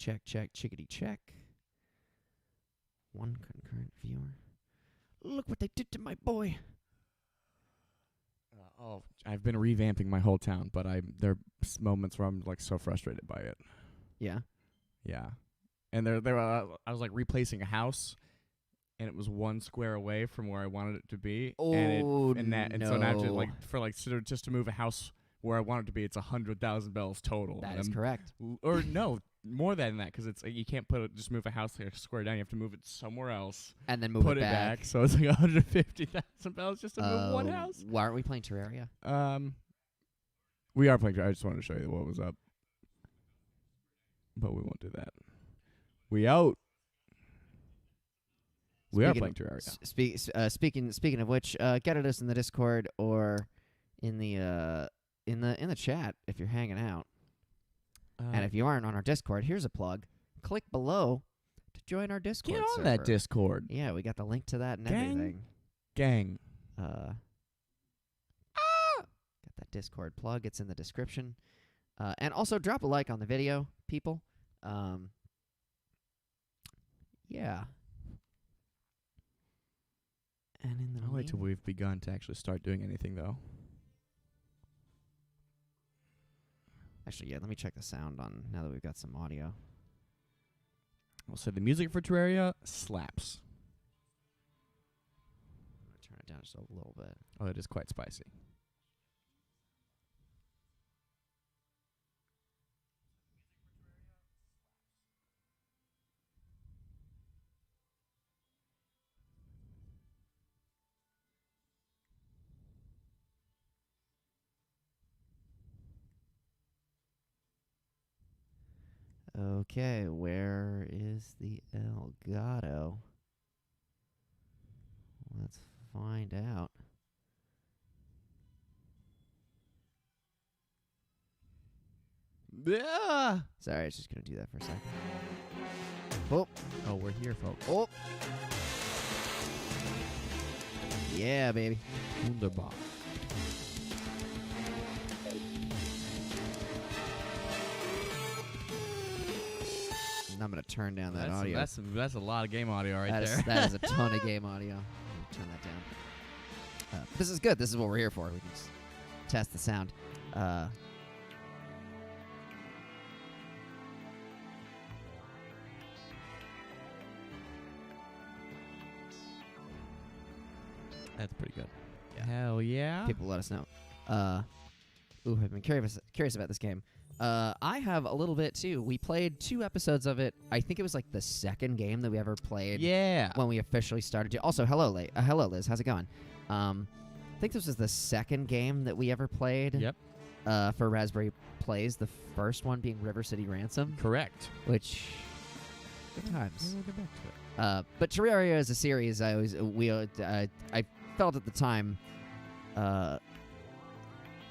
chickadee check. One concurrent viewer. Look what they did to my boy. I've been revamping my whole town, but there are moments where I'm like so frustrated by it. Yeah. Yeah, and I was like replacing a house, and it was 1 square away from where I wanted it to be. Oh, and so now I have to just to move a house where I want it to be, it's 100,000 bells total. That is correct. Or no, more than that, because it's you can't just move a house like a square down. You have to move it somewhere else And then move it back. So it's like 150,000 bells just to move one house. Why aren't we playing Terraria? We are playing Terraria. I just wanted to show you what was up. But we won't do that. We out. We are playing Terraria. Speaking of which, get at us in the Discord or in the chat if you're hanging out. And if you aren't on our Discord, here's a plug. Click below to join our Discord. Get on server. that Discord. Yeah, we got the link to that and everything. Gang. Got that Discord plug. It's in the description. And also drop a like on the video, people. Yeah. And in the I'll wait till we've begun to actually start doing anything, though. Actually, yeah, let me check the sound on now that we've got some audio. I'll say the music for Terraria slaps. I'm going to turn it down just a little bit. Oh, it is quite spicy. Okay, where is the Elgato? Let's find out. Yeah. Sorry, I was just going to do that for a second. Oh. Oh, we're here, folks. Oh. Yeah, baby. Wunderbar. And I'm going to turn down that audio. That's a lot of game audio right there. That is a ton of game audio. Turn that down. This is good. This is what we're here for. We can just test the sound. That's pretty good. Yeah. Hell yeah. People let us know. I've been curious about this game. I have a little bit, too. We played 2 episodes of it. I think it was like the second game that we ever played. Yeah. When we officially started to. Also, hello, Liz. How's it going? I think this was the second game that we ever played. Yep. For Raspberry Plays. The first one being River City Ransom. Correct. Which, good times. We'll get back to it. But Terraria is a series I felt at the time.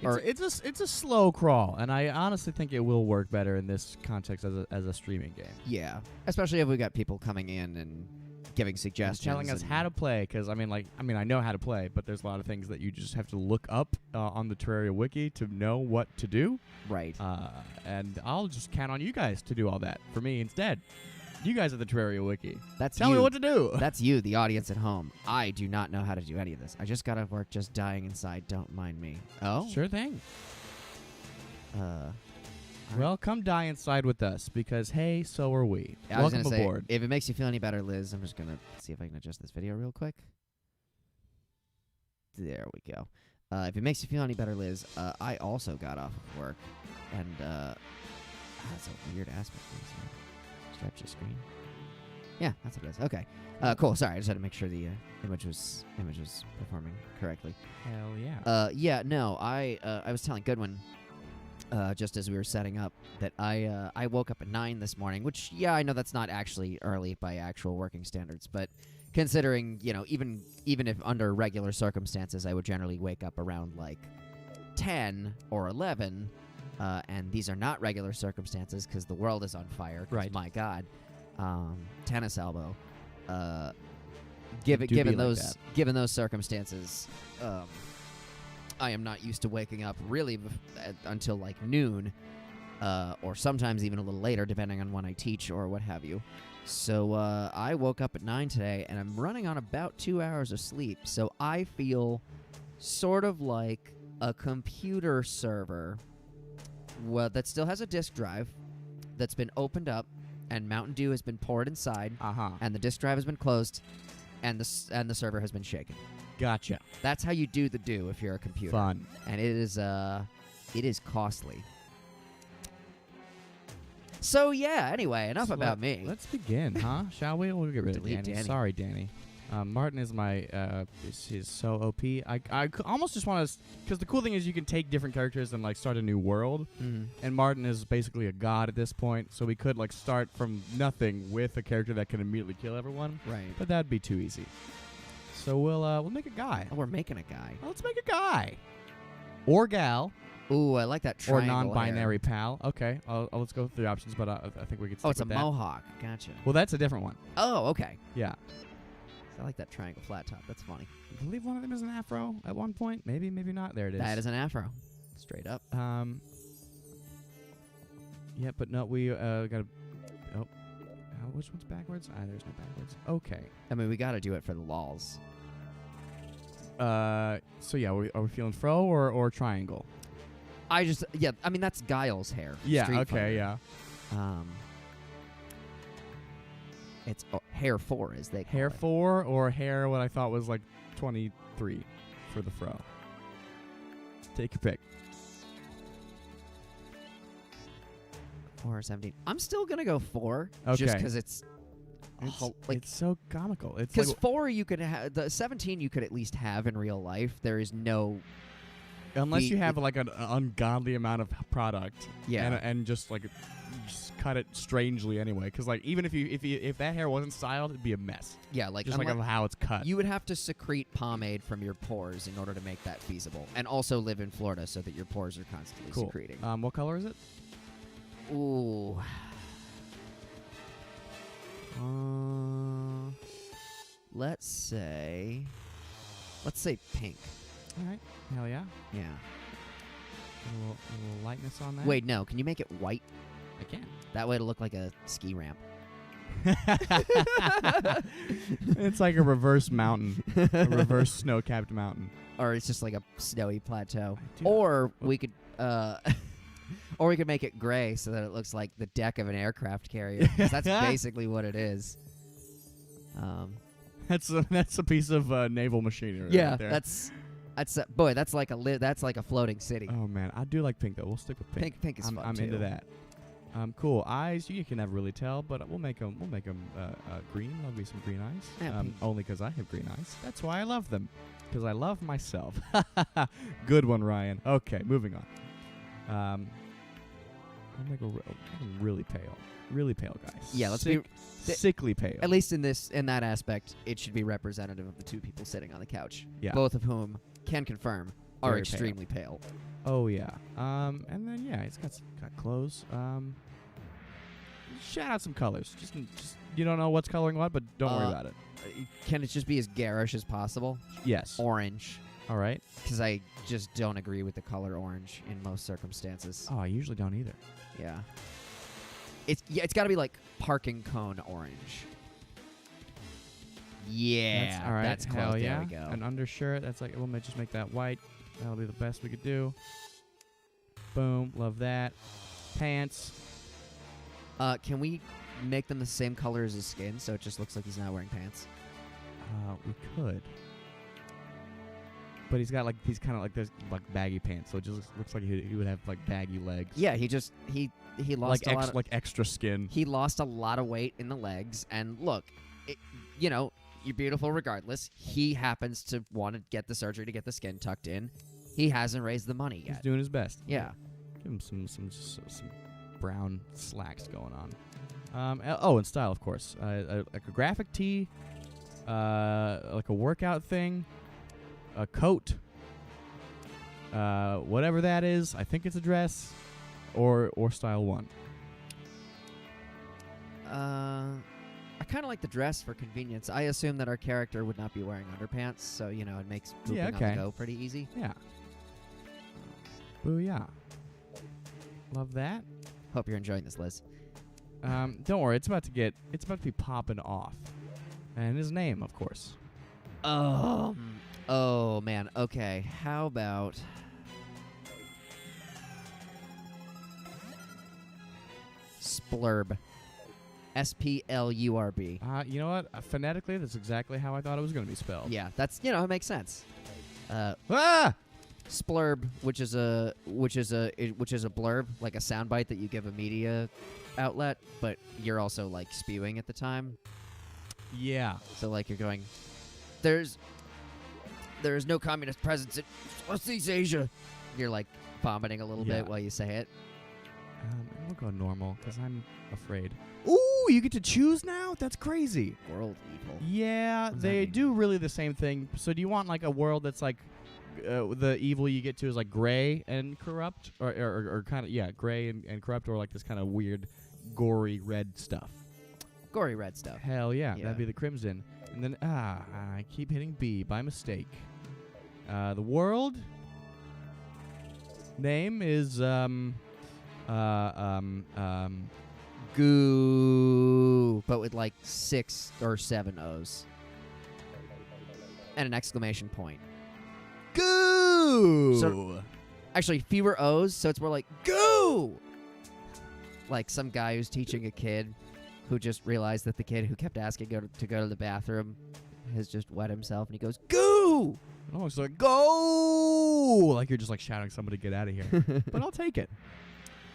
It's a slow crawl, and I honestly think it will work better in this context as a streaming game. Yeah, especially if we got people coming in and giving suggestions, telling us how to play. Because I know how to play, but there's a lot of things that you just have to look up on the Terraria wiki to know what to do. Right. And I'll just count on you guys to do all that for me instead. You guys are the Terraria wiki. Tell me what to do. That's you, the audience at home. I do not know how to do any of this. I just got off work, just dying inside. Don't mind me. Oh? Sure thing. Well, come die inside with us, because, hey, so are we. Yeah, Welcome aboard. If it makes you feel any better, Liz, I'm just going to see if I can adjust this video real quick. There we go. If it makes you feel any better, Liz, I also got off of work. And, that's a weird aspect of this, man. Stretch the screen. Yeah, that's what it is. Okay. Cool. Sorry, I just had to make sure the image was performing correctly. Hell yeah. I was telling Goodwin just as we were setting up that I woke up at 9 this morning, which I know that's not actually early by actual working standards, but considering, even if under regular circumstances I would generally wake up around like 10 or 11. And these are not regular circumstances because the world is on fire. Right. My God. Tennis elbow. Given those circumstances, I am not used to waking up really until like noon. or sometimes even a little later, depending on when I teach or what have you. So I woke up at 9 today, and I'm running on about 2 hours of sleep. So I feel sort of like a computer server that still has a disk drive that's been opened up, and Mountain Dew has been poured inside, and the disk drive has been closed, and the server has been shaken. Gotcha. That's how you do the do if you're a computer. Fun. And it is costly. So yeah, anyway, enough about me. Let's begin, huh? Shall we? We'll get rid of Delete Danny. Danny. Sorry, Danny. Martin is my, is so OP. I almost just want to, because the cool thing is you can take different characters and, like, start a new world. Mm-hmm. And Martin is basically a god at this point, so we could, like, start from nothing with a character that can immediately kill everyone. Right. But that'd be too easy. So we'll make a guy. Oh, we're making a guy. Well, let's make a guy. Or gal. Ooh, I like that Or triangle non-binary hair. pal. Okay, let's go through the options, but I think we could stick Oh, it's a with that. mohawk. Gotcha. Well, that's a different one. Oh, okay. Yeah. I like that triangle flat top. That's funny. I believe one of them is an afro at one point. Maybe, maybe not. There it is. That is an afro. Straight up. Yeah, but no, we gotta. Oh, which one's backwards? There's no backwards. Okay. I mean, we got to do it for the lols. So yeah, are we feeling fro or triangle? I mean, that's Guile's hair. Yeah. Street Okay. Fighter. Yeah. It's hair 4, as they call Hair it. 4 or hair what I thought was like 23 for the fro. Take your pick. 4 or 17. I'm still gonna go 4. Okay. Just because it's It's so comical. It's because like 4 you could have, the 17 you could at least have in real life. There is no unless you have like an ungodly amount of product. Yeah. And just like just cut it strangely anyway. Because like even if that hair wasn't styled, it'd be a mess. Yeah, like Just like of how it's cut. you would have to secrete pomade from your pores in order to make that feasible, and also live in Florida so that your pores are constantly Cool. secreting. What color is it? Ooh. Let's say pink. All right. Hell yeah. Yeah. A little lightness on that. Wait, no. Can you make it white? I can. That way it'll look like a ski ramp. It's like a reverse mountain, a reverse snow-capped mountain. Or it's just like a snowy plateau. do Or we could or we could make it gray so that it looks like the deck of an aircraft carrier. 'Cause that's basically what it is. That's a piece of naval machinery. Yeah, right there. that's like a floating city. Oh man, I do like pink though. We'll stick with pink. Pink is fun I'm too. into that. Cool eyes. You can never really tell, but we'll make them green. There'll be some green eyes. Yeah, pink. Only because I have green eyes. That's why I love them. Because I love myself. Good one, Ryan. Okay, moving on. I'll make them really pale guys. Yeah, let's sickly pale. At least in that aspect, it should be representative of the two people sitting on the couch. Yeah. Both of whom can confirm are Very extremely pale. Oh yeah. And then yeah, it's got clothes. Shout out some colors. Just you don't know what's coloring what, but don't worry about it. Can it just be as garish as possible? Yes. Orange. All right. Because I just don't agree with the color orange in most circumstances. Oh, I usually don't either. Yeah. It's got to be like parking cone orange. Yeah. That's, all right. That's close. Hell yeah. There we go. An undershirt. That's like we'll just make that white. That'll be the best we could do. Boom. Love that. Pants. Can we make them the same color as his skin so it just looks like he's not wearing pants? We could. But he's got like these kind of like there's like baggy pants, so it just looks like he would have like baggy legs. Yeah, he lost like extra skin. He lost a lot of weight in the legs, and look, you're beautiful regardless. He happens to want to get the surgery to get the skin tucked in. He hasn't raised the money yet. He's doing his best. Yeah. Give him some brown slacks going on. And style, of course. Like a graphic tee, like a workout thing, a coat, whatever that is. I think it's a dress, or style 1. I kind of like the dress for convenience. I assume that our character would not be wearing underpants, so it makes pooping on the go pretty easy. Yeah. Booyah. Love that. Hope you're enjoying this, Liz. Don't worry, it's about to be popping off. And his name, of course. Oh man. Okay. How about Splurb? S-P-L-U-R-B. You know what? Phonetically, that's exactly how I thought it was going to be spelled. Yeah, that's it makes sense. Splurb, which is a blurb, like a soundbite that you give a media outlet, but you're also like spewing at the time. Yeah. So like you're going, there is no communist presence in Southeast Asia. You're like vomiting a little bit while you say it. We'll go normal because I'm afraid. Ooh, you get to choose now? That's crazy. World evil. Yeah, they do really the same thing. So do you want like a world that's like the evil you get to is like gray and corrupt, or kind of gray and corrupt, or like this kind of weird, gory red stuff? Gory red stuff. Hell yeah, that'd be the crimson. And then I keep hitting B by mistake. The world name is Goo, but with like 6 or 7 O's and an exclamation point. Goo. So, actually, fewer O's, so it's more like goo. Like some guy who's teaching a kid who just realized that the kid who kept asking to go to the bathroom has just wet himself, and he goes goo. Oh, it's like go! Like you're just like shouting somebody to get out of here. But I'll take it.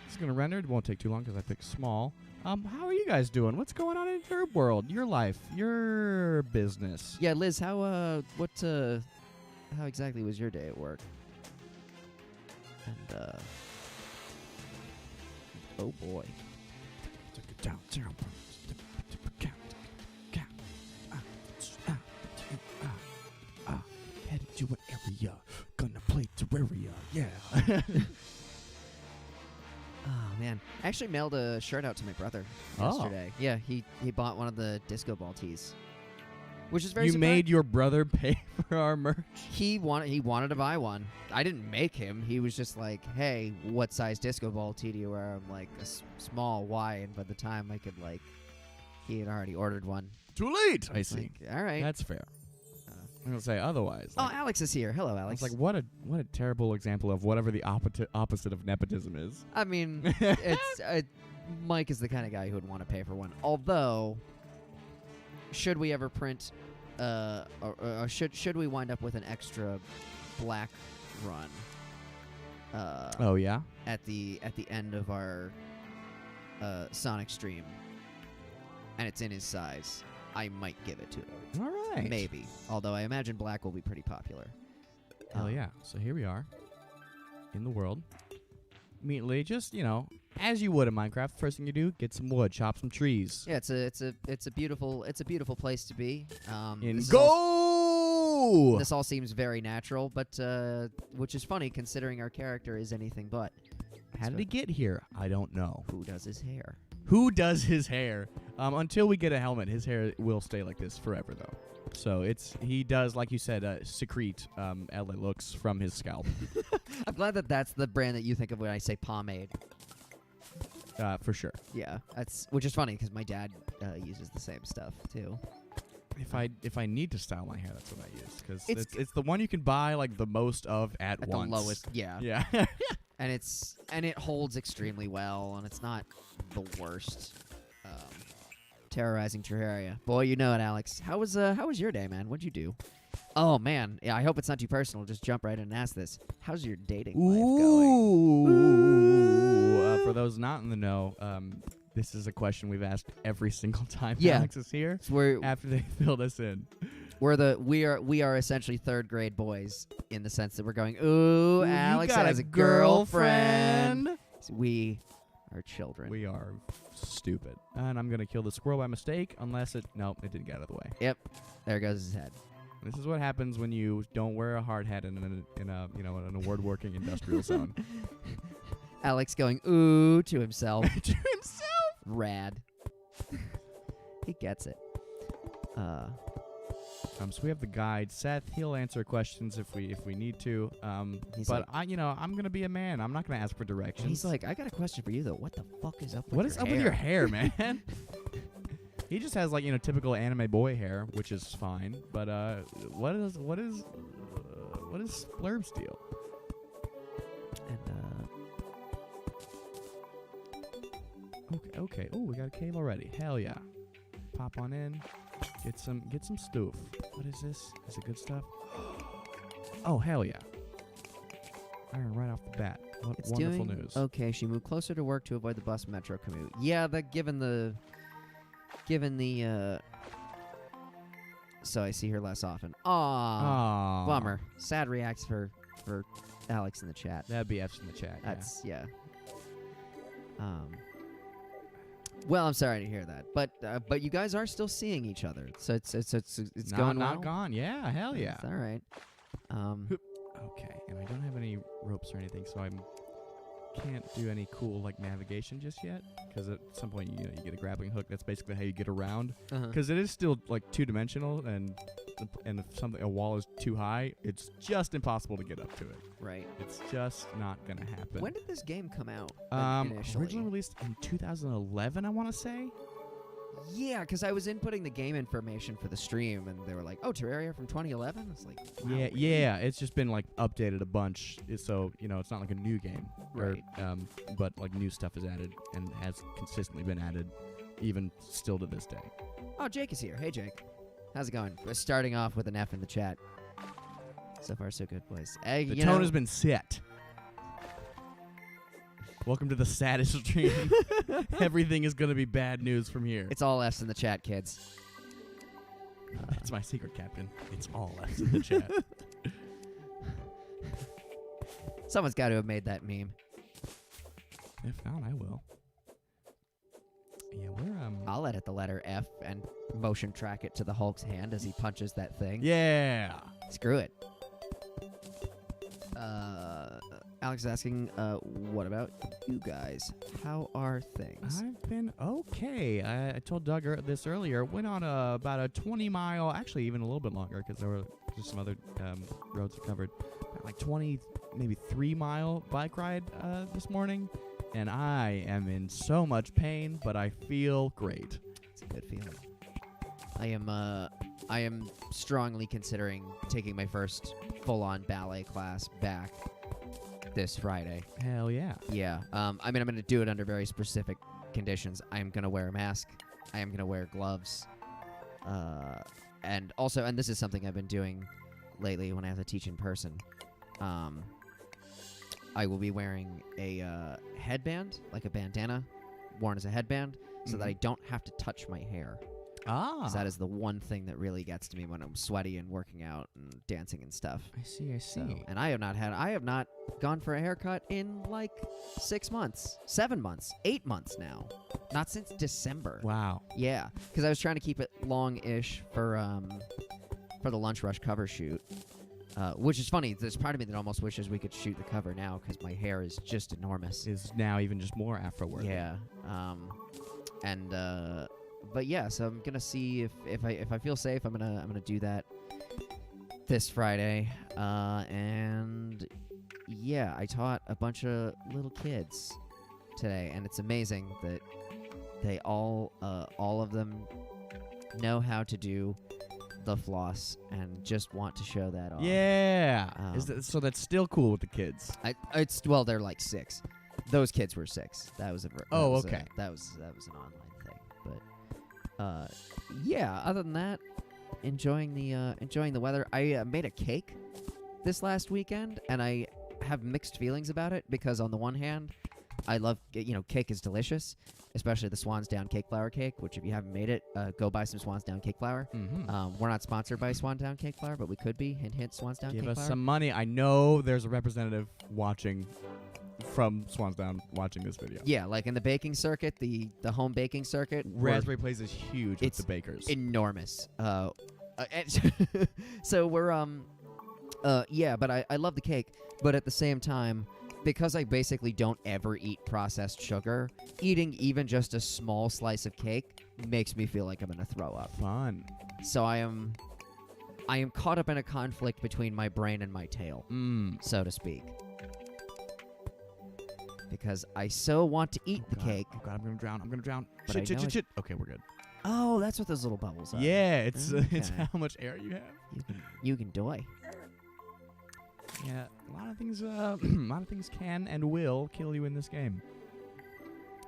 It's gonna render. It won't take too long because I picked small. How are you guys doing? What's going on in your world, your life, your business? Yeah, Liz, how exactly was your day at work? And oh boy. Headed to an area, gonna play Terraria, yeah. Oh man, I actually mailed a shirt out to my brother yesterday. Yeah, he bought one of the disco ball tees, which is very. You made your brother pay for our merch. He wanted to buy one. I didn't make him. He was just like, "Hey, what size disco ball tee do you wear?" I'm like, "A small Y." And by the time I could he had already ordered one. Too late. I see. Like, all right, that's fair. I'm gonna say otherwise. Oh, Alex is here. Hello, Alex. It's like what a terrible example of whatever the opposite of nepotism is. I mean, it's Mike is the kind of guy who would want to pay for one. Although, should we ever print, or should we wind up with an extra black run? Oh yeah. At the end of our Sonic stream, and it's in his size, I might give it to him. All right. Maybe. Although I imagine black will be pretty popular. Hell yeah. So here we are in the world. Immediately, just, as you would in Minecraft, first thing you do, get some wood, chop some trees. Yeah, it's a beautiful place to be. This all seems very natural, but which is funny considering our character is anything but. How did he get here? I don't know. Who does his hair? Until we get a helmet, his hair will stay like this forever, though. So he does, like you said, secrete LA looks from his scalp. I'm glad that's the brand that you think of when I say pomade. For sure. Yeah, which is funny because my dad uses the same stuff too. If I need to style my hair, that's what I use because it's the one you can buy like the most of at once. The lowest, yeah. Yeah. And it holds extremely well, and it's not the worst. Terrorizing Terraria, boy, you know it, Alex. How was your day, man? What'd you do? Oh man, yeah. I hope it's not too personal. Just jump right in and ask this. How's your dating life going? Ooh. For those not in the know, this is a question we've asked every single time Alex is here. So after they filled us in. We are essentially third grade boys in the sense that we're going, ooh, Alex has a girlfriend. So we are children. We are stupid. And I'm gonna kill the squirrel by mistake, unless it didn't get out of the way. Yep, there goes his head. This is what happens when you don't wear a hard hat in an award-working industrial zone. Alex going ooh to himself. To himself. Rad. He gets it. So we have the guide. Seth, he'll answer questions if we need to. He's But I'm gonna be a man. I'm not gonna ask for directions. He's like, I got a question for you though. What the fuck is up with what your is up hair? with your hair, man? He just has typical anime boy hair, which is fine. But what is Splurb deal? And Okay. Oh, we got a cave already. Hell yeah. Pop on in. Get some stoof. What is this? Is it good stuff? Oh, hell yeah. Iron right off the bat. What it's wonderful doing news. okay. She moved closer to work to avoid the bus metro commute. Yeah, given the so I see her less often. Aww. Bummer. Sad reacts for Alex in the chat. That'd be F's in the chat. That's yeah. Well, I'm sorry to hear that, but you guys are still seeing each other, so it's going well. Not gone. Yeah, hell yeah. It's all right. Okay, and I don't have any ropes or anything, so I can't do any cool navigation just yet. Because at some point you get a grappling hook. That's basically how you get around. Because it is still 2-dimensional, and if a wall is too high, it's just impossible to get up to it. Right. It's just not gonna happen. When did this game come out? Originally released in 2011, I want to say. Yeah, because I was inputting the game information for the stream, and they were like, "Oh, Terraria from 2011." It's like, wow, yeah. It's just been updated a bunch, so it's not like a new game, right? But new stuff is added and has consistently been added, even still to this day. Oh, Jake is here. Hey, Jake, how's it going? We're starting off with an F in the chat. So far, so good, boys. The tone has been set. Welcome to the saddest stream. Everything is going to be bad news from here. It's all F's in the chat, kids. That's my secret, Captain. It's all F's in the chat. Someone's got to have made that meme. If not, I will. Yeah, we're I'll edit the letter F and motion track it to the Hulk's hand as he punches that thing. Yeah. Screw it. Alex is asking, what about you guys? How are things? I've been okay. I told Doug this earlier. Went on about a 20-mile, actually even a little bit longer because there were just some other roads covered. 20, maybe 3-mile bike ride this morning. And I am in so much pain, but I feel great. It's a good feeling. I am strongly considering taking my first full-on ballet class back this Friday. Hell yeah. Yeah. I'm going to do it under very specific conditions. I'm going to wear a mask. I am going to wear gloves. And this is something I've been doing lately when I have to teach in person. I will be wearing a headband, like a bandana, worn as a headband, so that I don't have to touch my hair. Because that is the one thing that really gets to me when I'm sweaty and working out and dancing and stuff. I see. So, and I have not gone for a haircut in 6 months, 7 months, 8 months now. Not since December. Wow. Yeah, because I was trying to keep it long-ish for the Lunch Rush cover shoot. Which is funny. There's part of me that almost wishes we could shoot the cover now because my hair is just enormous. Is now even just more afro-worthy. Yeah. But yeah, so I'm gonna see if I feel safe, I'm gonna do that this Friday. And yeah, I taught a bunch of little kids today, and it's amazing that they all of them know how to do the floss and just want to show that off. Yeah. So that's still cool with the kids. They're 6. Those kids were 6. That was that was an online thing. But yeah, other than that, enjoying the weather. I made a cake this last weekend, and I have mixed feelings about it because on the one hand, I love cake is delicious, especially the Swan's Down cake flour cake, which if you haven't made it, go buy some Swan's Down cake flour. Mm-hmm. We're not sponsored by Swan Down cake flour, but we could be. Hint, hint, Swan's Down cake flour. Give us some money. I know there's a representative watching from Swan's Down watching this video. Yeah, in the baking circuit, the home baking circuit. Raspberry Place is huge with the bakers. Enormous. So we're yeah, but I love the cake, but at the same time, because I basically don't ever eat processed sugar, eating even just a small slice of cake makes me feel like I'm going to throw up. Fun. So I am I am caught up in a conflict between my brain and my tail, so to speak. Because I so want to eat the cake. Oh God, I'm gonna drown. I'm gonna drown. But Shit. Okay, we're good. Oh, that's what those little bubbles are. Yeah, it's Okay. how much air you have. You can die. Yeah, a lot of things can and will kill you in this game.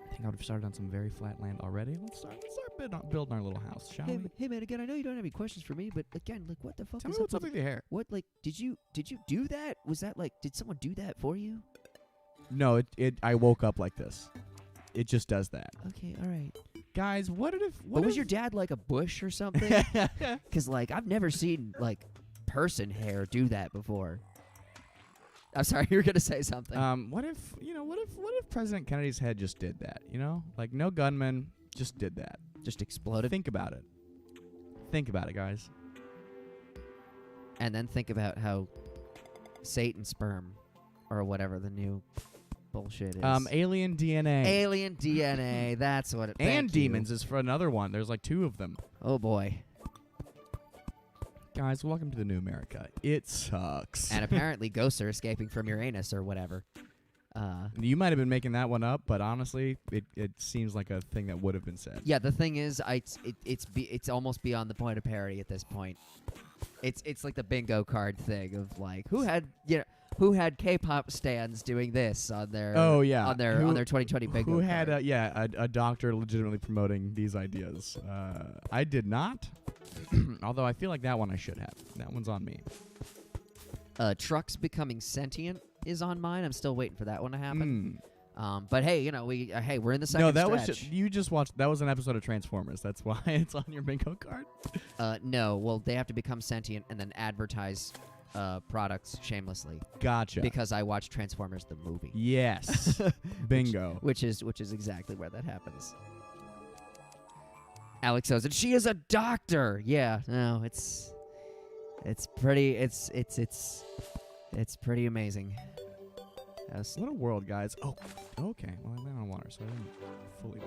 I think I would have started on some very flat land already. Let's start building our little house, shall we? Hey, man, again, I know you don't have any questions for me, but again, like, what the fuck Tell is me what's up with your hair. What, like, did you do that? Was that, like, did someone do that for you? No, I woke up like this. It just does that. Okay, all right. Guys, what Was your dad, like, a bush or something? Because, like, I've never seen, like, person hair do that before. I'm sorry, you were going to say something. What if President Kennedy's head just did that, you know? Like, no gunman, just did that. Just exploded. Think about it. Think about it, guys. And then think about how Satan sperm, or whatever the new bullshit is. Alien DNA. Alien DNA, that's what it is. And demons is for another one. There's like 2 of them. Oh, boy. Guys, welcome to the new America. It sucks. And apparently ghosts are escaping from Uranus or whatever. You might have been making that one up, but honestly, it seems like a thing that would have been said. Yeah, the thing is, it's almost beyond the point of parody at this point. It's like the bingo card thing of like who had K-pop stands doing this on their on their 2020 bingo Who card. had a doctor legitimately promoting these ideas. I did not. Although I feel like that one I should have. That one's on me. Trucks becoming sentient is on mine. I'm still waiting for that one to happen. But hey, we're in the second stretch. stretch. You just watched. That was an episode of Transformers. That's why it's on your bingo card. No, well, they have to become sentient and then advertise products shamelessly. Gotcha. Because I watched Transformers the movie. Yes. Bingo. Which is exactly where that happens. Alex says, and she is a doctor. Yeah, no, it's pretty amazing. What a world, guys. Oh, okay. Well, I went on water, so I didn't fully die.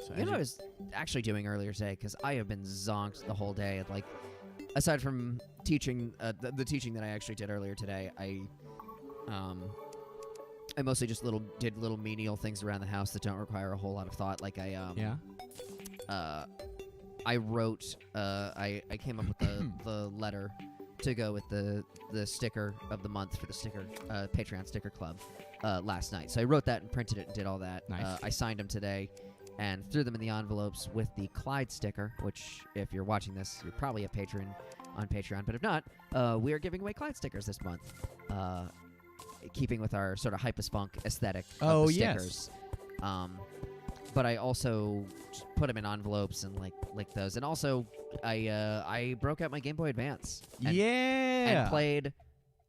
So You know what I was actually doing earlier today, because I have been zonked the whole day. Like, aside from teaching, the teaching that I actually did earlier today, I mostly just did little menial things around the house that don't require a whole lot of thought. Like I wrote, I came up with the letter to go with the sticker of the month for the sticker Patreon sticker club last night. So I wrote that and printed it and did all that. Nice. I signed them today and threw them in the envelopes with the Clyde sticker, which if you're watching this, you're probably a patron on Patreon. But if not, we are giving away Clyde stickers this month. Keeping with our sort of hypus-funk aesthetic of the stickers. Yes. But I also put them in envelopes and like those. And also, I broke out my Game Boy Advance. And played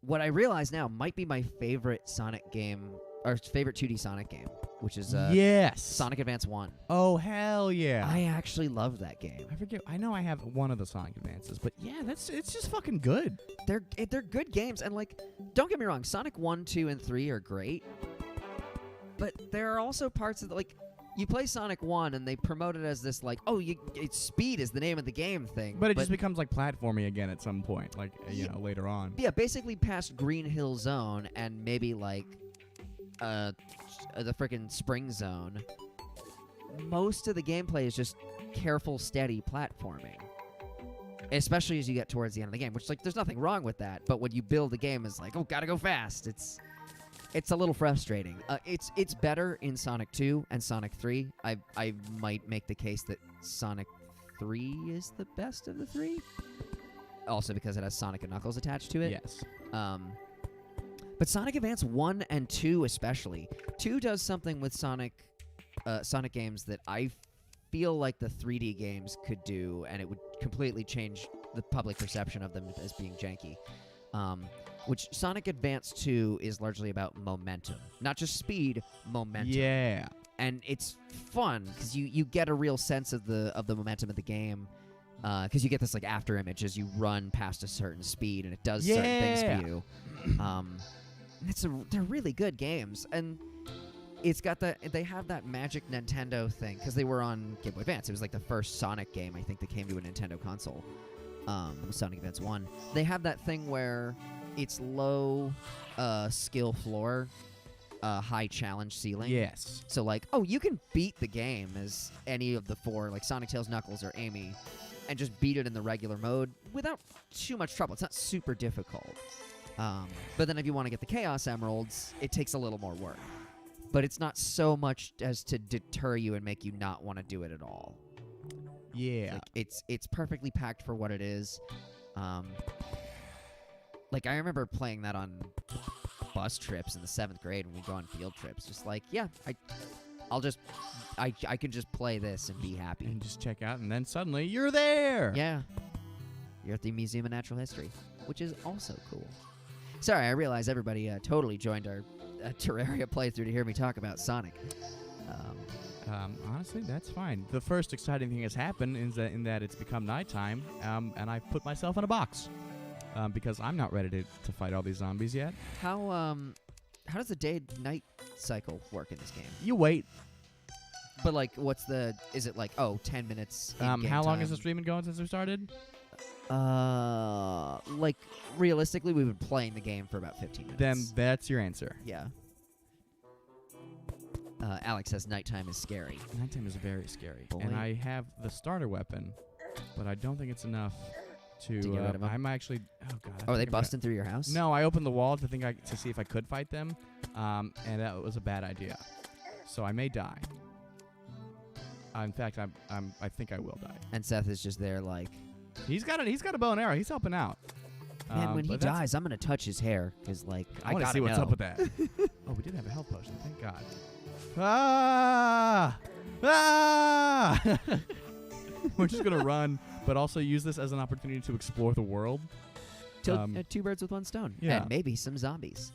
what I realize now might be my favorite Sonic game, or favorite 2D Sonic game, which is Sonic Advance 1. Oh, hell yeah. I actually love that game. I forget. I know I have one of the Sonic Advances, but yeah, it's just fucking good. They're good games, and like, don't get me wrong, Sonic 1, 2, and 3 are great, but there are also parts of like, you play Sonic 1 and they promote it as this like, it's speed is the name of the game thing. But it just becomes like platforming again at some point, like later on. Yeah, basically past Green Hill Zone and maybe like the frickin' Spring Zone. Most of the gameplay is just careful, steady platforming. Especially as you get towards the end of the game, which like there's nothing wrong with that, but when you build the game it's like, gotta go fast. It's a little frustrating. It's better in Sonic 2 and Sonic 3. I might make the case that Sonic 3 is the best of the 3. Also because it has Sonic and Knuckles attached to it. Yes. But Sonic Advance 1 and 2 especially. 2 does something with Sonic games that I feel like the 3D games could do, and it would completely change the public perception of them as being janky. Which Sonic Advance 2 is largely about momentum. Not just speed, momentum. Yeah. And it's fun, because you get a real sense of the momentum of the game. Because you get this like after image as you run past a certain speed, and it does certain things for you. They're really good games. And it's got they have that magic Nintendo thing, because they were on Game Boy Advance. It was like the first Sonic game, I think, that came to a Nintendo console. with Sonic Advance 1. They have that thing where it's low skill floor, high challenge ceiling. Yes. So, like, you can beat the game as any of the 4, like Sonic, Tails, Knuckles, or Amy, and just beat it in the regular mode without too much trouble. It's not super difficult. But then if you want to get the Chaos Emeralds, it takes a little more work. But it's not so much as to deter you and make you not want to do it at all. Yeah. Like, it's perfectly packed for what it is. Like, I remember playing that on bus trips in the 7th grade when we go on field trips. Just like, yeah, I can just play this and be happy. And just check out, and then suddenly you're there. Yeah. You're at the Museum of Natural History, which is also cool. Sorry, I realize everybody totally joined our Terraria playthrough to hear me talk about Sonic. Honestly, that's fine. The first exciting thing has happened in that it's become nighttime, and I've put myself in a box because I'm not ready to fight all these zombies yet. How does the day-night cycle work in this game? You wait. But, like, is it like, 10 minutes How long time? has the stream been going since we started? Like, realistically, we've been playing the game for about 15 minutes. Then that's your answer. Yeah. Alex says nighttime is scary. Nighttime is very scary. Boy. And I have the starter weapon, but I don't think it's enough to get rid of 'em? I'm actually... Oh, God. Are they busting through your house? No, I opened the wall to see if I could fight them, and that was a bad idea. So I may die. In fact, I think I will die. And Seth is just there like... He's got a bow and arrow. He's helping out. Man, when he dies, I'm going to touch his hair, because, like, I want to see what's up with that. Oh, we did have a health potion. Thank God. Ah! Ah! We're just going to run, but also use this as an opportunity to explore the world. Kill 2 birds with 1 stone. Yeah. And maybe some zombies.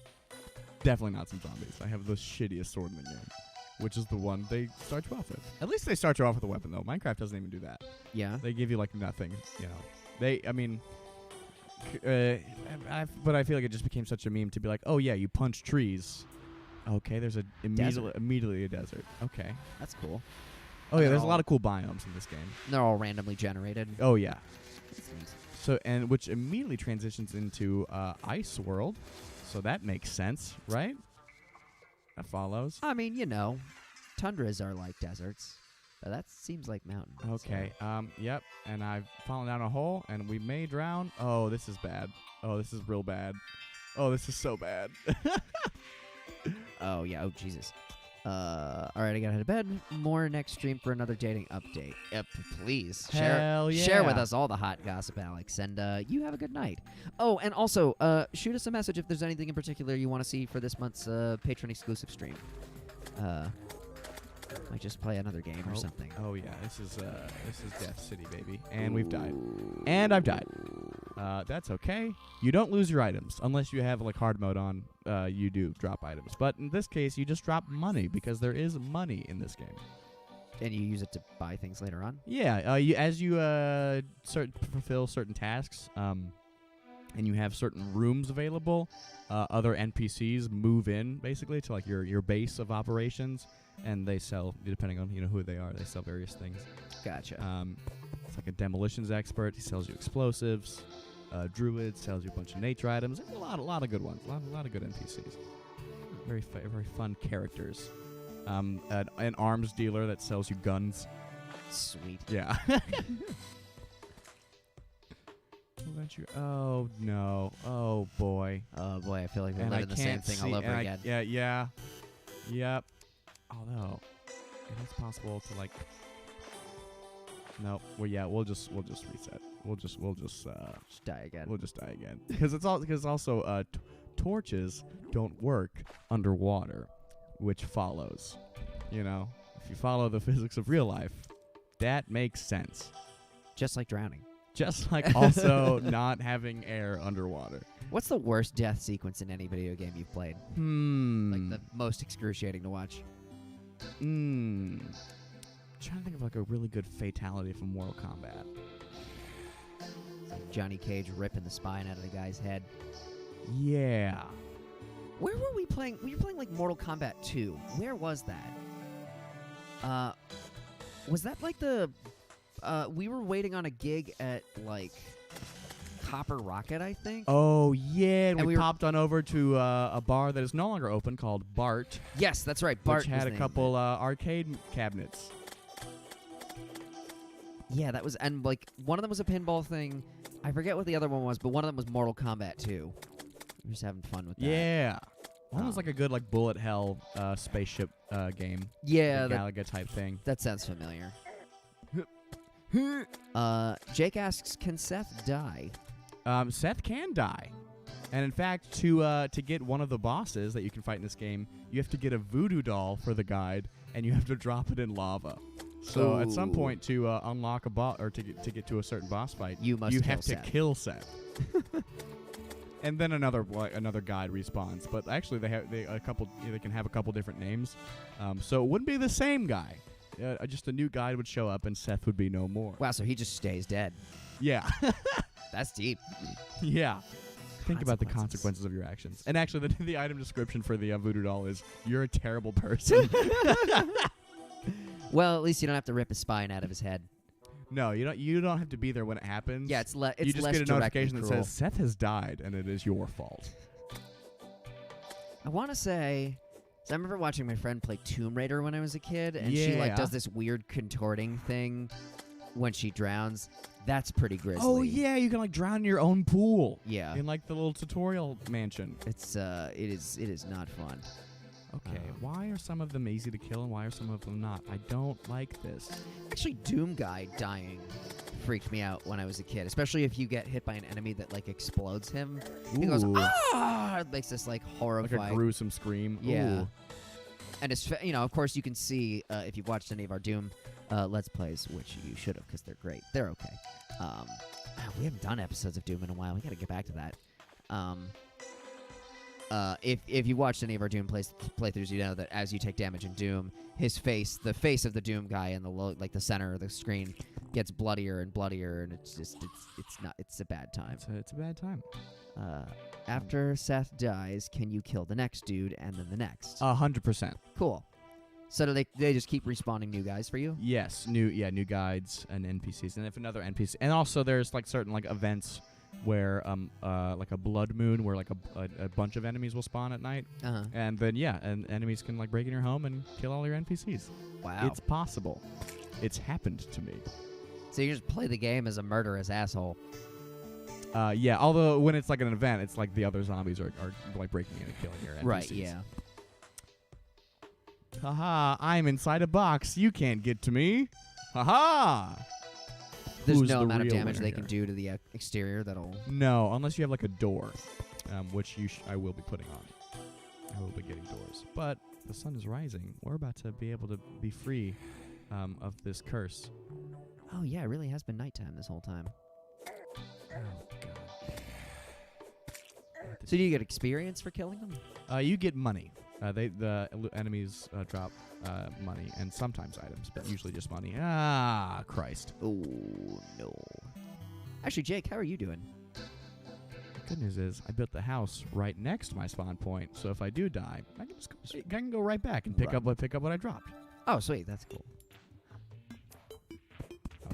Definitely not some zombies. I have the shittiest sword in the game, which is the one they start you off with. At least they start you off with a weapon, though. Minecraft doesn't even do that. Yeah. They give you, like, nothing, you know. But I feel like it just became such a meme to be like, oh, yeah, you punch trees. Okay, there's immediately a desert. Okay. That's cool. Oh, yeah, there's a lot of cool biomes in this game. They're all randomly generated. Oh, yeah. That's neat. So, and which immediately transitions into Ice World. So that makes sense, right? That follows. I mean, you know, tundras are like deserts. But that seems like mountains. Okay. Yep. And I've fallen down a hole, and we may drown. Oh, this is bad. Oh, this is real bad. Oh, this is so bad. Oh, yeah. Oh, Jesus. All right, I gotta head to bed. More next stream for another dating update. Yep, please. Hell yeah. Share with us all the hot gossip, Alex. And you have a good night. Oh, and also, shoot us a message if there's anything in particular you want to see for this month's Patreon-exclusive stream. Might just play another game or something. Oh yeah, this is Death City, baby, and we've died, and I've died. That's okay. You don't lose your items unless you have like hard mode on. You do drop items, but in this case, you just drop money because there is money in this game. And you use it to buy things later on. Yeah, as you fulfill certain tasks, and you have certain rooms available, other NPCs move in basically to like your base of operations. And they sell, depending on who they are, they sell various things. Gotcha. It's like a demolitions expert. He sells you explosives. Druid sells you a bunch of nature items. There's a lot of good ones. A lot of good NPCs. Very fun characters. An arms dealer that sells you guns. Sweet. Yeah. Oh no. Oh boy. Oh boy, I feel like we're And living the same thing all over again. Yeah. Yep. Although, it is possible to like. No, we'll just reset. We'll just die again. We'll just die again because also torches don't work underwater, which follows. If you follow the physics of real life, that makes sense. Just like drowning. Just like also not having air underwater. What's the worst death sequence in any video game you've played? Like the most excruciating to watch. Trying to think of like a really good fatality from Mortal Kombat. Like Johnny Cage ripping the spine out of the guy's head. Yeah. Where were we playing? We were playing like Mortal Kombat 2. Where was that? Was that like the... we were waiting on a gig at like Copper Rocket, I think. Oh, yeah. And And we we were- popped on over to a bar that is no longer open called Bart, Yes, that's right. Bart which had was a the name couple of arcade cabinets. it. Yeah, that was, and like one of them was a pinball thing. I forget what the other one was, but one of them was Mortal Kombat 2. We were just having fun with that. Yeah. One was Um, like a good like bullet hell spaceship game. Yeah, Like that, Galaga type thing. that sounds familiar. Jake asks, can Seth die? Seth can die. And in fact, to get one of the bosses that you can fight in this game, you have to get a voodoo doll for the guide, and you have to drop it in lava. So at some Ooh. point, to unlock a boss or to get to a certain boss fight, You must you kill have to Seth. kill Seth. And then another guide respawns. But actually, they can have a couple different names. So it wouldn't be the same guy. Just a new guide would show up, and Seth would be no more. Wow, so he just stays dead. Yeah. That's deep. Yeah. Think about the consequences of your actions. And actually, the item description for the voodoo doll is, you're a terrible person. Well, at least you don't have to rip his spine out of his head. No, you don't have to be there when it happens. Yeah, it's you just less get a directly notification that cruel. says, Seth has died, and it is your fault. I want to say, so I remember watching my friend play Tomb Raider when I was a kid, and she Yeah. does this weird contorting thing when she drowns. That's pretty grisly. Oh, yeah, you can drown in your own pool. Yeah. In the little tutorial mansion. It is not fun. Okay, why are some of them easy to kill and why are some of them not? I don't like this. Actually, Doom Guy dying freaked me out when I was a kid, especially if you get hit by an enemy that explodes him. He goes, Ooh. ah! It makes this Like horrifying. a gruesome scream. Yeah. Ooh. And it's of course you can see if you've watched any of our Doom Let's Plays, which you should have because they're great. They're okay. We haven't done episodes of Doom in a while. We got to get back to that. If you watched any of our Doom playthroughs, you know that as you take damage in Doom, the face of the Doom guy in the center of the screen gets bloodier and bloodier, and it's a bad time. It's a bad time. After Seth dies, can you kill the next dude and then the next? 100%. Cool. So do they just keep respawning new guys for you? Yes, new guides and NPCs, and if another NPC, and also there's certain events where like a blood moon where a bunch of enemies will spawn at night, and then and enemies can break in your home and kill all your NPCs. Wow. It's possible. It's happened to me. So you just play the game as a murderous asshole. Yeah, although when it's an event, it's the other zombies are breaking in and killing your NPCs. Right, yeah. Haha, I'm inside a box. You can't get to me. Haha. There's Who's no the amount of real damage winner they can here? do to the exterior that'll... No, unless you have a door, which I will be putting on. I will be getting doors. But the sun is rising. We're about to be able to be free of this curse. Oh, yeah, it really has been nighttime this whole time. Oh, God. So do you get experience for killing them? You get money. The enemies drop money and sometimes items, but usually just money. Ah, Christ. Oh, no. Actually, Jake, how are you doing? The good news is I built the house right next to my spawn point, so if I do die, I can just I can go right back and pick up what I dropped. Oh, sweet. That's cool.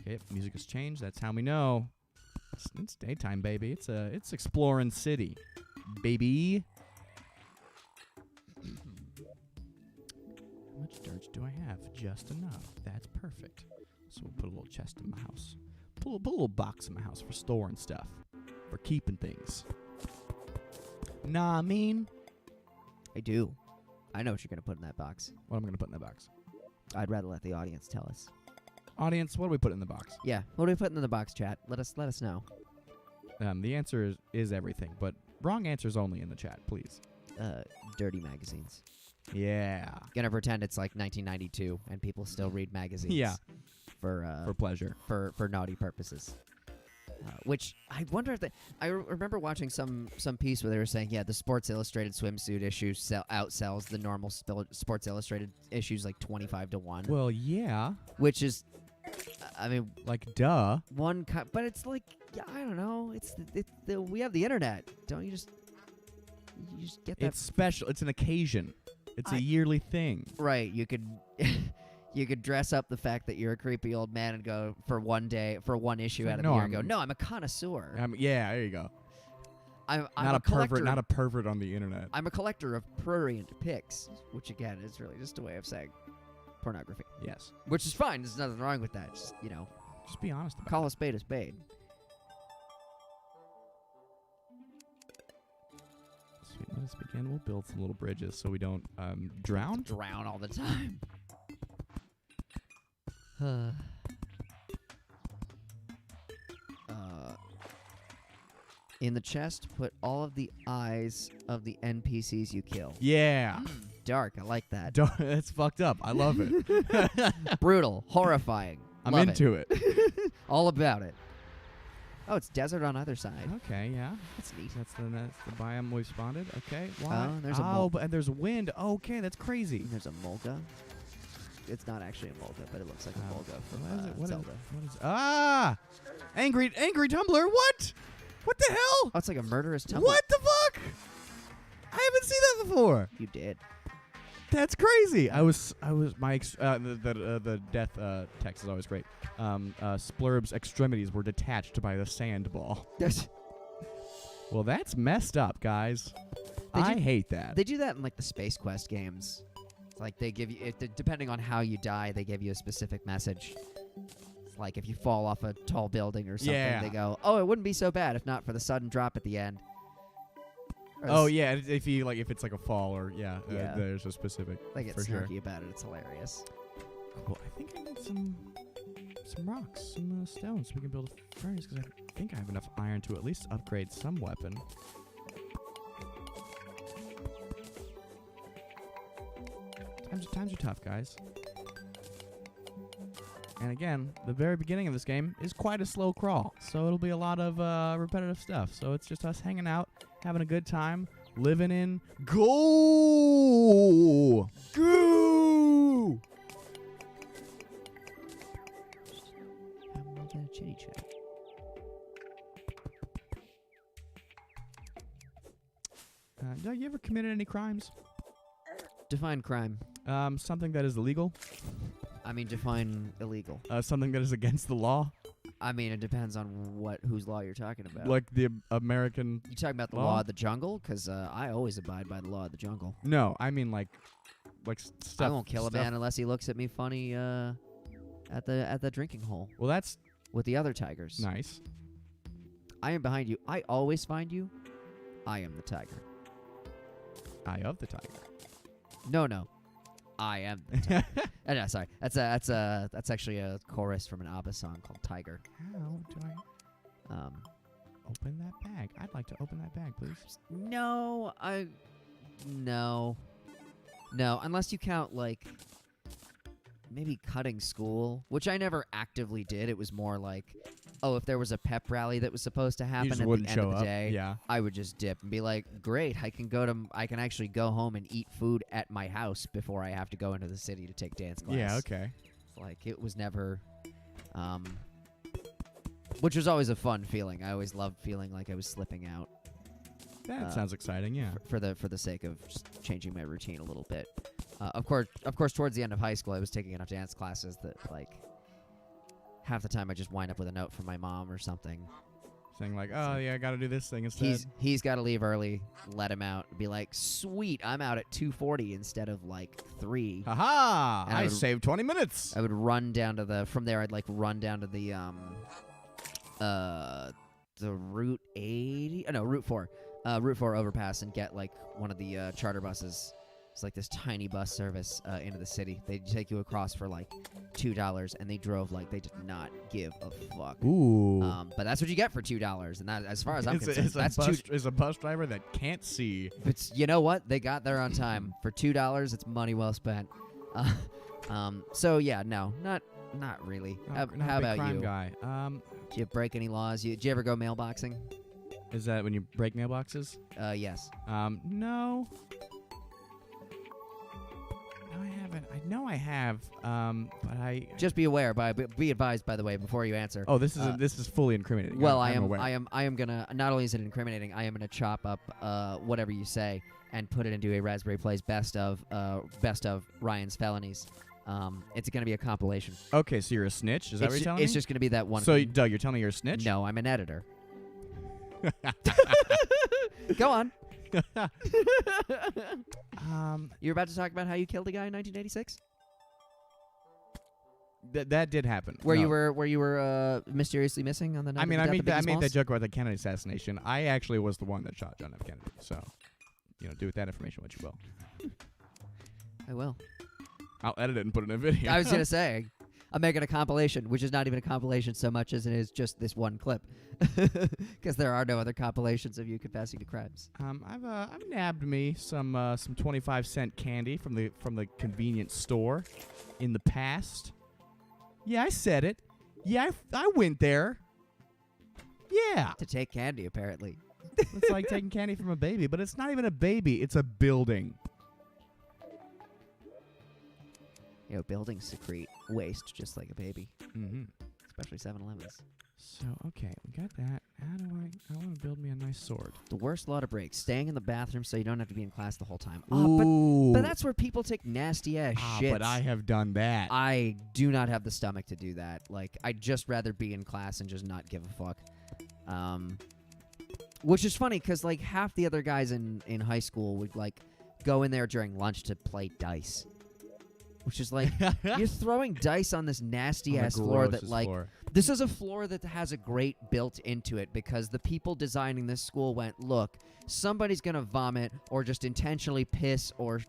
Okay, music has changed. That's how we know. It's daytime, baby. It's exploring city, baby. How much dirt do I have? Just enough. That's perfect. So we'll put a little chest in my house. Put a little box in my house for storing stuff, for keeping things. Nah, I mean. I do. I know what you're going to put in that box. What am I gonna put in that box? I'd rather let the audience tell us. Audience, what do we put in the box? Yeah, what are we putting in the box, chat? Let us know. The answer is everything, but wrong answers only in the chat, please. Dirty magazines. Yeah. Gonna pretend it's 1992 and people still read magazines. Yeah. For pleasure. For naughty purposes. Which I wonder if I remember watching some piece where they were saying, the Sports Illustrated swimsuit issue outsells the normal Sports Illustrated issues 25 to 1. Well, yeah. Which is, I mean, duh. but it's I don't know. We have the internet. Don't you just get that? It's special. It's an occasion. It's a yearly thing. Right. You could You could dress up the fact that you're a creepy old man and go for one issue out of the No, year and go, no, I'm a connoisseur. Yeah, there you go. I'm Not a a collector. pervert. Not a pervert on the internet. I'm a collector of prurient pics, which again is really just a way of saying pornography. Yes. Which is fine. There's nothing wrong with that. Just, Just be honest about call a spade a spade. Sweet, let us begin. We'll build some little bridges so we don't drown. Drown all the time. In the chest, put all of the eyes of the NPCs you kill. Yeah. Dark. I like that. That's fucked up. I love it. Brutal. Horrifying. I'm Love into it. All about it. Oh, it's desert on either side. Okay, yeah. That's neat. That's the biome we've spawned. Okay. Why? Oh, there's a and there's wind. Okay, that's crazy. There's a Mulga. It's not actually a Mulga, but it looks like a Mulga from what is it? What Zelda. Angry Tumbler. What? What the hell? Oh, it's like a murderous tumbler. What the fuck? I haven't seen that before. You did. That's crazy. The death text is always great. Splurb's extremities were detached by the sand ball. Yes. Well, that's messed up, guys. I hate that. They do that in like the Space Quest games. It's like they give you, depending on how you die, they give you a specific message. It's like if you fall off a tall building or something, they go, "Oh, it wouldn't be so bad if not for the sudden drop at the end." Oh yeah, if it's like a fall or there's a specific. They get for snarky sure. about it. It's hilarious. Cool. I think I need some rocks, some stones, so we can build a furnace. Because I think I have enough iron to at least upgrade some weapon. Times are tough, guys. And again, the very beginning of this game is quite a slow crawl, so it'll be a lot of repetitive stuff. So it's just us hanging out, having a good time, living in Go! Have a little bit of chitty chat. Have you ever committed any crimes? Define crime. Something that is illegal? I mean, define illegal. Something that is against the law? I mean, it depends on whose law you're talking about. Like the American You talking about the law of the jungle? Because I always abide by the law of the jungle. No, I mean like stuff. I won't kill a man unless he looks at me funny at the drinking hole. Well, that's with the other tigers. nice. I am behind you. I always find you. I am the tiger. Eye of the tiger. No. I am the tiger. No, sorry. That's actually a chorus from an ABBA song called Tiger. How do I open that bag? I'd like to open that bag, please. No, no, unless you count like maybe cutting school, which I never actively did. It was more like, oh, if there was a pep rally that was supposed to happen at the end of the day, yeah. I would just dip and be like, great, I can actually go home and eat food at my house before I have to go into the city to take dance class. Yeah, okay. Like, it was never, which was always a fun feeling. I always loved feeling like I was slipping out. That sounds exciting, yeah. For the sake of just changing my routine a little bit. Of course, towards the end of high school, I was taking enough dance classes that, like, half the time I just wind up with a note from my mom or something. Saying like, oh, yeah, I got to do this thing instead. He's got to leave early, let him out, and be like, sweet, I'm out at 2:40 instead of, like, 3. Haha! I saved 20 minutes! I would run down to from there, I'd, like, run down to the Route 80, Route 4. Route 4 overpass and get, like, one of the charter buses. It's like this tiny bus service into the city. They take you across for like $2, and they drove like they did not give a fuck. Ooh. But that's what you get for $2, and that, as far as I'm concerned, that's is a bus driver that can't see. It's, you know what? They got there on time for $2. It's money well spent. So yeah, no, not really. Not how a big about crime you? Guy. Do you break any laws? Did you ever go mailboxing? Is that when you break mailboxes? Yes. No. No, I haven't. I know I have, but I just be aware. Be advised, by the way, before you answer. Oh, this is fully incriminating. Well, I aware. am gonna. Not only is it incriminating, I am gonna chop up whatever you say and put it into a Raspberry Plays best of Ryan's felonies. It's going to be a compilation. Okay, so you're a snitch? Is that what you're telling me? It's just going to be that one. So, Doug, you're telling me you're a snitch? No, I'm an editor. Go on. You're about to talk about how you killed a guy in 1986? That did happen. Where you were mysteriously missing on the night I mean, of the I death made of Biggie that Smalls? joke about the Kennedy assassination. I actually was the one that shot John F. Kennedy. So, do with that information what you will. I will. I'll edit it and put it in a video. I was going to say, I'm making a compilation, which is not even a compilation so much as it is just this one clip. Because there are no other compilations of you confessing to crimes. I've nabbed me some 25-cent candy from the convenience store in the past. Yeah, I said it. Yeah, I went there. Yeah. To take candy, apparently. It's like taking candy from a baby, but it's not even a baby. It's a building. Buildings secrete waste just like a baby. Mm-hmm. Especially 7-Elevens. So, okay, we got that. I want to build me a nice sword. The worst law to break. Staying in the bathroom so you don't have to be in class the whole time. Ooh. But that's where people take nasty-ass shit. But I have done that. I do not have the stomach to do that. Like, I'd just rather be in class and just not give a fuck. Which is funny, because, like, half the other guys in high school would, like, go in there during lunch to play dice. Which is like, you're throwing dice on this nasty-ass floor that, like, this is a floor that has a grate built into it because the people designing this school went, look, somebody's going to vomit or just intentionally piss or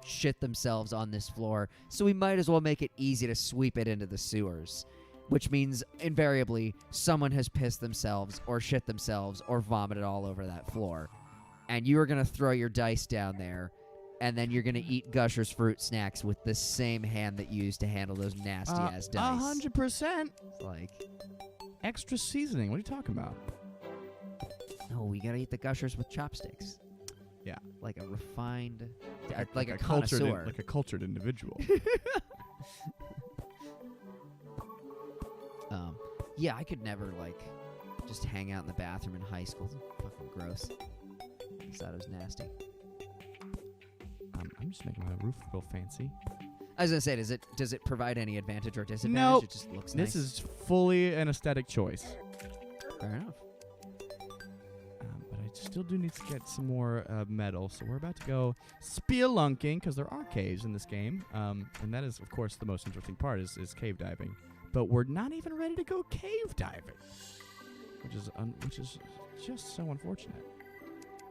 shit themselves on this floor, so we might as well make it easy to sweep it into the sewers. Which means, invariably, someone has pissed themselves or shit themselves or vomited all over that floor. And you are going to throw your dice down there, and then you're going to eat Gushers fruit snacks with the same hand that you used to handle those nasty-ass dice. 100%. It's like, extra seasoning. What are you talking about? no, you got to eat the Gushers with chopsticks. Yeah. Like a refined, like a connoisseur. like a cultured individual. Yeah, I could never, like, just hang out in the bathroom in high school. It's fucking gross. I just thought it was nasty. I'm just making my roof real fancy. I was gonna say, does it provide any advantage or disadvantage? Nope. It just looks nice. This is fully an aesthetic choice. Fair enough. But I still do need to get some more metal, so we're about to go spelunking, because there are caves in this game, and that is, of course, the most interesting part is cave diving. But we're not even ready to go cave diving, which is just so unfortunate.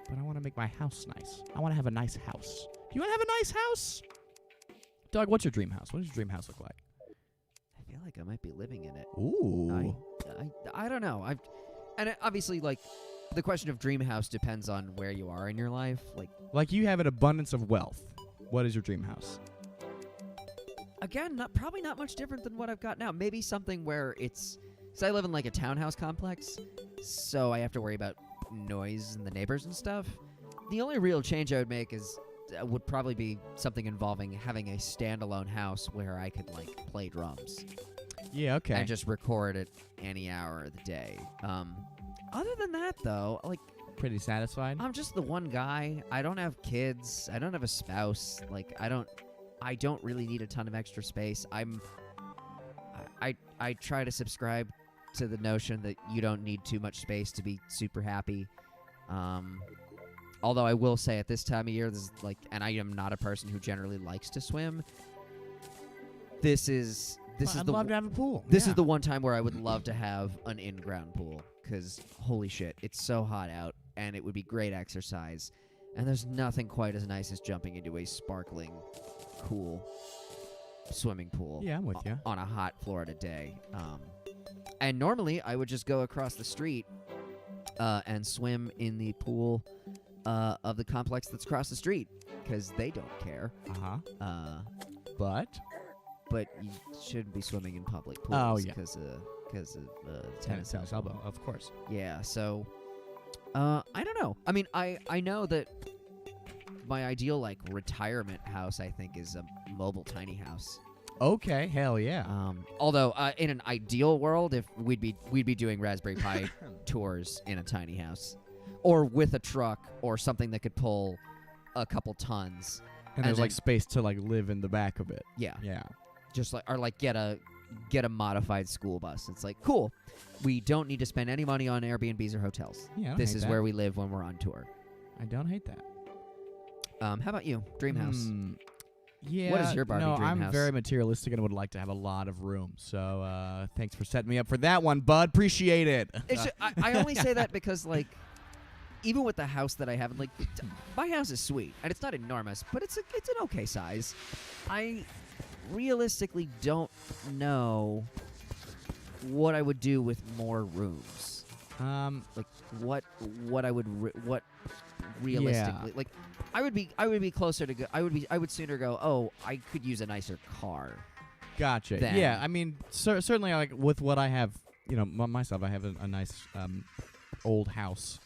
But I want to make my house nice. I want to have a nice house. Do you want to have a nice house? Doug, what's your dream house? What does your dream house look like? I feel like I might be living in it. Ooh. I don't know. Obviously, like, the question of dream house depends on where you are in your life. Like you have an abundance of wealth. What is your dream house? Again, probably not much different than what I've got now. Maybe something where it's... So I live in, like, a townhouse complex, so I have to worry about noise and the neighbors and stuff. The only real change I would make would probably be something involving having a standalone house where I could, like, play drums. Yeah, okay. And just record at any hour of the day. Other than that, though, like... Pretty satisfied? I'm just the one guy. I don't have kids. I don't have a spouse. Like, I don't really need a ton of extra space. I try to subscribe to the notion that you don't need too much space to be super happy. Although I will say at this time of year, this is like, and I am not a person who generally likes to swim. I'd love to have a pool. This is the one time where I would love to have an in-ground pool, because holy shit, it's so hot out, and it would be great exercise. And there's nothing quite as nice as jumping into a sparkling, cool swimming pool. Yeah, I'm with you. On a hot Florida day. And normally I would just go across the street and swim in the pool of the complex that's across the street, because they don't care. But you shouldn't be swimming in public pools. Oh, yeah. Because of tennis elbow, of course. Yeah, so I don't know. I mean, I know that my ideal, like, retirement house, I think, is a mobile tiny house. Okay, hell yeah. Although in an ideal world, if we'd be doing Raspberry Pi tours in a tiny house, or with a truck or something that could pull a couple tons. And there's, like, space to, like, live in the back of it. Yeah. Yeah. just like get a modified school bus. It's like, cool. We don't need to spend any money on Airbnbs or hotels. Yeah, I don't This hate is that. where we live when we're on tour. I don't hate that. How about you? Dream house. Yeah. What is your Barbie dream I'm house? very materialistic and would like to have a lot of room. So thanks for setting me up for that one, bud. Appreciate it. I only say that because, like, even with the house that I have, like, my house is sweet and it's not enormous, but it's an okay size. I realistically don't know what I would do with more rooms. Like what I would what realistically like. I would be closer to go. I would sooner go. Oh, I could use a nicer car. Gotcha. Then. Yeah, I mean, certainly, like with what I have, myself, I have a nice old house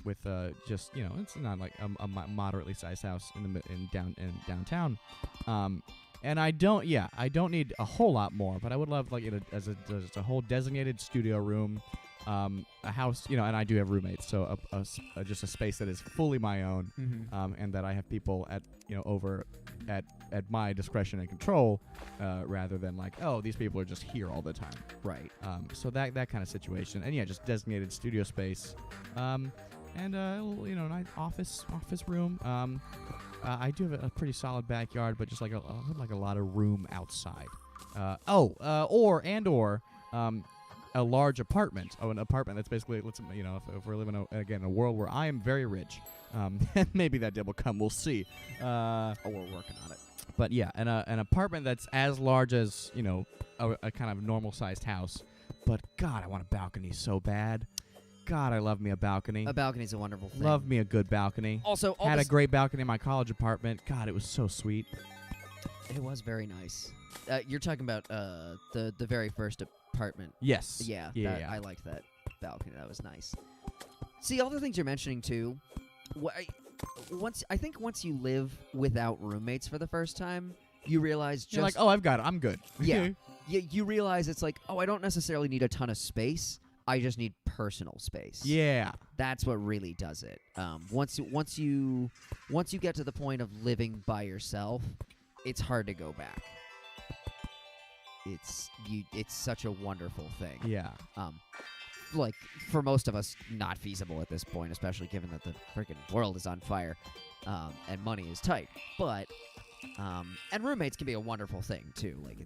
with just it's not like a moderately sized house in downtown. And I don't need a whole lot more, but I would love as a whole designated studio room. A house, and I do have roommates, so just a space that is fully my own, and that I have people over at my discretion and control, rather than like, oh, these people are just here all the time. Right. So that kind of situation, and yeah, just designated studio space, and nice office room. I do have a pretty solid backyard, but just like a lot of room outside. Or a large apartment. An apartment that's basically, if we're living in a world where I am very rich, maybe that day will come. We'll see. We're working on it. But yeah, an apartment that's as large as a kind of normal sized house. But God, I want a balcony so bad. God, I love me a balcony. A balcony's a wonderful thing. Love me a good balcony. Also, had a great balcony in my college apartment. God, it was so sweet. It was very nice. You're talking about the very first apartment. Yes. Yeah. Yeah. I liked that balcony. That was nice. See, all the things you're mentioning too. Once you live without roommates for the first time, you realize You're like, oh, I've got it. I'm good. Yeah. You realize it's like, oh, I don't necessarily need a ton of space. I just need personal space. Yeah. That's what really does it. Once you get to the point of living by yourself, it's hard to go back. It's such a wonderful thing. Yeah. Like, for most of us, not feasible at this point, especially given that the freaking world is on fire, and money is tight. But and roommates can be a wonderful thing too. Like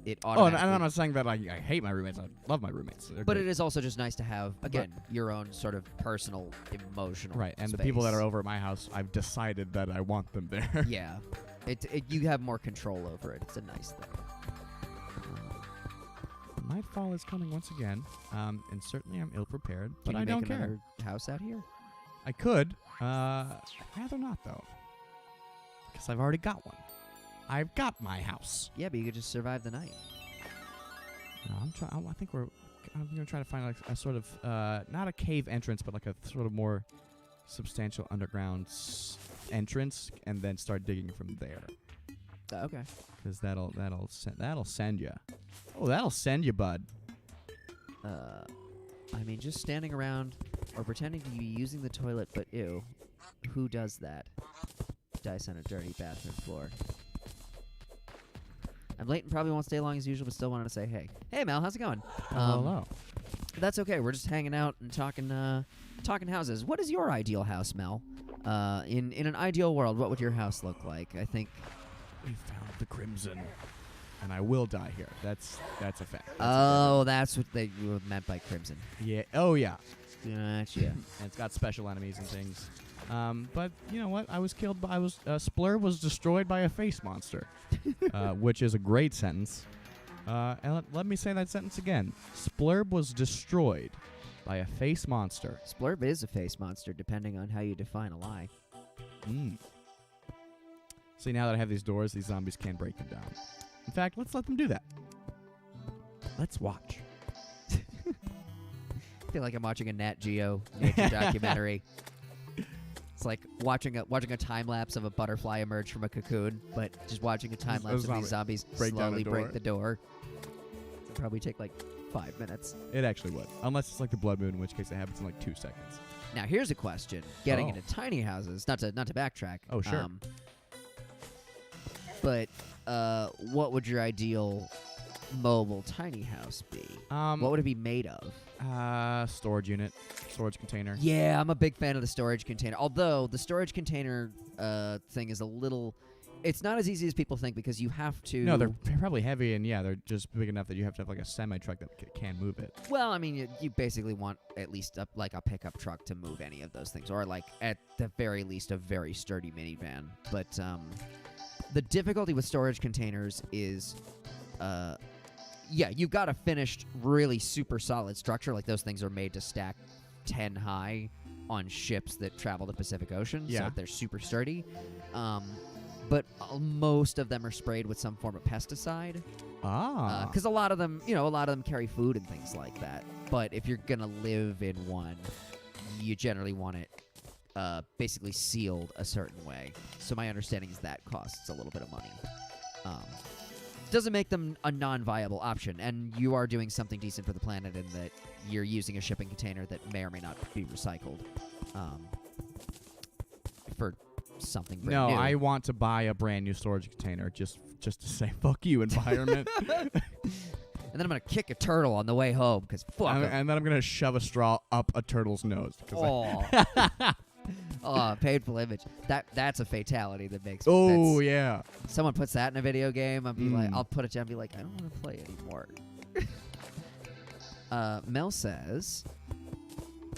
it automatically. Oh, and I'm not saying that I hate my roommates. I love my roommates. They're but great. it is also just nice to have your own sort of personal, emotional. Right, and space. the people that are over at my house, I've decided that I want them there. Yeah, you have more control over it. It's a nice thing. Nightfall is coming once again, and certainly I'm ill-prepared, but Can you I make don't care. another house out here? I could. I'd rather not, though, because I've already got one. I've got my house. Yeah, but you could just survive the night. No, I'm gonna try to find like a sort of not a cave entrance, but like a sort of more substantial underground entrance, and then start digging from there. Okay. Because that'll send you. Oh, that'll send you, bud. I mean, just standing around or pretending to be using the toilet, but ew, who does that? Dice on a dirty bathroom floor. I'm late and probably won't stay long as usual, but still wanted to say hey. Hey, Mel, how's it going? Hello. That's okay. We're just hanging out and talking houses. What is your ideal house, Mel? In an ideal world, what would your house look like? I think We found the crimson, and I will die here. That's a fact. That's what they meant by crimson. Yeah. Oh yeah. Gotcha. And it's got special enemies and things. But you know what? I was killed by. Splurb was destroyed by a face monster, which is a great sentence. And let me say that sentence again. Splurb was destroyed by a face monster. Splurb is a face monster, depending on how you define a lie. See, now that I have these doors, these zombies can break them down. In fact, let's let them do that. Let's watch. I feel like I'm watching a Nat Geo nature documentary. It's like watching a time lapse of a butterfly emerge from a cocoon, but just watching a time lapse of these zombies slowly break the door. It'll probably take like 5 minutes. It actually would, unless it's like the blood moon, in which case it happens in like 2 seconds. Now here's a question: getting into tiny houses, not to backtrack. Oh sure. But what would your ideal mobile tiny house be? What would it be made of? Storage unit, storage container. Yeah, I'm a big fan of the storage container. Although the storage container thing is a little... It's not as easy as people think because you have to... No, they're probably heavy, and they're just big enough that you have to have like a semi-truck that can move it. Well, I mean, you basically want at least like a pickup truck to move any of those things, or like at the very least a very sturdy minivan. But the difficulty with storage containers is, you've got a finished, really super solid structure. Like those things are made to stack 10 high on ships that travel the Pacific Ocean, so they're super sturdy. But most of them are sprayed with some form of pesticide. Because a lot of them carry food and things like that. But if you're gonna live in one, you generally want it basically sealed a certain way. So my understanding is that costs a little bit of money. Doesn't make them a non-viable option, and you are doing something decent for the planet in that you're using a shipping container that may or may not be recycled for something brand new. I want to buy a brand new storage container just to say fuck you, environment. And then I'm gonna kick a turtle on the way home because fuck. And then I'm gonna shove a straw up a turtle's nose. Oh, painful image. That's a fatality that makes. Oh yeah. Someone puts that in a video game. I'll be like, I'll put it down and be like, I don't want to play anymore. Mel says,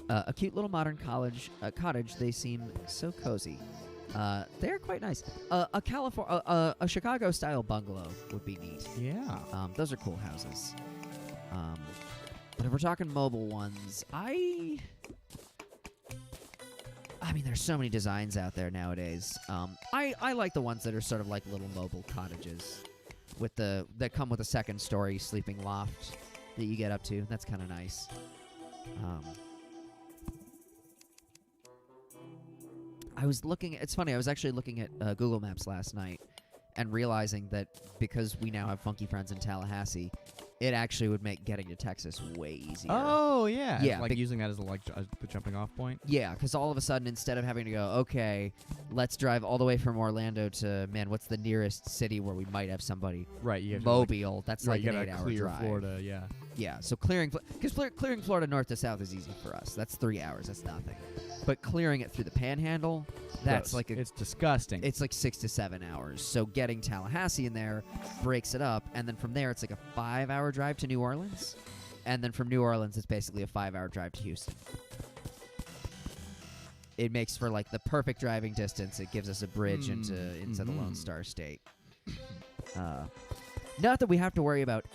a cute little modern cottage. They seem so cozy. They're quite nice. A Chicago-style bungalow would be neat. Yeah. Those are cool houses. But if we're talking mobile ones, I mean, there's so many designs out there nowadays. I like the ones that are sort of like little mobile cottages that come with a second story sleeping loft that you get up to. That's kind of nice. It's funny, I was actually looking at Google Maps last night and realizing that because we now have funky friends in Tallahassee, it actually would make getting to Texas way easier. Oh, yeah. Yeah. Like using that as the jumping off point? Yeah, because all of a sudden, instead of having to go, okay, let's drive all the way from Orlando to, what's the nearest city where we might have somebody? Right. You have Mobile. That's like an 8-hour clear drive. Florida, yeah. Yeah, so clearing Florida north to south is easy for us. That's 3 hours. That's nothing. But clearing it through the Panhandle, that's Gross. like it's disgusting. It's like 6 to 7 hours. So getting Tallahassee in there breaks it up, and then from there it's like a 5-hour drive to New Orleans, and then from New Orleans it's basically a 5-hour drive to Houston. It makes for like the perfect driving distance. It gives us a bridge into the Lone Star State. Not that we have to worry about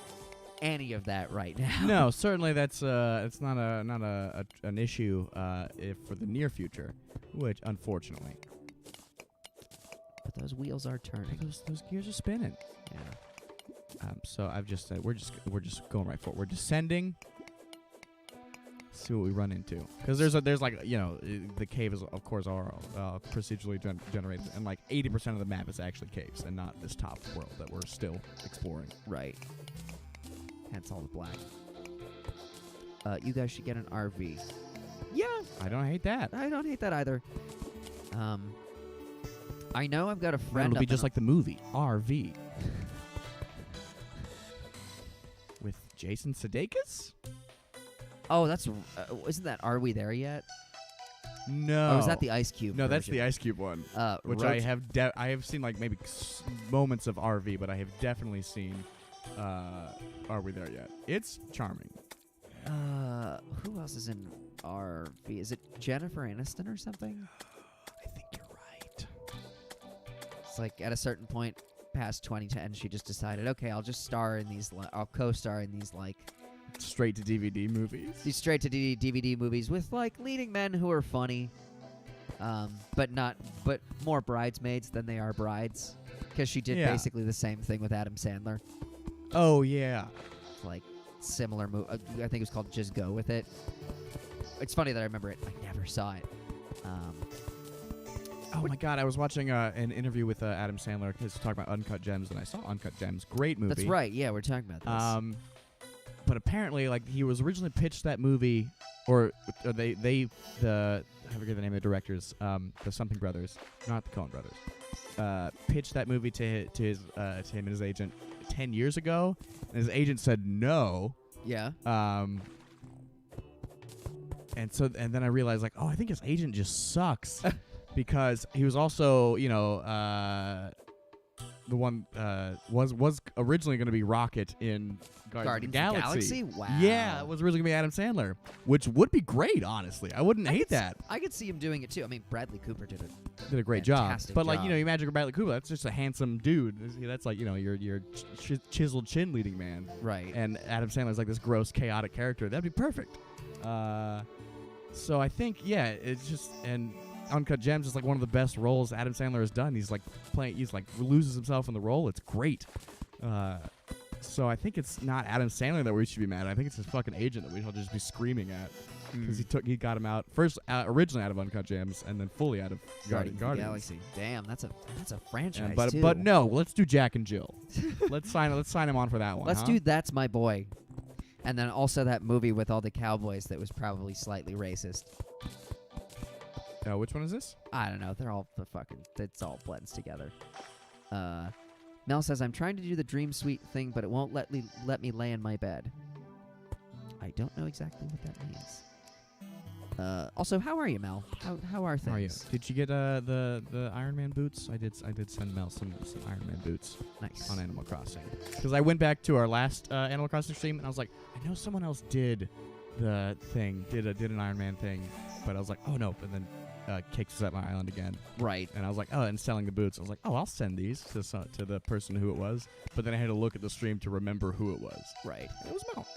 any of that right now. No, certainly that's it's not an issue for the near future, which unfortunately. But those wheels are turning. Those gears are spinning. Yeah. So I've just said we're just going right for it. We're descending. See what we run into, because there's like the cave is of course are procedurally generated, and like 80% of the map is actually caves and not this top world that we're still exploring. Right. Hence all the black. You guys should get an RV. Yeah. I don't hate that. I don't hate that either. I know I've got a friend. It'll be just like the movie RV with Jason Sudeikis. Oh, that's isn't that Are We There Yet? No. Or is that the Ice Cube? No, version? That's the Ice Cube one. Which I have seen like maybe moments of RV, but I have definitely seen Are We There Yet? It's charming. Who else is in RV? Is it Jennifer Aniston or something? I think you're right. It's like at a certain point past 2010, she just decided, okay, I'll just star in these. I'll co-star in these like straight to DVD movies. These straight to DVD movies with like leading men who are funny, but more bridesmaids than they are brides, because she did basically the same thing with Adam Sandler. Oh yeah, like similar movie. I think it was called Just Go With It. It's funny that I remember it. I never saw it. Oh my God! I was watching an interview with Adam Sandler. He was talking about Uncut Gems, and I saw Uncut Gems. Great movie. That's right. Yeah, we're talking about this. But apparently, like he was originally pitched that movie, or I forget the name of the directors, the something brothers, not the Coen brothers. pitched that movie to him and his agent 10 years ago, and his agent said no. Yeah. And then I realized, like, oh, I think his agent just sucks because he was also, the one was originally going to be Rocket in Guardians of the Galaxy. Wow. Yeah, it was originally going to be Adam Sandler, which would be great, honestly. I wouldn't hate that. I could see him doing it too. I mean, Bradley Cooper did a great job. Fantastic But like, job. you imagine Bradley Cooper, that's just a handsome dude. That's like, your chiseled chin leading man. Right. And Adam Sandler's like this gross, chaotic character. That'd be perfect. So I think, it's just, and Uncut Gems is like one of the best roles Adam Sandler has done. He's like loses himself in the role. It's great. So I think it's not Adam Sandler that we should be mad at. I think it's his fucking agent that we should just be screaming at. Because he got him out first, originally out of Uncut Gems, and then fully out of Guardians of the Galaxy. Damn, that's a franchise too. But no, let's do Jack and Jill. let's sign him on for that one. Let's do That's My Boy, and then also that movie with all the cowboys that was probably slightly racist. Which one is this? I don't know. They're all it's all blends together. Mel says, I'm trying to do the Dream Suite thing, but it won't let me lay in my bed. I don't know exactly what that means. Also, how are you, Mel? How are things? How are you? Did you get the Iron Man boots? I did send Mel some Iron Man boots. Nice. On Animal Crossing. Because I went back to our last Animal Crossing stream, and I was like, I know someone else did the thing, did an Iron Man thing, but I was like, oh no, and then kicked us at my island again. Right. And I was like, oh, and selling the boots. I was like, oh, I'll send these to the person who it was. But then I had to look at the stream to remember who it was. Right. It was Mel.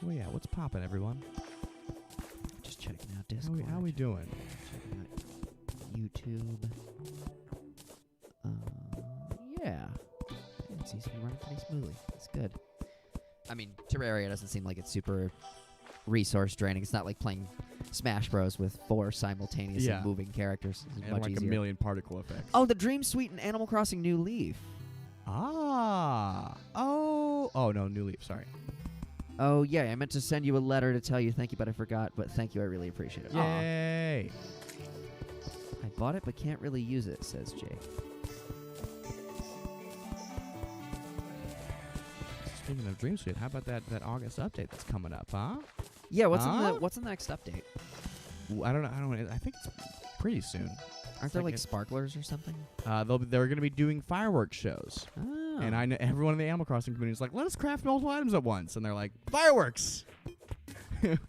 Well, yeah, what's poppin', everyone? Just checking out Discord. How we doing? Checking out YouTube. Yeah. It seems to be running pretty smoothly. It's good. I mean, Terraria doesn't seem like it's super resource draining. It's not like playing Smash Bros. With 4 simultaneously moving characters. It's And much like easier. a million particle effects. Oh, the Dream Suite and Animal Crossing New Leaf. Ah. Oh, no, New Leaf, sorry. Oh, yeah, I meant to send you a letter to tell you thank you, but I forgot. But thank you, I really appreciate it. Yay. I bought it, but can't really use it, says Jay. Speaking of Dream Suite, how about that August update that's coming up, huh? Yeah, what's in the next update? I don't know. I think it's pretty soon. Aren't there like sparklers or something? They're going to be doing fireworks shows. Oh. And I know everyone in the Animal Crossing community is like, let us craft multiple items at once. And they're like, fireworks!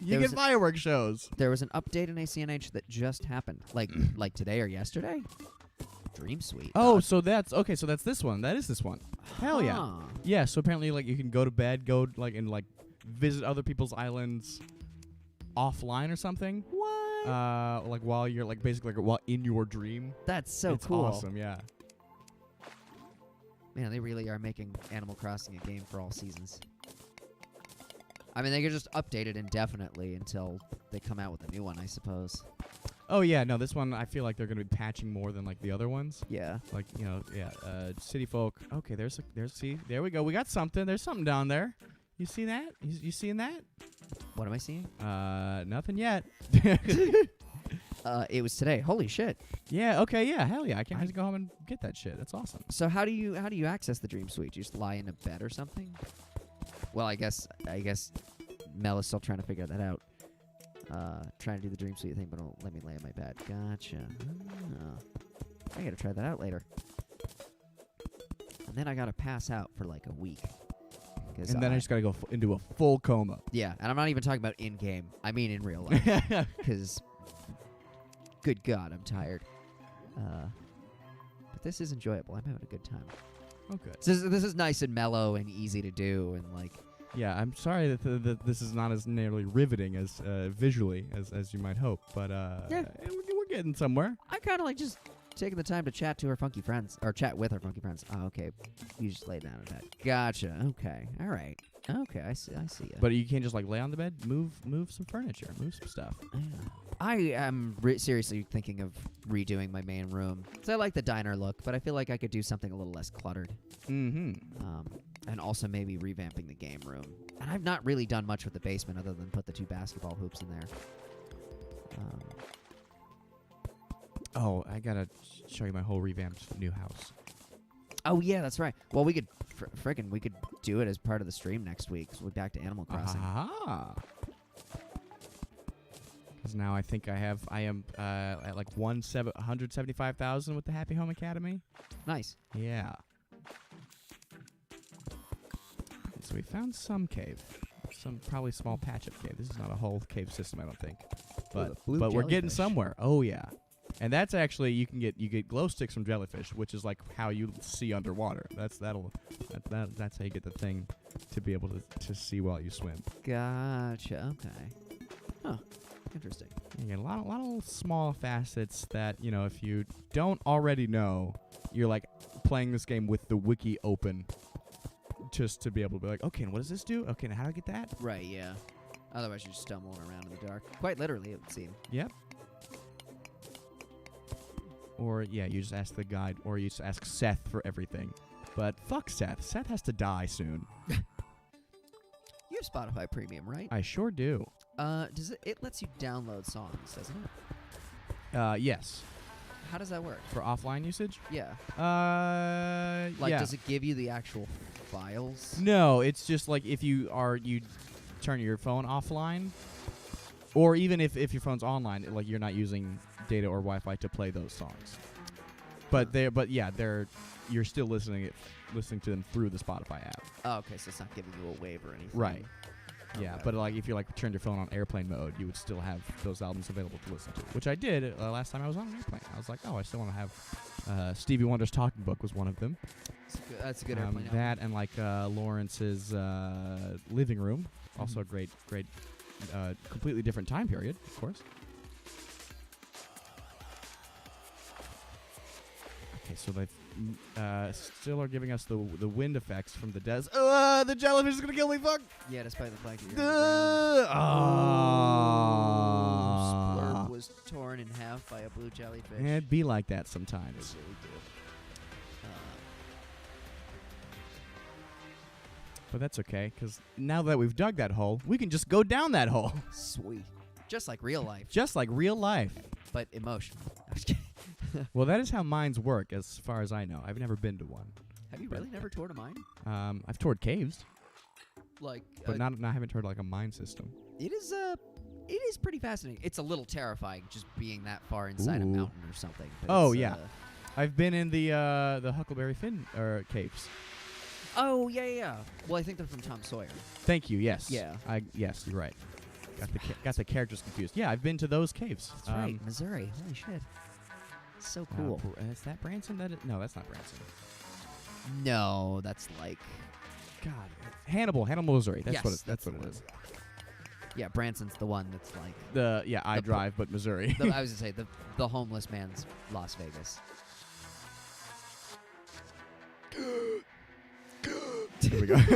You get fireworks shows. There was an update in ACNH that just happened. Like today or yesterday? Dream Suite. Oh, so that's this one. That is this one. Hell yeah. Yeah, so apparently like you can go to bed, and visit other people's islands offline or something. What? Like while you're while in your dream. That's so it's cool. Awesome, yeah. Man, they really are making Animal Crossing a game for all seasons. I mean, they could just update it indefinitely until they come out with a new one, I suppose. Oh yeah, no, this one I feel like they're gonna be patching more than like the other ones. Yeah. Like City Folk. Okay, there we go. We got something. There's something down there. You see that? You seeing that? What am I seeing? Nothing yet. It was today. Holy shit. Yeah. Okay. Yeah. Hell yeah. I can't just go home and get that shit. That's awesome. So how do you access the Dream Suite? You just lie in a bed or something? Well, I guess Mel is still trying to figure that out. Trying to do the Dream Suite thing, but it won't let me lay in my bed. Gotcha. Oh. I gotta try that out later. And then I gotta pass out for like a week. And then I just gotta go into a full coma. Yeah, and I'm not even talking about in-game. I mean in real life. Because, good God, I'm tired. But this is enjoyable. I'm having a good time. Okay. This is nice and mellow and easy to do, and like. Yeah, I'm sorry that this is not as nearly riveting as visually as you might hope, but yeah. we're getting somewhere. I kind of like just taking the time to chat to our funky friends, or chat with our funky friends. Oh, okay. You just lay down in bed. Gotcha. Okay. All right. Okay, I see ya. But you can't just like lay on the bed. Move some furniture. Move some stuff. Yeah. I am seriously thinking of redoing my main room. So I like the diner look, but I feel like I could do something a little less cluttered. Mm-hmm. And also maybe revamping the game room. And I've not really done much with the basement other than put the 2 basketball hoops in there. Oh, I gotta show you my whole revamped new house. Oh yeah, that's right. Well, we could we could do it as part of the stream next week. So we're back to Animal Crossing. Because now I think I am at like 175,000 with the Happy Home Academy. Nice. Yeah. So we found some cave, some probably small patch-up cave. This is not a whole cave system, I don't think, but we're getting somewhere. Oh yeah. And that's actually you get glow sticks from jellyfish, which is like how you see underwater. That's how you get the thing to be able to see while you swim. Gotcha. Okay. Huh. Interesting. You get a lot of small facets that if you don't already know, you're like playing this game with the wiki open, just to be able to be like, okay, and what does this do? Okay, and how do I get that? Right. Yeah. Otherwise, you're stumbling around in the dark. Quite literally, it would seem. Yep. Or, yeah, you just ask the guide, or you just ask Seth for everything. But fuck Seth. Seth has to die soon. You have Spotify Premium, right? I sure do. Does it lets you download songs, doesn't it? Yes. How does that work? For offline usage? Yeah. Yeah. Does it give you the actual files? No, it's just like if you turn your phone offline, or even if your phone's online, like you're not using data or Wi-Fi to play those songs. But you're still listening to them through the Spotify app. Oh, okay, so it's not giving you a wave or anything. Right. Yeah, Okay. but like if you turned your phone on airplane mode, you would still have those albums available to listen to. Which I did last time I was on an airplane. I was like, oh, I still want to have Stevie Wonder's Talking Book was one of them. That's a good airplane album. That and like Lawrence's Living Room, also a great, completely different time period, of course. Okay, so they still are giving us the wind effects from the the jellyfish is gonna kill me, fuck! Yeah, despite the fact that you're Splurb was torn in half by a blue jellyfish. It'd be like that sometimes. It really do. But that's okay, because now that we've dug that hole, we can just go down that hole. Sweet. Just like real life. Just like real life. But emotional. I'm just kidding. Well, that is how mines work, as far as I know. I've never been to one. Have you really never toured a mine? I've toured caves, Like, but I haven't toured like a mine system. it is pretty fascinating. It's a little terrifying just being that far inside a mountain or something. But Oh, it's, yeah. I've been in the Huckleberry Finn caves. Oh, yeah. Well, I think they're from Tom Sawyer. Thank you. Yes. Yeah. Yes, you're right. Got the characters confused. Yeah, I've been to those caves. That's right, Missouri. Holy shit. So cool. Is that Branson? No, that's not Branson. No, that's like... God, Hannibal, Missouri. That's Yes, what it is. Yeah, Branson's the one that's like... I drive, but Missouri. I was going to say, the homeless man's Las Vegas. Here we go. I was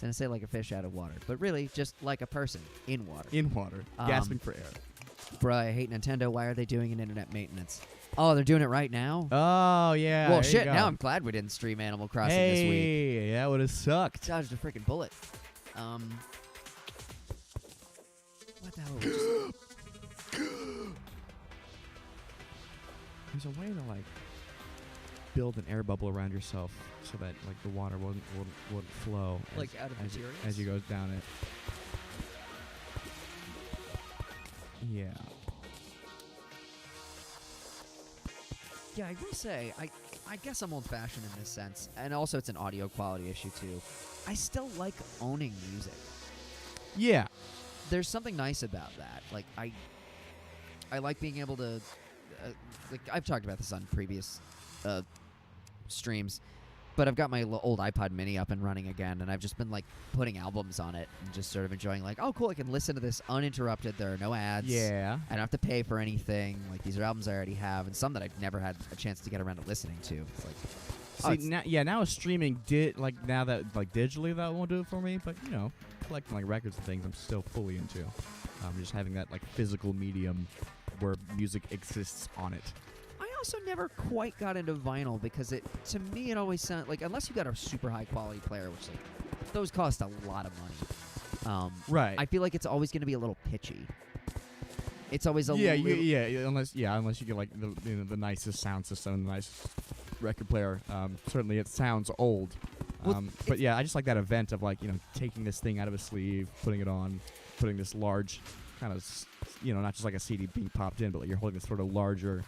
going to say like a fish out of water, but really just like a person in water. In water, gasping for air. Bruh, I hate Nintendo. Why are they doing an internet maintenance? Oh, they're doing it right now? Oh, yeah. Well, there shit, you go. now I'm glad we didn't stream Animal Crossing this week. Hey, that would have sucked. Dodged a freaking bullet. What the hell? There's a way to, like, build an air bubble around yourself so that, like, the water wouldn't flow. Like out of materials? As you go down it. Yeah. Yeah, I will say, I guess I'm old-fashioned in this sense, and also it's an audio quality issue, too. I still like owning music. Yeah. There's something nice about that. Like, I like being able to... like, I've talked about this on previous streams, but I've got my old iPod mini up and running again, and I've just been, like, putting albums on it and just sort of enjoying, like, oh, cool, I can listen to this uninterrupted. There are no ads. Yeah. I don't have to pay for anything. Like, these are albums I already have, and some that I've never had a chance to get around to listening to. It's like, now streaming now that like digitally that won't do it for me, but you know, collecting like records and things I'm still fully into. Just having that like physical medium where music exists on it. I also never quite got into vinyl because to me it always sounded like, unless you got a super high quality player, which like those cost a lot of money. Right. I feel like it's always going to be a little pitchy. It's always a little... unless you get like the nicest sound system, the nicest record player. Certainly it sounds old. But yeah, I just like that event of like, taking this thing out of a sleeve, putting it on, putting this large kind of, not just like a CD being popped in, but like you're holding this sort of larger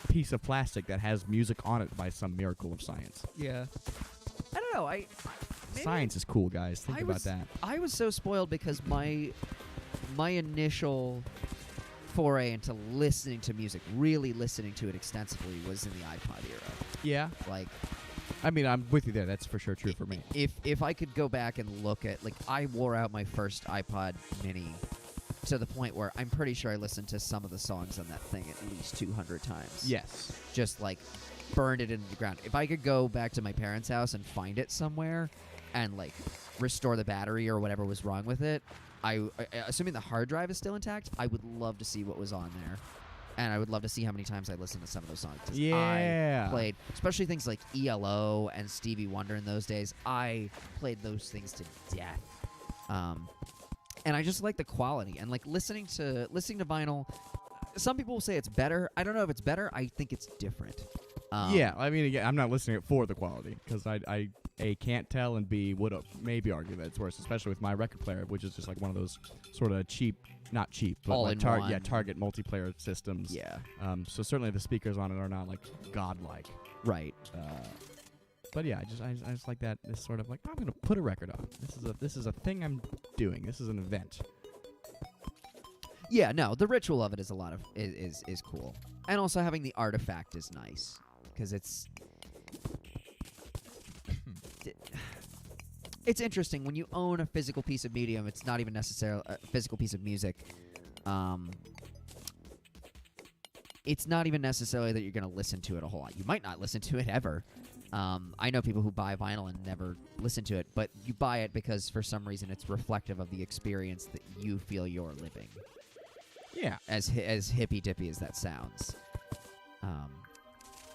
piece of plastic that has music on it by some miracle of science. Yeah. I don't know. Science is cool, guys. Think about that. I was so spoiled because my initial foray into listening to music, really listening to it extensively, was in the iPod era. Yeah. Like, I mean, I'm with you there. That's for sure true for me. If I could go back and look at, like, I wore out my first iPod Mini to the point where I'm pretty sure I listened to some of the songs on that thing at least 200 times. Yes. Just, like, burned it into the ground. If I could go back to my parents' house and find it somewhere and, like, restore the battery or whatever was wrong with it, assuming the hard drive is still intact, I would love to see what was on there. And I would love to see how many times I listened to some of those songs. Yeah. I played, especially things like ELO and Stevie Wonder in those days. I played those things to death. And I just like the quality. And like listening to vinyl, some people will say it's better. I don't know if it's better. I think it's different. Yeah, I mean, again, I'm not listening for the quality because I A, can't tell, and B, would maybe argue that it's worse, especially with my record player, which is just like one of those sort of not cheap, but like Target multiplayer systems. Yeah. So certainly the speakers on it are not like godlike. Right. But yeah, I just like that. This sort of like, I'm gonna put a record on. This is a thing I'm doing. This is an event. Yeah. No, the ritual of it is is cool, and also having the artifact is nice because it's interesting when you own a physical piece of medium. It's not even necessarily a physical piece of music. It's not even necessarily that you're going to listen to it a whole lot. You might not listen to it ever. I know people who buy vinyl and never listen to it, but you buy it because for some reason it's reflective of the experience that you feel you're living. Yeah. As hippy-dippy as that sounds.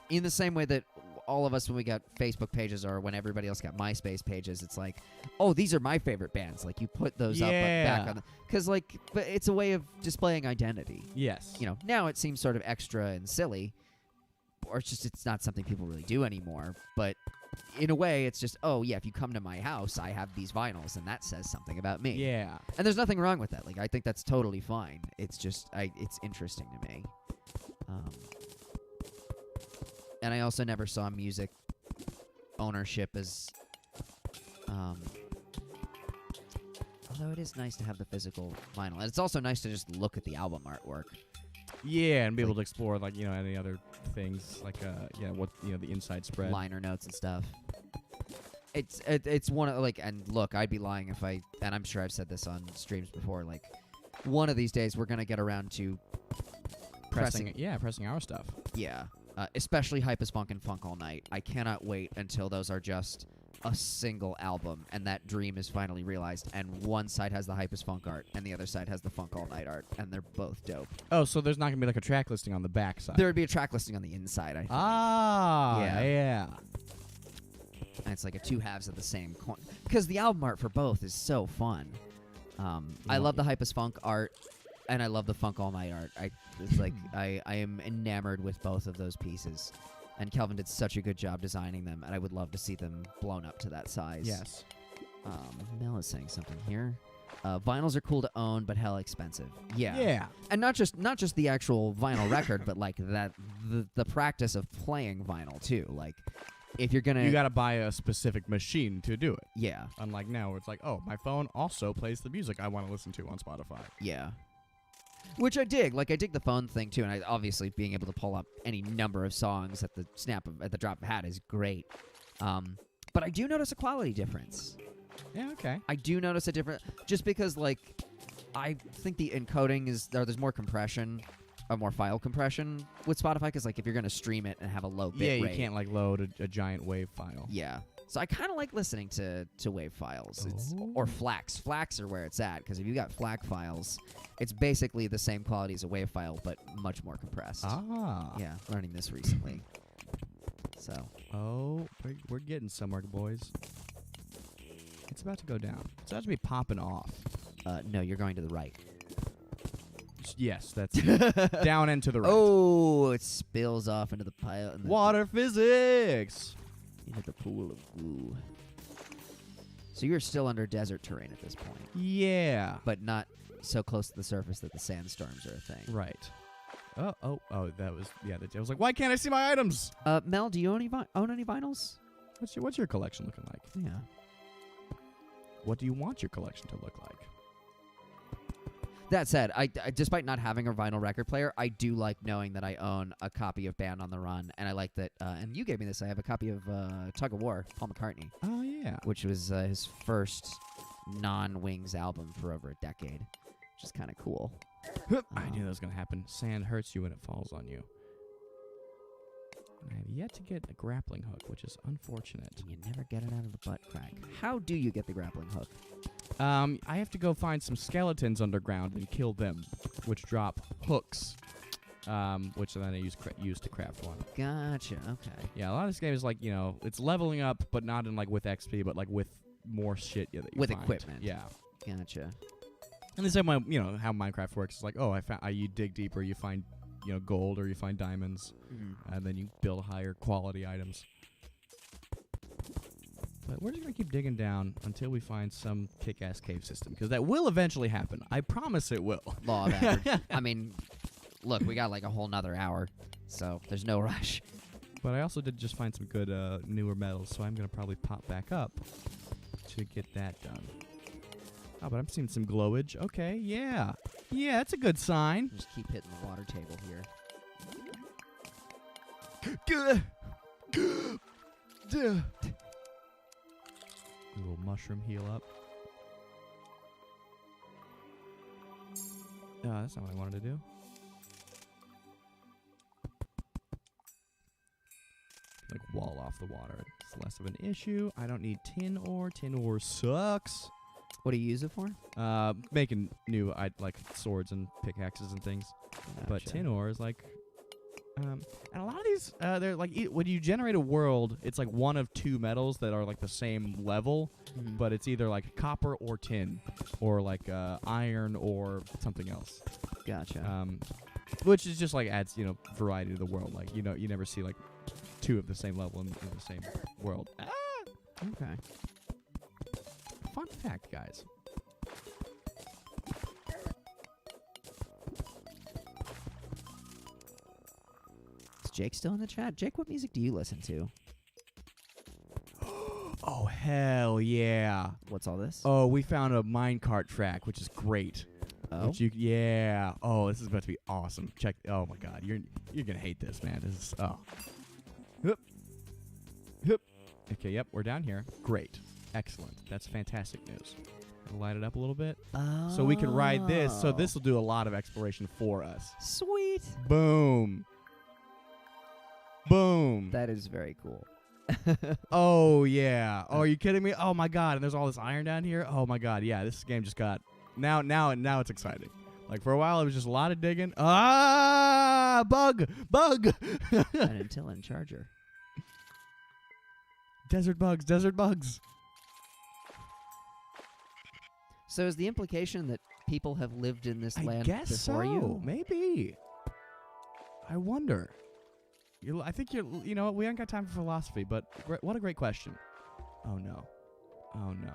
In the same way that all of us, when we got Facebook pages or when everybody else got MySpace pages, it's like, oh, these are my favorite bands. Like, you put those up back on because, like, but it's a way of displaying identity. Yes. Now it seems sort of extra and silly, or it's not something people really do anymore. But in a way, it's just, oh, yeah, if you come to my house, I have these vinyls, and that says something about me. Yeah. And there's nothing wrong with that. Like, I think that's totally fine. It's just, it's interesting to me. And I also never saw music ownership as, although it is nice to have the physical vinyl. And it's also nice to just look at the album artwork. Yeah, and be able to explore, like, any other things, like, the inside spread. Liner notes and stuff. It's one of, like, and look, I'd be lying if and I'm sure I've said this on streams before, like, one of these days we're going to get around to pressing our stuff. Yeah. Especially Hype as Funk and Funk All Night. I cannot wait until those are just a single album, and that dream is finally realized, and one side has the Hype as Funk art, and the other side has the Funk All Night art, and they're both dope. Oh, so there's not going to be like a track listing on the back side? There would be a track listing on the inside, I think. Ah, yeah. And it's like a two halves of the same coin. Because the album art for both is so fun. I love the Hype as Funk art, and I love the Funk All Night art. It's like I am enamored with both of those pieces. And Kelvin did such a good job designing them, and I would love to see them blown up to that size. Yes. Mel is saying something here. Vinyls are cool to own, but hella expensive. Yeah. Yeah. And not just the actual vinyl record, but like the practice of playing vinyl too. Like, if you're gonna, you gotta buy a specific machine to do it. Yeah. Unlike now, where it's like, oh, my phone also plays the music I want to listen to on Spotify. Yeah. Which I dig. Like, I dig the phone thing, too. And obviously being able to pull up any number of songs at the drop of a hat is great. But I do notice a quality difference. Yeah, okay. I do notice a difference. Just because, like, I think the encoding there's more compression, or more file compression with Spotify. Because, like, if you're going to stream it and have a low bit rate. Yeah, you can't, like, load a giant wave file. Yeah. So I kind of like listening to WAV files. Or FLACs. FLACs are where it's at, because if you got FLAC files, it's basically the same quality as a WAV file, but much more compressed. Ah. Yeah, learning this recently. So. Oh, we're getting somewhere, boys. It's about to go down. It's about to be popping off. No, you're going to the right. Yes, that's down and to the right. Oh, it spills off into the pile. Water physics! Into the pool of goo. So you're still under desert terrain at this point. Yeah. But not so close to the surface that the sandstorms are a thing. Right. Oh, that was, yeah, I was like, why can't I see my items? Mel, do you own any vinyls? What's your collection looking like? Yeah. What do you want your collection to look like? That said, I despite not having a vinyl record player, I do like knowing that I own a copy of Band on the Run, and I like that, and you gave me this, I have a copy of Tug of War, Paul McCartney. Oh, yeah. Which was his first non-Wings album for over a decade, which is kind of cool. I knew that was going to happen. Sand hurts you when it falls on you. I have yet to get a grappling hook, which is unfortunate. And you never get it out of the butt crack. How do you get the grappling hook? I have to go find some skeletons underground and kill them, which drop hooks, which then I use to craft one. Gotcha, okay. Yeah, a lot of this game is like, it's leveling up, but not in like with XP, but like with more shit that you with find. Equipment. Yeah. Gotcha. And the same way, how Minecraft works is like, you dig deeper, you find, gold or you find diamonds, and then you build higher quality items. But we're just going to keep digging down until we find some kick-ass cave system, because that will eventually happen. I promise it will. Law of average. I mean, look, we got like a whole nother hour, so there's no rush. But I also did just find some good newer metals, so I'm going to probably pop back up to get that done. Oh, but I'm seeing some glowage. Okay, yeah. Yeah, that's a good sign. Just keep hitting the water table here. A little mushroom heal up. That's not what I wanted to do. Like wall off the water. It's less of an issue. I don't need tin ore. Tin ore sucks. What do you use it for? Making new like swords and pickaxes and things. Gotcha. But tin ore is like, and a lot of these, they're like when you generate a world, it's like one of two metals that are like the same level, but it's either like copper or tin, or like iron or something else. Gotcha. Which is just like adds variety to the world. Like you never see like two of the same level in the same world. Okay. Fun fact, guys. Is Jake still in the chat? Jake, what music do you listen to? Oh, hell yeah. What's all this? Oh, we found a minecart track, which is great. Oh? Yeah. Oh, this is about to be awesome. Check. Oh, my God. You're going to hate this, man. This is, oh. Hup. Hup. Okay, yep, we're down here. Great. Excellent. That's fantastic news. Light it up a little bit. Oh. So we can ride this. So this will do a lot of exploration for us. Sweet. Boom. Boom. That is very cool. Oh, yeah. Oh, are you kidding me? Oh, my God. And there's all this iron down here. Oh, my God. Yeah, this game just got... Now it's exciting. Like, for a while, it was just a lot of digging. Ah! Bug! An Untitled Charger. Desert bugs. Desert bugs. So is the implication that people have lived in this land guess before so. you? Maybe. I wonder. I think you know what? We haven't got time for philosophy, but what a great question. Oh, no. Oh, no.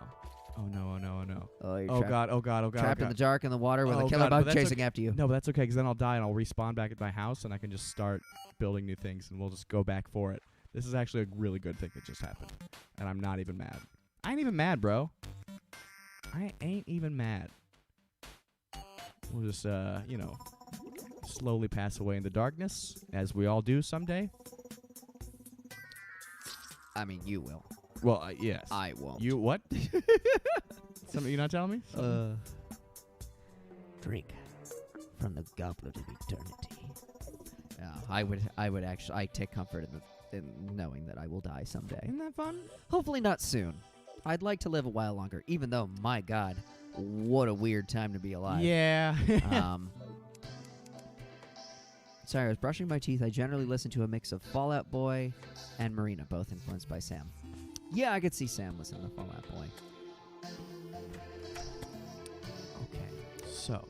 Oh, no, oh, no, oh, no. Oh, you're Oh, God, oh, God, oh, God. trapped in the dark in the water with a Oh, killer God, but bug that's chasing okay. after you. No, but that's okay, because then I'll die and I'll respawn back at my house, and I can just start building new things, and we'll just go back for it. This is actually a really good thing that just happened, and I'm not even mad. I ain't even mad, bro. I ain't even mad. We'll just, slowly pass away in the darkness, as we all do someday. I mean, you will. Well, yes. I won't. You what? Something you're not telling me? Drink from the goblet of eternity. Yeah, I would actually. I take comfort in the in knowing that I will die someday. Isn't that fun? Hopefully not soon. I'd like to live a while longer, even though, my God, what a weird time to be alive. Yeah. Sorry, I was brushing my teeth. I generally listen to a mix of Fall Out Boy and Marina, both influenced by Sam. Yeah, I could see Sam listening to Fall Out Boy. Okay, so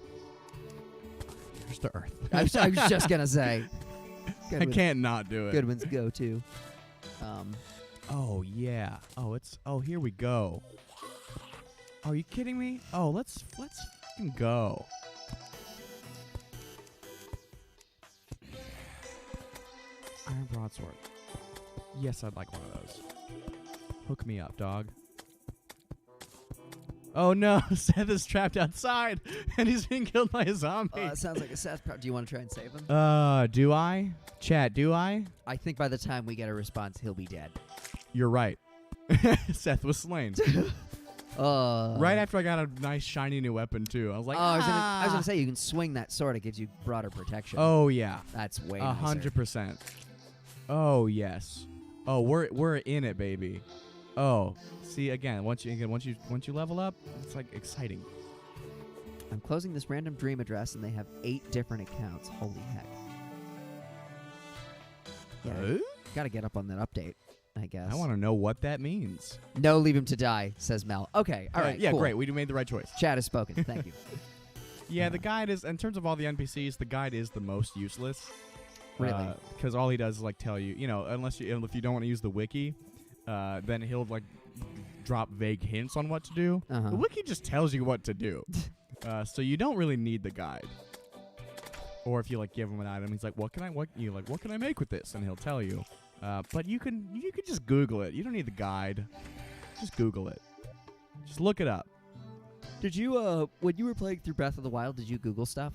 here's the Earth. I was just gonna say. I can't not do it. Good ones go too. Oh yeah. Oh, here we go. Oh, are you kidding me? Oh, let's fucking go. Iron broadsword. Yes, I'd like one of those. Hook me up, dog. Oh no, Seth is trapped outside and he's being killed by a zombie. That sounds like a Seth problem. Do you want to try and save him? Do I? Chat, do I? I think by the time we get a response, he'll be dead. You're right. Seth was slain. Right after I got a nice shiny new weapon too. I was like, I was gonna say you can swing that sword. It gives you broader protection. Oh yeah, that's way nicer. 100%. Oh yes. Oh, we're in it, baby. Oh, see again. Once you level up, it's like exciting. I'm closing this random dream address, and they have 8 different accounts. Holy heck! Yeah, gotta get up on that update, I guess. I want to know what that means. No, leave him to die, says Mel. Okay, all right. Yeah, cool. great. We made the right choice. Chat has spoken. Thank you. Yeah, the guide is, in terms of all the NPCs, the guide is the most useless. Really? Because all he does is like tell you, if you don't want to use the wiki, then he'll like drop vague hints on what to do. The wiki just tells you what to do, so you don't really need the guide. Or if you like give him an item, he's like, what can I make with this? And he'll tell you. But you can just Google it. You don't need the guide. Just Google it. Just look it up. Did you when you were playing through Breath of the Wild, did you Google stuff?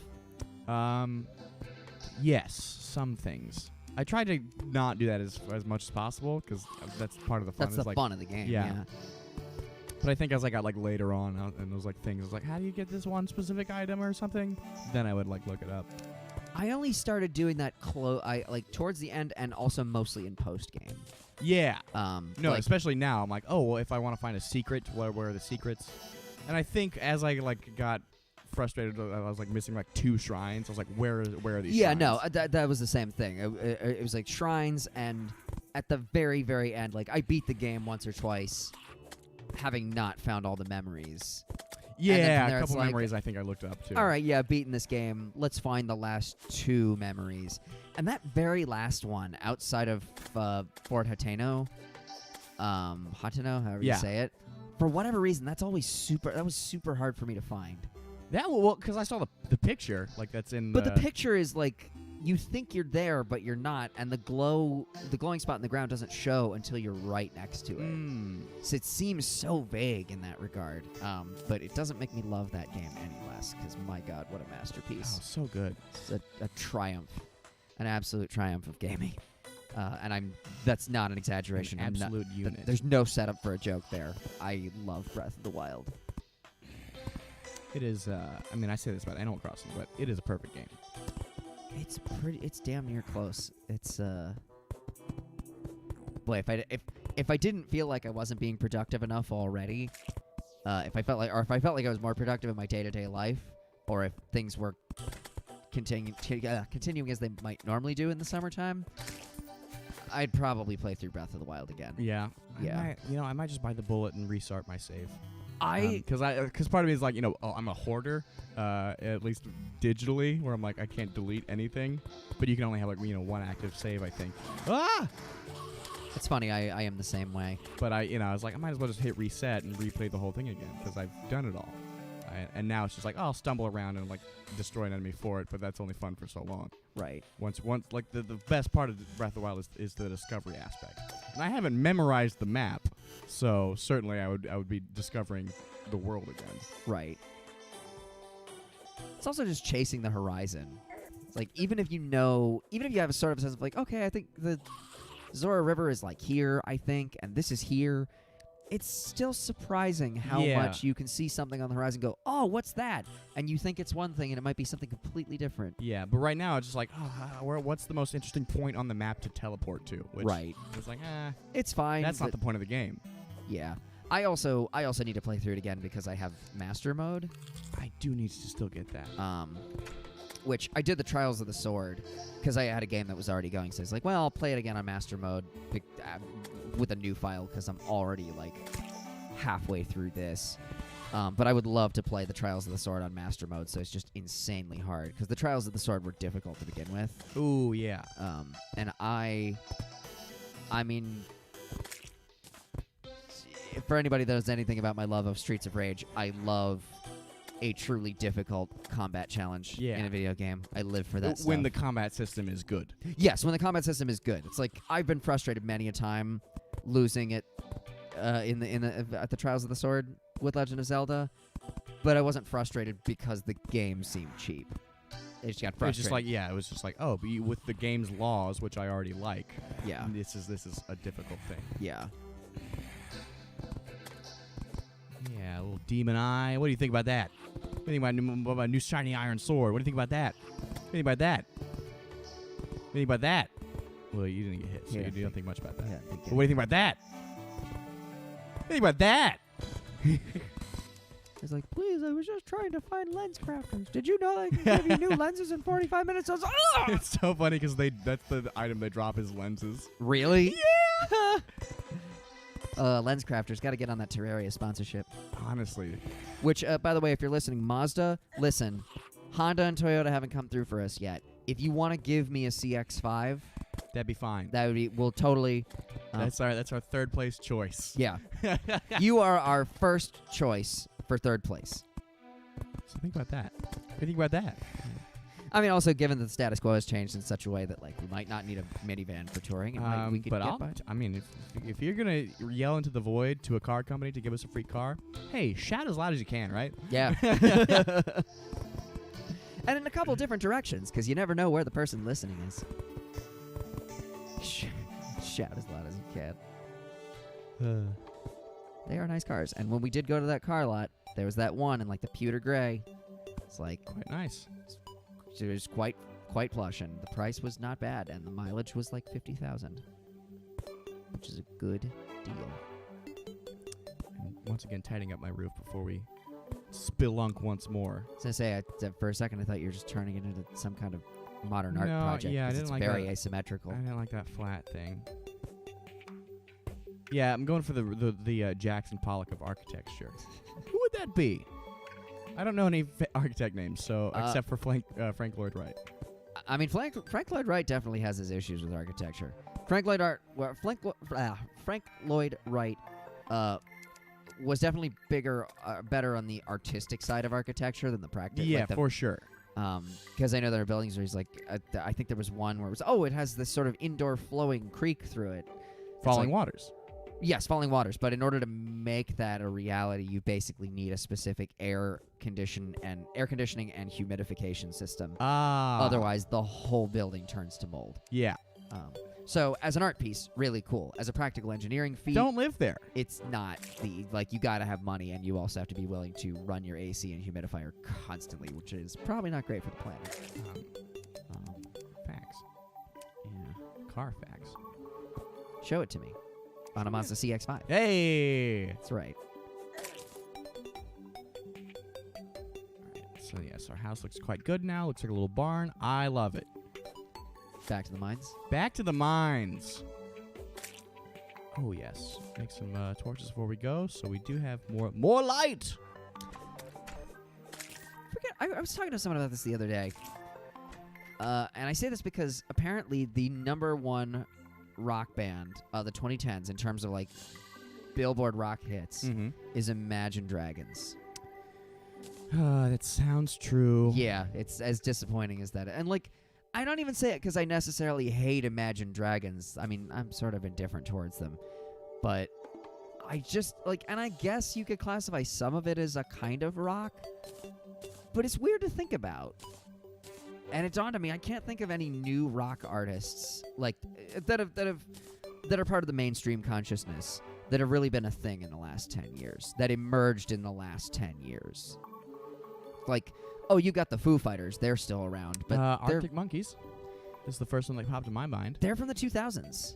Yes, some things. I try to not do that as much as possible because that's part of the fun. That's the fun of the game. Yeah. But I think as I got like later on, and those like things, I was like, how do you get this one specific item or something? Then I would like look it up. I only started doing that towards the end, and also mostly in post game. Yeah. No, especially now. I'm like, oh, well, if I want to find a secret, where are the secrets? And I think as I like got frustrated, I was like missing like 2 shrines. I was like, where are these? Yeah, shrines? no, that was the same thing. It was like shrines, and at the very, very end, like I beat the game once or twice, having not found all the memories. Yeah, a couple memories I think I looked up too. All right, yeah, beating this game. Let's find the last 2 memories. And that very last one, outside of Fort Hateno, however you say it, for whatever reason, that was super hard for me to find. Well, because I saw the picture, like that's in. But the picture is like you think you're there, but you're not, and the glowing spot in the ground doesn't show until you're right next to it. So it seems so vague in that regard. But it doesn't make me love that game any less, because my God, what a masterpiece! Oh, so good! It's a triumph, an absolute triumph of gaming. And that's not an exaggeration. An absolute unit. There's no setup for a joke there. I love Breath of the Wild. It is, I say this about Animal Crossing, but it is a perfect game. It's damn near close. It's, boy, if I didn't feel like I wasn't being productive enough already, if I felt like I was more productive in my day-to-day life, or if things were continuing as they might normally do in the summertime, I'd probably play through Breath of the Wild again. Yeah. Yeah. I might just buy the bullet and restart my save. Because part of me is like, I'm a hoarder, at least digitally, where I'm like, I can't delete anything, but you can only have like, one active save, I think. It's funny, I am the same way. But I was like, I might as well just hit reset and replay the whole thing again, because I've done it all. And now it's just like, I'll stumble around and like destroy an enemy for it, but that's only fun for so long. Right. Once like the best part of Breath of the Wild is the discovery aspect. And I haven't memorized the map, so certainly I would be discovering the world again. Right. It's also just chasing the horizon. It's like even if you have a sort of sense of like, okay, I think the Zora River is like here, I think, and this is here. it's still surprising how Yeah. much you can see something on the horizon and go, oh, what's that? And you think it's one thing, and it might be something completely different. Yeah, but right now it's just like, what's the most interesting point on the map to teleport to? Which Right. It's like, It's fine. that's not the point of the game. Yeah. I also need to play through it again because I have Master Mode. I do need to still get that. Which I did the Trials of the Sword because I had a game that was already going. So I was like, well, I'll play it again on Master Mode with a new file because I'm already like halfway through this. But I would love to play the Trials of the Sword on Master Mode, so it's just insanely hard because the Trials of the Sword were difficult to begin with. Ooh, yeah. And I mean, for anybody that knows anything about my love of Streets of Rage, I love a truly difficult combat challenge in a video game. I live for that When stuff. the combat system is good. Yes, when the combat system is good. It's like I've been frustrated many a time losing it at the Trials of the Sword with Legend of Zelda, but I wasn't frustrated because the game seemed cheap. It just got frustrated. It was just like, oh, but with the game's laws, which I already like, Yeah. this is a difficult thing. Yeah. Yeah, a little demon eye. What do you think about that? What do you think about my new shiny iron sword? What do you think about that? What do you think about that? What do you think about that? Well, you didn't get hit, so Yeah, you don't think much about that. Yeah, But what do you think about that? What do you think about that? It's like, please, I was just trying to find lens crafters. Did you know I can give you new lenses in 45 minutes? I was like, ah! It's so funny because that's the item they drop is lenses. Really? Yeah! Lens crafters, got to get on that Terraria sponsorship. Honestly. Which, by the way, if you're listening, Mazda, listen, Honda and Toyota haven't come through for us yet. If you want to give me a CX-5, That'd be fine. that would be, we'll totally... That's our third place choice. Yeah. You are our first choice for third place. So think about that. What do you think about that? I mean, also, given that the status quo has changed in such a way that, like, we might not need a minivan for touring. And we could But get by. I mean, if you're gonna yell into the void to a car company to give us a free car, hey, shout as loud as you can, right? Yeah. And in a couple different directions, because you never know where the person listening is. Shout as loud as you can. They are nice cars. And when we did go to that car lot, there was that one in, like, the pewter gray. It's like... Quite nice. It was quite plush, and the price was not bad, and the mileage was like 50,000, which is a good deal. And once again, tidying up my roof before we spelunk once more. I was gonna say, for a second, I thought you were just turning it into some kind of modern art project. Yeah, I 'cause didn't it's like very that. asymmetrical. I didn't like that flat thing. Yeah, I'm going for the Jackson Pollock of architecture. Who would that be? I don't know any architect names, so except for Frank Lloyd Wright. I mean, Frank Lloyd Wright definitely has his issues with architecture. Frank Lloyd Wright was definitely better on the artistic side of architecture than the practice. Yeah, for sure. Because I know there are buildings where he's like, I think there was one where it was, it has this sort of indoor flowing creek through it. Falling Waters. Yes, Falling Waters. But in order to make that a reality, you basically need a specific air conditioning and humidification system. Otherwise, the whole building turns to mold. Yeah. So as an art piece, really cool. As a practical engineering feat, Don't live there. it's not you got to have money, and you also have to be willing to run your AC and humidifier constantly, which is probably not great for the planet. Facts. Yeah. Car facts. Show it to me on a Mazda CX-5. Hey! That's right. Alright, so yes, our house looks quite good now. Looks like a little barn. I love it. Back to the mines. Back to the mines. Oh, yes. Make some torches before we go, so we do have more light! I was talking to someone about this the other day. And I say this because apparently the #1 rock band of the 2010s in terms of like Billboard rock hits is Imagine Dragons. That sounds true. Yeah, it's as disappointing as that. And like, I don't even say it because I necessarily hate Imagine Dragons. I mean, I'm sort of indifferent towards them. But I just like, and I guess you could classify some of it as a kind of rock. But it's weird to think about. And it dawned on me, I can't think of any new rock artists like that are part of the mainstream consciousness that have really been a thing in the last 10 years, that emerged in the last 10 years. Like, oh, you got the Foo Fighters. They're still around. But Arctic Monkeys is the first one that popped in my mind. They're from the 2000s.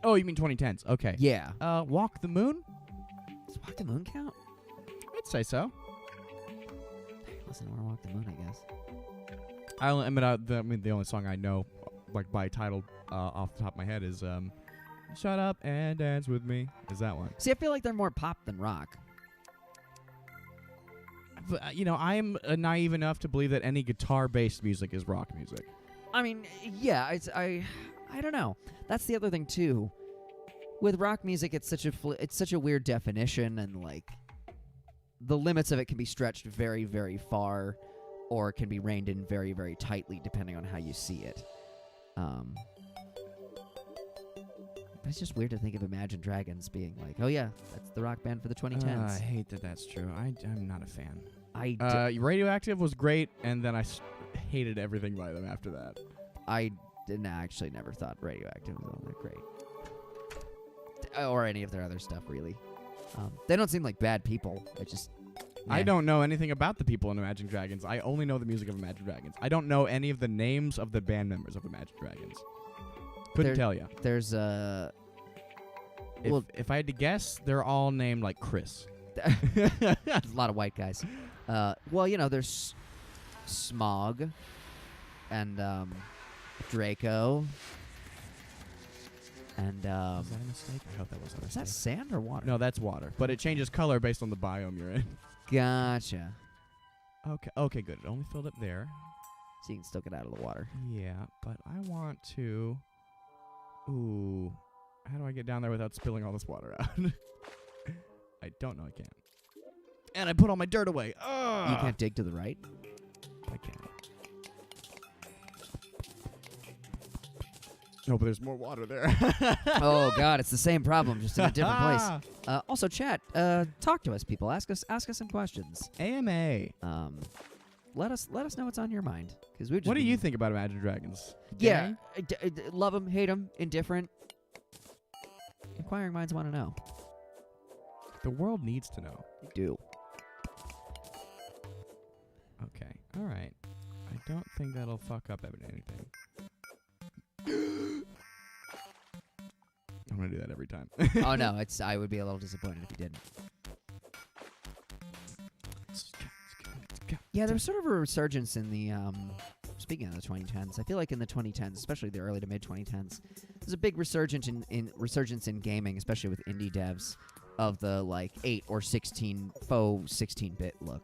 Oh, you mean 2010s. Okay. Yeah. Walk the Moon? Does Walk the Moon count? I'd say so. Listen to Walk the Moon, I guess. The only song I know, like by title off the top of my head is Shut Up and Dance With Me. Is that one? See, I feel like they're more pop than rock. But, I'm naive enough to believe that any guitar-based music is rock music. I mean, yeah, I don't know. That's the other thing too. With rock music, it's such a weird definition, and like the limits of it can be stretched very, very far, or can be reined in very, very tightly depending on how you see it. But it's just weird to think of Imagine Dragons being like, oh yeah, that's the rock band for the 2010s. I hate that that's true. I'm not a fan. Radioactive was great, and then I hated everything by them after that. I actually never thought Radioactive was all that great. Or any of their other stuff, really. They don't seem like bad people. I don't know anything about the people in Imagine Dragons. I only know the music of Imagine Dragons. I don't know any of the names of the band members of Imagine Dragons. Couldn't tell you. There's if I had to guess, they're all named like Chris. There's a lot of white guys. There's Smog and Draco. And is that a mistake? I hope that wasn't a mistake. Is that sand or water? No, that's water. But it changes color based on the biome you're in. Gotcha. Okay, good. It only filled up there. So you can still get out of the water. Yeah, but I want to... Ooh. How do I get down there without spilling all this water out? I don't know I can. And I put all my dirt away. Ugh! You can't dig to the right? I can. No, but there's more water there. Oh God, it's the same problem, just in a different place. Also, chat, talk to us, people. Ask us some questions. AMA. Let us know what's on your mind. What do you think about Imagine Dragons? Yeah, love them, hate them, indifferent. Inquiring minds want to know. The world needs to know. They do. Okay, all right. I don't think that'll fuck up anything. I'm gonna do that every time. Oh no, I would be a little disappointed if you didn't. Yeah, there was sort of a resurgence in the speaking of the 2010s. I feel like in the 2010s, especially the early to mid 2010s, there's a big resurgence in gaming, especially with indie devs, of the like 8 or 16 faux 16-bit look.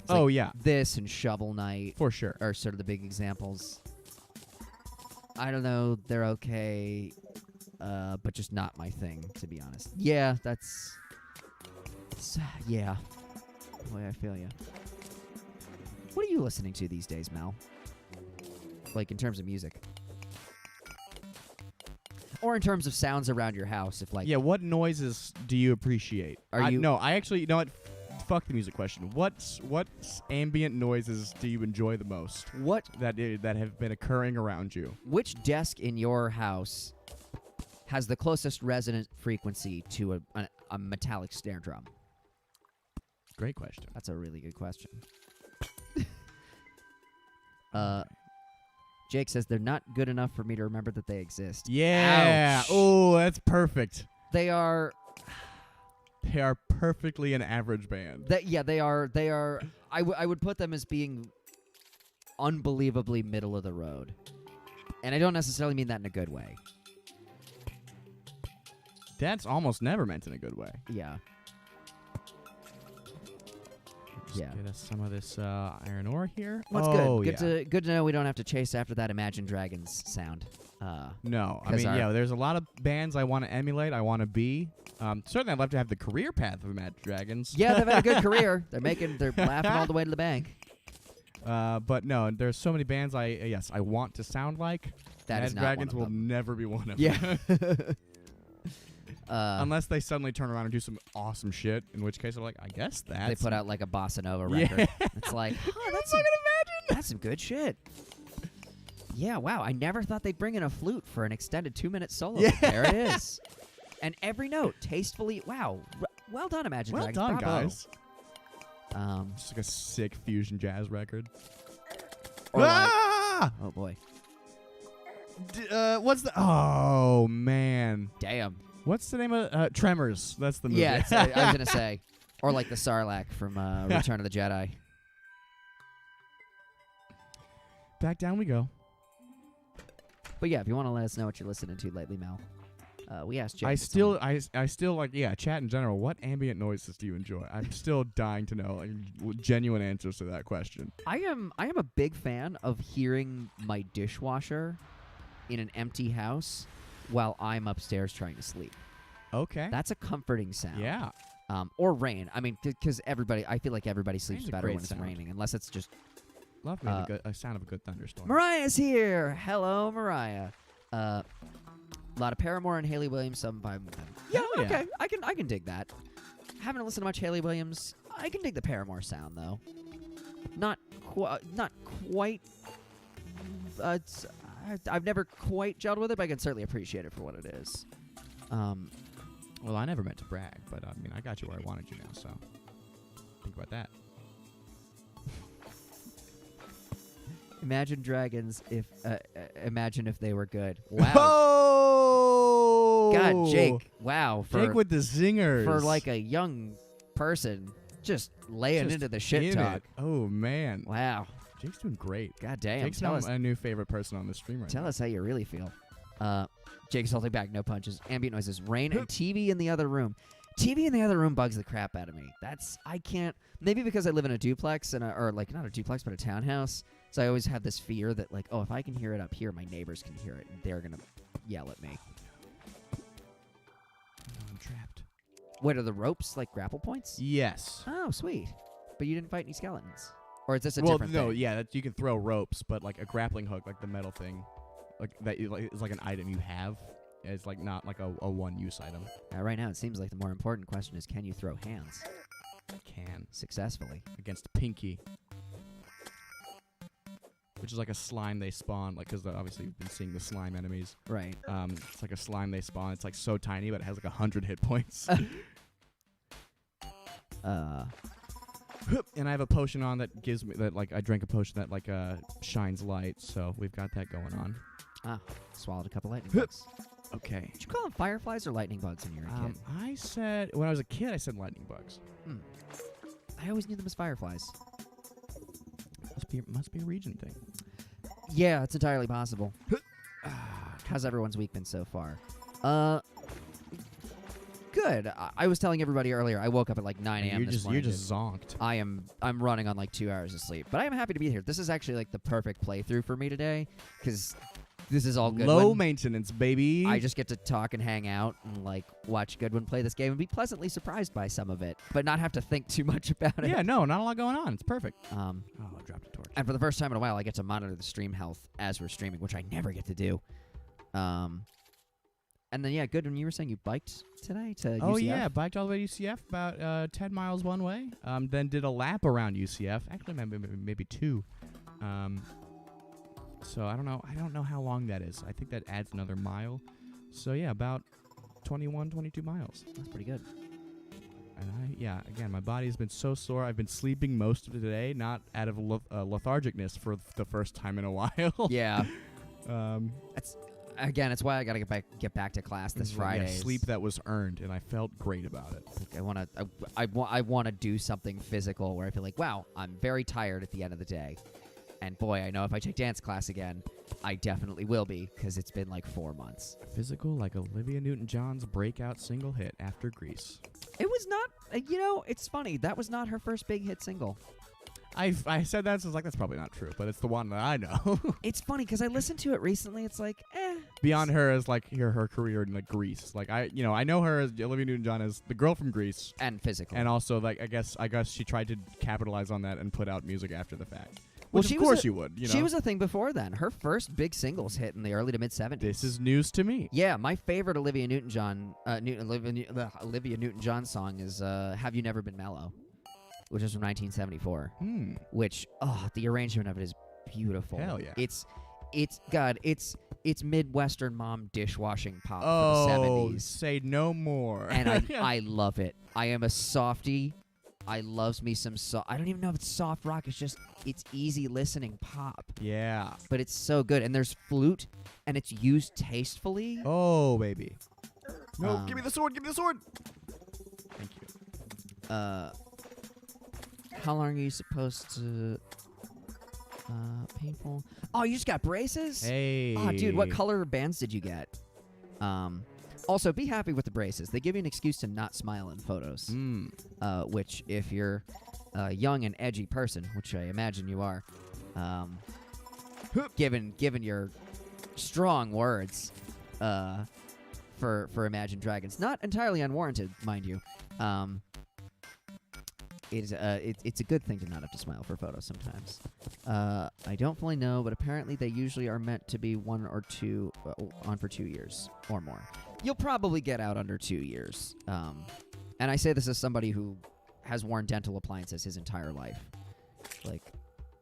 It's yeah, this and Shovel Knight for sure are sort of the big examples. I don't know, they're okay, but just not my thing, to be honest. Yeah, yeah. Boy, I feel you. What are you listening to these days, Mel? Like, in terms of music? Or in terms of sounds around your house, if like... Yeah, what noises do you appreciate? No, I actually, you know what? Fuck the music question. What ambient noises do you enjoy the most? What that have been occurring around you? Which desk in your house has the closest resonant frequency to a metallic snare drum? Great question. That's a really good question. Jake says they're not good enough for me to remember that they exist. Yeah. Ouch. Oh, that's perfect. They are perfectly an average band. They are. I would put them as being unbelievably middle of the road, and I don't necessarily mean that in a good way. That's almost never meant in a good way. Yeah. Get us some of this iron ore here. Well, that's good. Good to know we don't have to chase after that Imagine Dragons sound. No, I mean, there's a lot of bands I want to emulate. I want to be. Certainly, I'd love to have the career path of Imagine Dragons. Yeah, they've had a good career. They're laughing all the way to the bank. But no, there's so many bands I want to sound like. Imagine Dragons will never be one of them. Yeah. Unless they suddenly turn around and do some awesome shit, in which case I'm like, I guess that's... They put out like a bossa nova record. Yeah. It's like, that's some good shit. Yeah, wow. I never thought they'd bring in a flute for an extended 2-minute solo. Yeah. There it is. And every note tastefully. Wow. Well done, Imagine Well Dragons. done, Bravo. guys. Just like a sick fusion jazz record. Or like, Ah! oh boy. What's the? Oh man. Damn. What's the name of Tremors? That's the movie. Yeah, I was gonna say, or like the Sarlacc from Return of the Jedi. Back down we go. But yeah, if you want to let us know what you're listening to lately, Mel, we asked Jake. I still like chat in general. What ambient noises do you enjoy? I'm still dying to know genuine answers to that question. I am a big fan of hearing my dishwasher in an empty house while I'm upstairs trying to sleep. Okay. That's a comforting sound. Yeah. Or rain. I mean, because I feel like everybody sleeps Rain's a better great when it's sound. raining, unless it's just. Love me a sound of a good thunderstorm. Mariah's here. Hello, Mariah. A lot of Paramore and Hayley Williams. Some by them. Yeah, Hell okay. I can dig that. Haven't listened to much Hayley Williams. I can dig the Paramore sound though. Not quite. I've never quite gelled with it, but I can certainly appreciate it for what it is. Well, I never meant to brag, but I mean, I got you where I wanted you now, so think about that. Imagine Dragons imagine if they were good. Wow. Oh! God, Jake. Wow. Jake with the zingers. For like a young person, just laying Just into the shit in talk. it. Oh, man. Wow. Jake's doing great. God damn. Jake's Tell now us, a new favorite person on the stream right tell now. us how you really feel. Jake's holding back. No punches. Ambient noises. Rain and TV in the other room. TV in the other room bugs the crap out of me. I can't. Maybe because I live in a duplex or like not a duplex but a townhouse. So I always have this fear that like, oh, if I can hear it up here, my neighbors can hear it and they're gonna yell at me. I'm trapped. What are the ropes like grapple points? Yes. Oh, sweet. But you didn't fight any skeletons. Or is this a Well, different no, thing? yeah, you can throw ropes, but like a grappling hook, like the metal thing, like that is like an item you have. It's like not like a one-use item. Right now, it seems like the more important question is, can you throw hands Can successfully? against Pinky, which is like a slime they spawn, like because obviously you've been seeing the slime enemies. Right. It's like a slime they spawn. It's like so tiny, but it has like 100 hit points. And I have a potion on that gives me that like I drank a potion that like shines light, so we've got that going on. Swallowed a couple lightning bugs. Okay. Did you call them fireflies or lightning bugs when you were a kid? I said when I was a kid, I said lightning bugs. I always knew them as fireflies. Must be a region thing. Yeah, it's entirely possible. How's everyone's week been so far? Good. I was telling everybody earlier, I woke up at like 9 a.m. this morning. You're just zonked. I'm running on like 2 hours of sleep. But I am happy to be here. This is actually like the perfect playthrough for me today, because this is all good. Low maintenance, baby. I just get to talk and hang out and like watch Goodwin play this game and be pleasantly surprised by some of it, but not have to think too much about it. Yeah, no, not a lot going on. It's perfect. Oh, I dropped a torch. And for the first time in a while, I get to monitor the stream health as we're streaming, which I never get to do. And then, yeah, Goodwin, you were saying you biked today to UCF? Oh, yeah, biked all the way to UCF, about 10 miles one way. Then did a lap around UCF. Actually, maybe 2. So I don't know how long that is. I think that adds another mile. So, yeah, about 21, 22 miles. That's pretty good. And again, my body's been so sore. I've been sleeping most of the day, not out of lethargicness for the first time in a while. Yeah. It's why I gotta get back to class this Friday. Yeah, sleep that was earned, and I felt great about it. I wanna do something physical where I feel like, wow, I'm very tired at the end of the day. And boy, I know if I take dance class again, I definitely will be, because it's been like 4 months. Physical like Olivia Newton-John's breakout single hit after Grease. It was not, it's funny. That was not her first big hit single. I said that, so I was like, that's probably not true, but it's the one that I know. It's funny, because I listened to it recently. It's like, Beyond her as like her career in like Grease. Like I know her as Olivia Newton-John as the girl from Grease. And physical. And also like I guess she tried to capitalize on that and put out music after the fact. Well, Which of course you would. She was a thing before then. Her first big singles hit in the early to mid 70s. This is news to me. Yeah, my favorite Olivia Newton-John song is "Have You Never Been Mellow," which is from 1974. Which the arrangement of it is beautiful. Hell yeah. It's Midwestern mom dishwashing pop Oh, for the 70s. say no more. And I love it. I am a softie. I loves me some I don't even know if it's soft rock. It's easy listening pop. Yeah. But it's so good. And there's flute, and it's used tastefully. Oh, baby. No, Um, give me the sword. Give me the sword. Thank you. How long are you supposed to... painful. Oh, you just got braces? Hey. Oh, dude, what color bands did you get? Also, be happy with the braces. They give you an excuse to not smile in photos. Which, if you're a young and edgy person, which I imagine you are, given your strong words for Imagine Dragons, not entirely unwarranted, mind you, it's a good thing to not have to smile for photos sometimes. I don't fully know, but apparently they usually are meant to be on for 2 years or more. You'll probably get out under 2 years. And I say this as somebody who has worn dental appliances his entire life,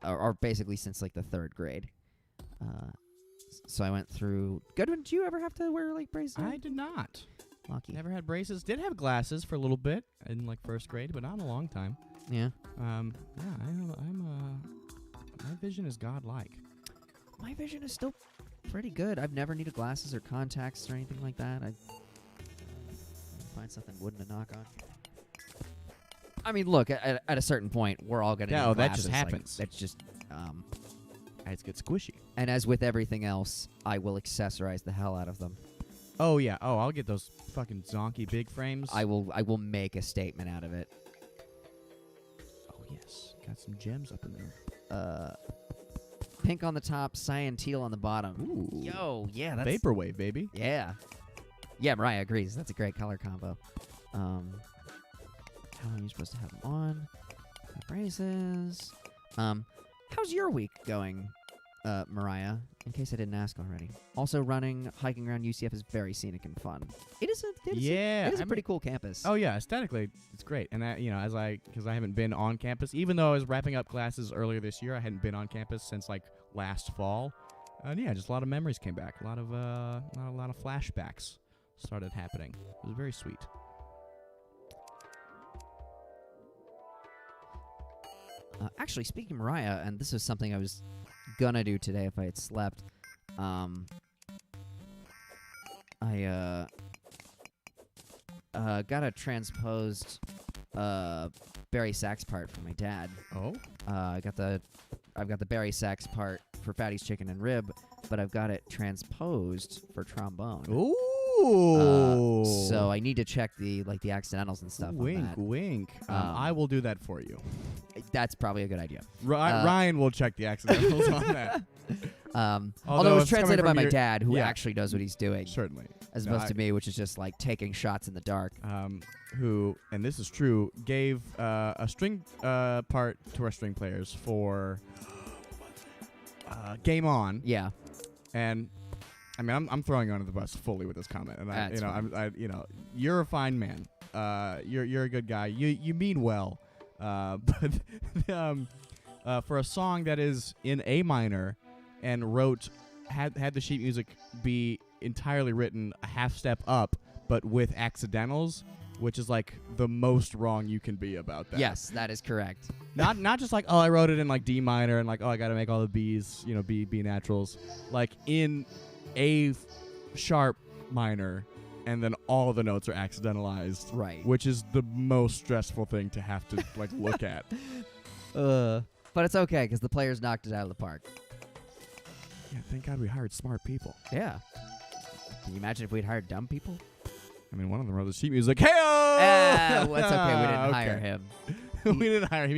or basically since the 3rd grade. So I went through. Goodwin, did you ever have to wear braces? I did not. Lucky. Never had braces. Did have glasses for a little bit in 1st grade, but not in a long time. Yeah. My vision is godlike. My vision is still pretty good. I've never needed glasses or contacts or anything like that. I find something wooden to knock on. I mean, look, at a certain point, we're all going to need glasses. That just happens. That's just... It gets squishy. And as with everything else, I will accessorize the hell out of them. Oh, yeah. Oh, I'll get those fucking zonky big frames. I will make a statement out of it. Oh, yes. Got some gems up in there. Pink on the top, cyan teal on the bottom. Ooh. Yo, yeah, that's... Vaporwave, baby. Yeah. Yeah, Mariah agrees. That's a great color combo. How long are you supposed to have them on? Braces. How's your week going, Mariah? In case I didn't ask already. Also, hiking around UCF is very scenic and fun. It is a pretty cool campus. Oh yeah, aesthetically it's great. And because I haven't been on campus, even though I was wrapping up classes earlier this year, I hadn't been on campus since last fall. And yeah, just a lot of memories came back. A lot of flashbacks started happening. It was very sweet. Actually, speaking of Mariah, and this is something I was gonna do today if I had slept. I got a transposed Barry sax part from my dad. Oh. I've got the Barry sax part for Fatty's Chicken and Rib, but I've got it transposed for trombone. Ooh. So I need to check the accidentals and stuff. Wink, on that. wink. I will do that for you. That's probably a good idea. Ryan will check the accidentals on that. Although it was translated by my dad, who actually knows what he's doing. Certainly. As opposed to me, which is just taking shots in the dark. Who, and this is true, gave a string part to our string players for Game On. Yeah. And I mean, I'm throwing you under the bus fully with this comment, and you're a fine man. You're a good guy. You mean well. But for a song that is in A minor and had the sheet music be entirely written a half step up, but with accidentals, which is the most wrong you can be about that. Yes, that is correct. Not just I wrote it in D minor and I got to make all the B's, B naturals, in A sharp minor, and then all the notes are accidentalized. Right. Which is the most stressful thing to have to look at. But it's okay because the players knocked it out of the park. Yeah, thank God we hired smart people. Yeah. Can you imagine if we'd hired dumb people? I mean, one of them wrote the sheet music. Hey-o! Well, that's okay. We didn't hire him. We didn't hire him.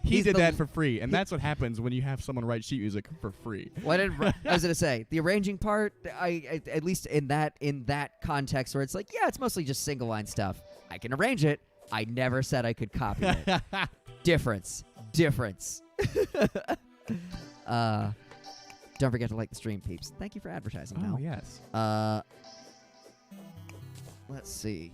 He did that for free, and that's what happens when you have someone write sheet music for free. I was gonna say the arranging part. I at least in that context where it's it's mostly just single line stuff. I can arrange it. I never said I could copy it. Difference. Don't forget to like the stream, peeps. Thank you for advertising. Oh Mel. yes. Let's see.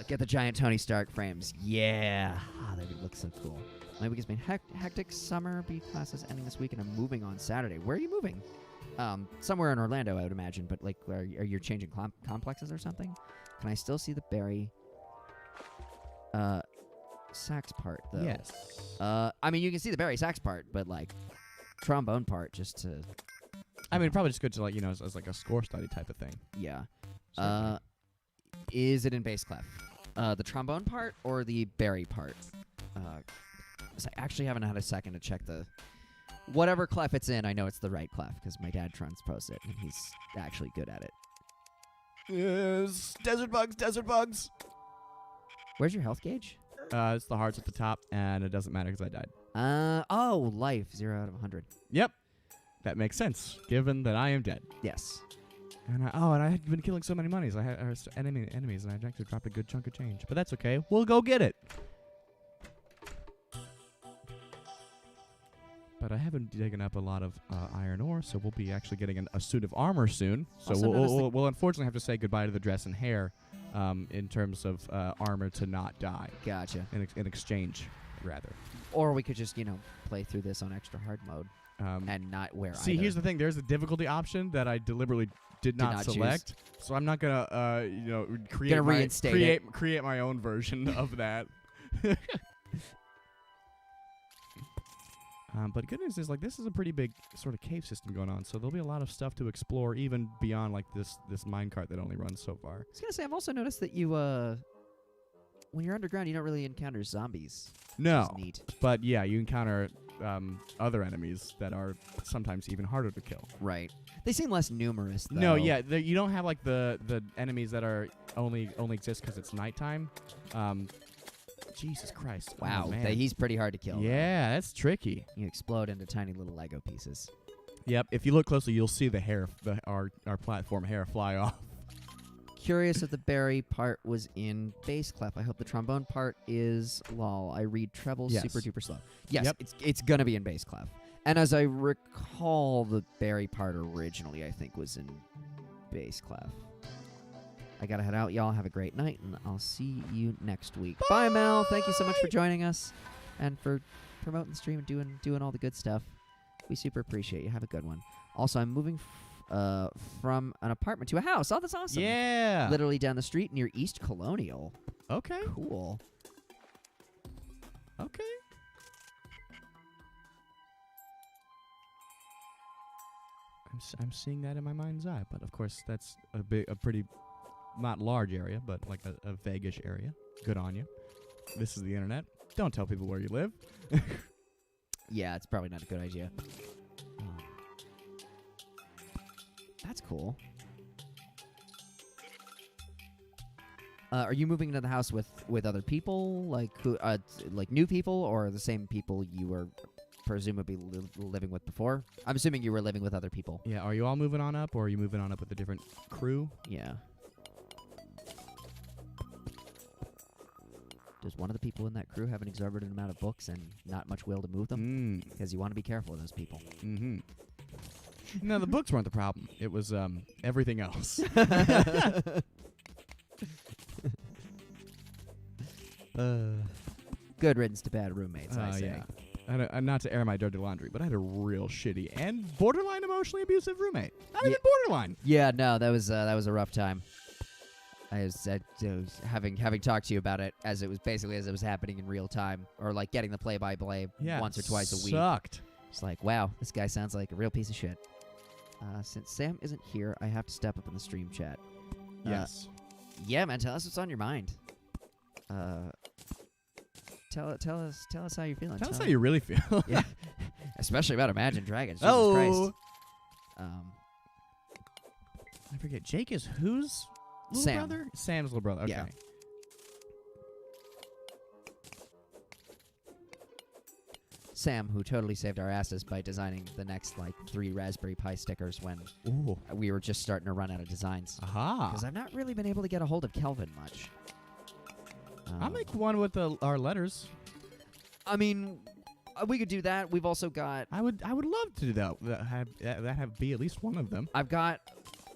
Get the giant Tony Stark frames. Yeah. Oh, that would look so cool. My week has been hectic. Summer B class is ending this week, and I'm moving on Saturday. Where are you moving? Somewhere in Orlando, I would imagine. But like, are you changing complexes or something? Can I still see the Barry sax part though? Yes. I mean, you can see the Barry sax part, but like trombone part, just to. I mean, probably just good to like as like a score study type of thing. Yeah. Certainly. Is it in bass clef? The trombone part or the Barry part? 'Cause I actually haven't had a second to check the whatever clef it's in. I know it's the right clef because my dad transposed it and he's actually good at it. Yes, desert bugs. Where's your health gauge? It's the hearts at the top, and it doesn't matter because I died. Life 0 out of 100. Yep, that makes sense given that I am dead. Yes. And I had been killing so many monies. I had enemies, and I actually dropped a good chunk of change. But that's okay. We'll go get it. But I haven't taken up a lot of iron ore, so we'll be actually getting a suit of armor soon. So we'll unfortunately have to say goodbye to the dress and hair in terms of armor to not die. Gotcha. In exchange, rather. Or we could just, play through this on extra hard mode and not wear See, either. here's the thing. There's a difficulty option that I deliberately did not select. So I'm not going to create my own version of that. But good news is, like, this is a pretty big sort of cave system going on, so there'll be a lot of stuff to explore, even beyond, like, this minecart that only runs so far. I was going to say, I've also noticed that you, when you're underground, you don't really encounter zombies. No. Which is neat. But, yeah, you encounter other enemies that are sometimes even harder to kill. Right. They seem less numerous, though. No, yeah, you don't have, like, the enemies that are only exist because it's nighttime. Jesus Christ. Wow, oh, man. He's pretty hard to kill. Yeah, though. That's tricky. You explode into tiny little Lego pieces. Yep, if you look closely, you'll see the hair, our platform hair fly off. Curious if the Barry part was in bass clef. I hope the trombone part is lol. I read treble super duper slow. Yes, yep. It's gonna be in bass clef. And as I recall, the Barry part originally, I think, was in bass clef. I gotta head out, y'all. Have a great night, and I'll see you next week. Bye, Mel. Thank you so much for joining us and for promoting the stream and doing all the good stuff. We super appreciate you. Have a good one. Also, I'm moving from an apartment to a house. Oh, that's awesome. Yeah. Literally down the street near East Colonial. Okay. Cool. Okay. I'm seeing that in my mind's eye, but of course that's a pretty not large area, but like a vague-ish area. Good on you. This is the internet. Don't tell people where you live. Yeah, it's probably not a good idea. That's cool. Are you moving into the house with other people, like new people, or the same people you were presumably living with before? I'm assuming you were living with other people. Yeah. Are you all moving on up, or are you moving on up with a different crew? Yeah. Does one of the people in that crew have an exorbitant amount of books and not much will to move them? Because you want to be careful of those people. Mm-hmm. No, the books weren't the problem. It was everything else. Good riddance to bad roommates, I say. Yeah. I had not to air my dirty laundry, but I had a real shitty and borderline emotionally abusive roommate. Not even borderline. Yeah, no, that was a rough time. I was having talked to you about it as it was happening in real time, or like getting the play-by-play once or twice a week. Sucked. It's like, wow, this guy sounds like a real piece of shit. Since Sam isn't here, I have to step up in the stream chat. Yes. Yeah, man, tell us what's on your mind. Tell us how you're feeling. Tell us how you really feel. Yeah, especially about Imagine Dragons. Jesus Oh. Christ. I forget. Jake is whose little Sam. brother? Sam's little brother. Okay. Yeah. Sam, who totally saved our asses by designing the next 3 Raspberry Pi stickers when we were just starting to run out of designs. Aha. Because I've not really been able to get a hold of Kelvin much. I'll make one with our letters. I mean, we could do that. We've also got. I would love to do that. That have be at least one of them. I've got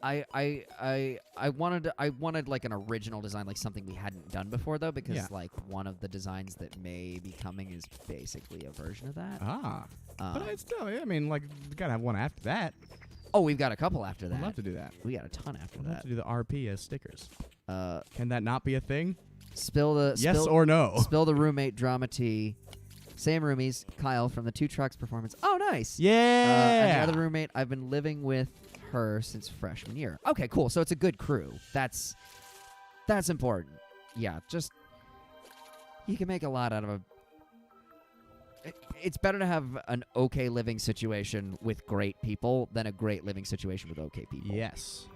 I wanted like an original design, like something we hadn't done before though, because like one of the designs that may be coming is basically a version of that. But it's still, I mean, like, you gotta have one after that. Oh, we've got a couple after that. I'd love to do that. We got a ton after I'd that. love to do the RP as stickers. Can that not be a thing? Yes or no? Spill the roommate drama tea. Same roomies, Kyle from the Two Trucks performance. Oh, nice. Yeah. And the other roommate, I've been living with her since freshman year. Okay, cool. So it's a good crew. That's important. Yeah, just you can make a lot out of it's better to have an okay living situation with great people than a great living situation with okay people. Yes.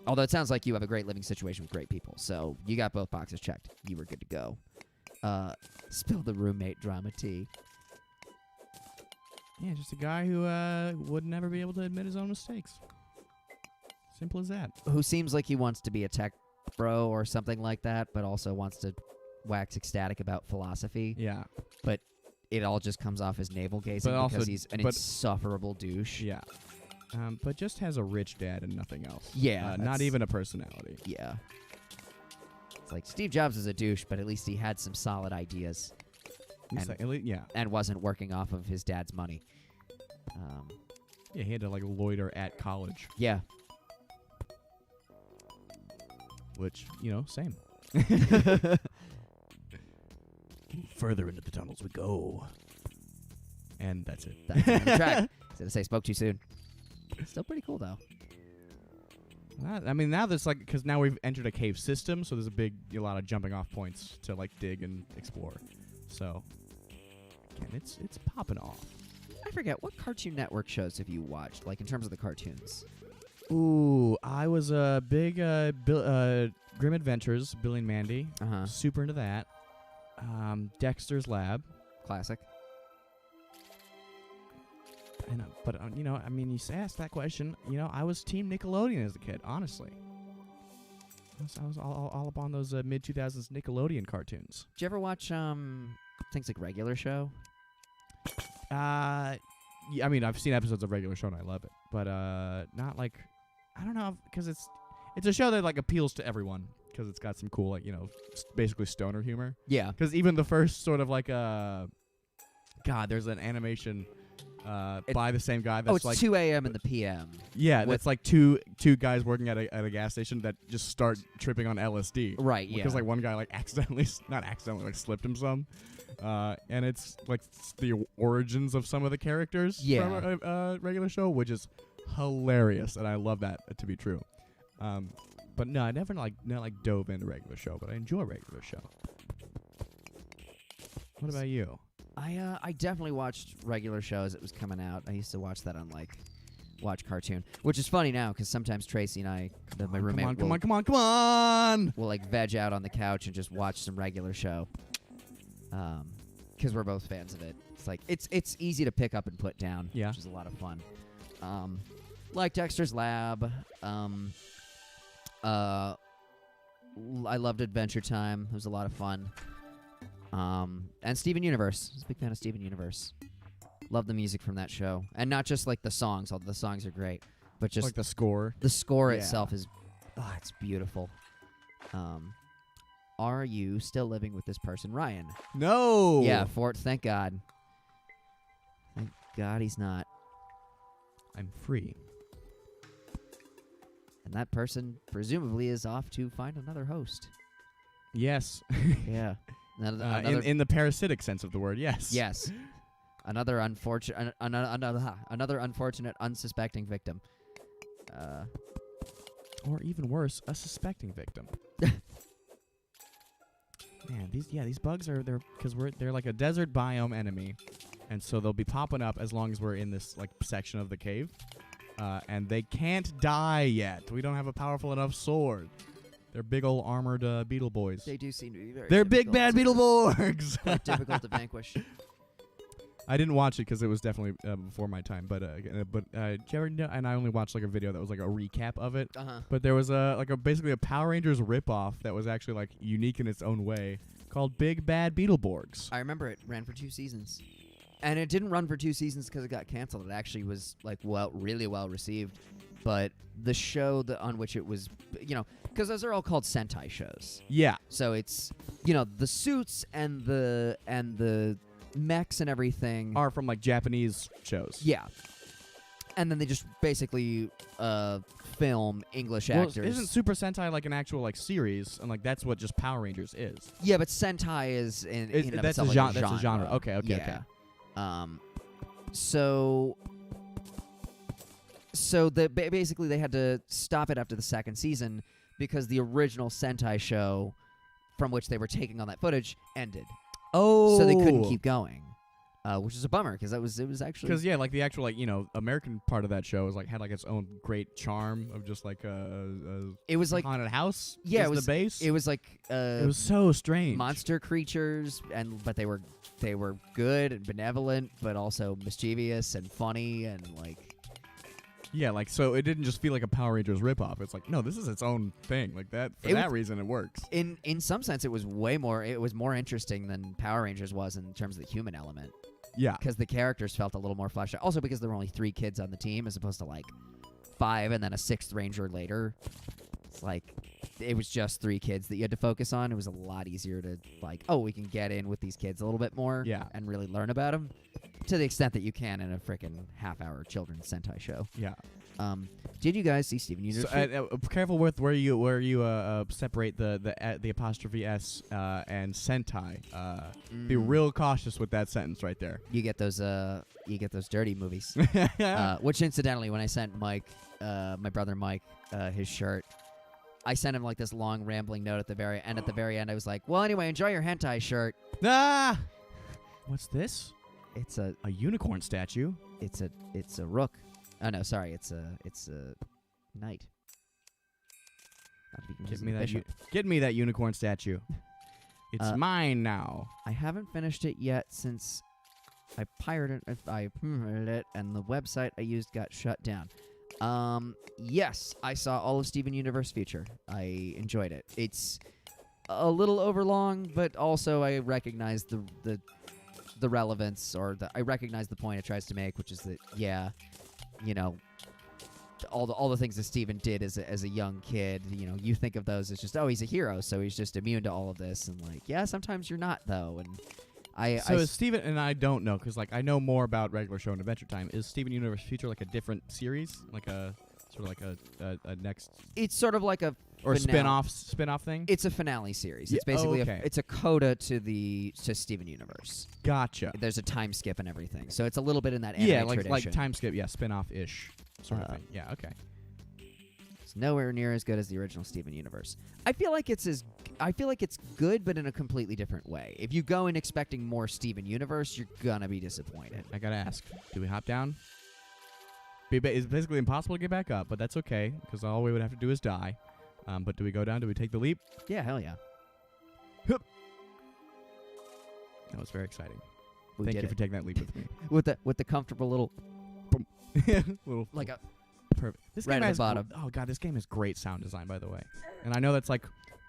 Although it sounds like you have a great living situation with great people, so you got both boxes checked. You were good to go. Spill the roommate drama tea. Yeah, just a guy who would never be able to admit his own mistakes. Simple as that. Who seems like he wants to be a tech bro or something like that, but also wants to wax ecstatic about philosophy. Yeah. But it all just comes off as navel gazing because he's an insufferable douche. Yeah. But just has a rich dad and nothing else. Yeah. Not even a personality. Yeah. It's like Steve Jobs is a douche, but at least he had some solid ideas. And wasn't working off of his dad's money. Yeah, he had to like loiter at college. Yeah. Which, same. Further into the tunnels we go. And that's it. That's the end of the track. Instead of say spoke too soon. Still pretty cool though. I mean, now there's because now we've entered a cave system, so there's a lot of jumping off points to like dig and explore. So, again, it's popping off. I forget, what Cartoon Network shows have you watched, like in terms of the cartoons? Ooh, I was a big Grim Adventures, Billy and Mandy. Super into that. Dexter's Lab. Classic. But I mean, you asked that question. I was Team Nickelodeon as a kid, honestly. I was all up on those mid-2000s Nickelodeon cartoons. Did you ever watch things like Regular Show? Yeah, I mean, I've seen episodes of Regular Show and I love it, but not like, I don't know, because it's a show that like appeals to everyone because it's got some cool basically stoner humor. Yeah. Because even the first sort of like there's an animation by the same guy. That's it's 2 a.m. in the p.m. Yeah, that's like two guys working at a gas station that just start tripping on LSD. Right. Yeah. Because like one guy not accidentally slipped him some. And it's like the origins of some of the characters from a Regular Show, which is hilarious, and I love that to be true. But no, I never dove into Regular Show, but I enjoy Regular Show. What about you? I definitely watched Regular Show as it was coming out. I used to watch that on Watch Cartoon, which is funny now because sometimes Tracy and my roommate, come on, we'll like veg out on the couch and just watch some Regular Show. Because we're both fans of it. It's like it's easy to pick up and put down, which is a lot of fun. Like Dexter's Lab. I loved Adventure Time. It was a lot of fun. And Steven Universe. I was a big fan of Steven Universe. Love the music from that show, and not just like the songs. Although the songs are great, but just like the score. The score itself is, it's beautiful. Are you still living with this person, Ryan? No. Yeah, thank God. Thank God he's not. I'm free. And that person presumably is off to find another host. Yes. Yeah. In the parasitic sense of the word, yes. Yes. Another unfortunate, unsuspecting victim. Or even worse, a suspecting victim. Man, these bugs they're like a desert biome enemy, and so they'll be popping up as long as we're in this like section of the cave, and they can't die yet. We don't have a powerful enough sword. They're big old armored beetle boys. They do seem to be very. They're big bad Beetleborgs. Quite difficult to vanquish. I didn't watch it because it was definitely before my time. But did you ever know? And I only watched like a video that was like a recap of it. But there was basically a Power Rangers ripoff that was actually like unique in its own way called Big Bad Beetleborgs. I remember it ran for 2 seasons, and it didn't run for 2 seasons because it got canceled. It actually was like really well received. but the show on which it was, because those are all called Sentai shows. Yeah. So it's, the suits and the mechs and everything Are from like Japanese shows. Yeah. And then they just basically film English Well, actors. isn't Super Sentai like an actual like series? And like that's what just Power Rangers is. Yeah, but Sentai is in and of That's itself a like genre. That's a genre. Okay. Yeah. So basically they had to stop it after the second season because the original Sentai show from which they were taking on that footage ended. Oh. So they couldn't keep going. Which is a bummer because it was actually Because like the actual American part of that show was like had like its own great charm of just like a it was like haunted house. Yeah, was it was the base. It was like it was so strange. Monster creatures, but they were good and benevolent, but also mischievous and funny and like. Yeah, like so it didn't just feel like a Power Rangers ripoff. It's like no, this is its own thing. Like that for that reason it works. In some sense, it was more interesting than Power Rangers was in terms of the human element. Yeah, because the characters felt a little more fleshed out. Also because there were only 3 kids on the team as opposed to like 5 and then a 6th ranger later. It's like it was just 3 kids that you had to focus on. It was a lot easier to like, we can get in with these kids a little bit more and really learn about them to the extent that you can in a freaking half-hour children's Sentai show. Yeah. Did you guys see Steven Universe? So, careful with where you separate the apostrophe S and Sentai. Be real cautious with that sentence right there. You get those dirty movies. Which incidentally, when I sent Mike, my brother Mike, his shirt, I sent him like this long rambling note at the very end. At the very end, I was like, "Well, anyway, enjoy your hentai shirt." Ah, what's this? It's a unicorn statue. It's a rook. Oh no, sorry, it's a knight. Not to be confused with bishop. Get me that unicorn statue. It's mine now. I haven't finished it yet since I pirated it, and the website I used got shut down. Yes, I saw all of Steven Universe Future. I enjoyed it. It's a little overlong, but also I recognize the relevance, or I recognize the point it tries to make, which is that all the things that Steven did as a young kid, you think of those as just he's a hero, so he's just immune to all of this, and like sometimes you're not though, and is Steven, and I don't know, because like I know more about regular show and Adventure Time. Is Steven Universe Future like a different series, like a sort of like a next? It's sort of like a or spin-off thing. It's a finale series. It's basically it's a coda to Steven Universe. Gotcha. There's a time skip and everything, so it's a little bit in that anime tradition. like time skip, spin-off ish sort of thing. Yeah, okay. It's nowhere near as good as the original Steven Universe. I feel like it's good, but in a completely different way. If you go in expecting more Steven Universe, you're gonna be disappointed. I gotta ask, do we hop down? It's basically impossible to get back up, but that's okay, because all we would have to do is die. But do we go down? Do we take the leap? Yeah, hell yeah. Hup. That was very exciting. Thank you for taking that leap with me. with the comfortable little like a perfect. This right game at has the bottom. Oh god, this game has great sound design, by the way. And I know that's like,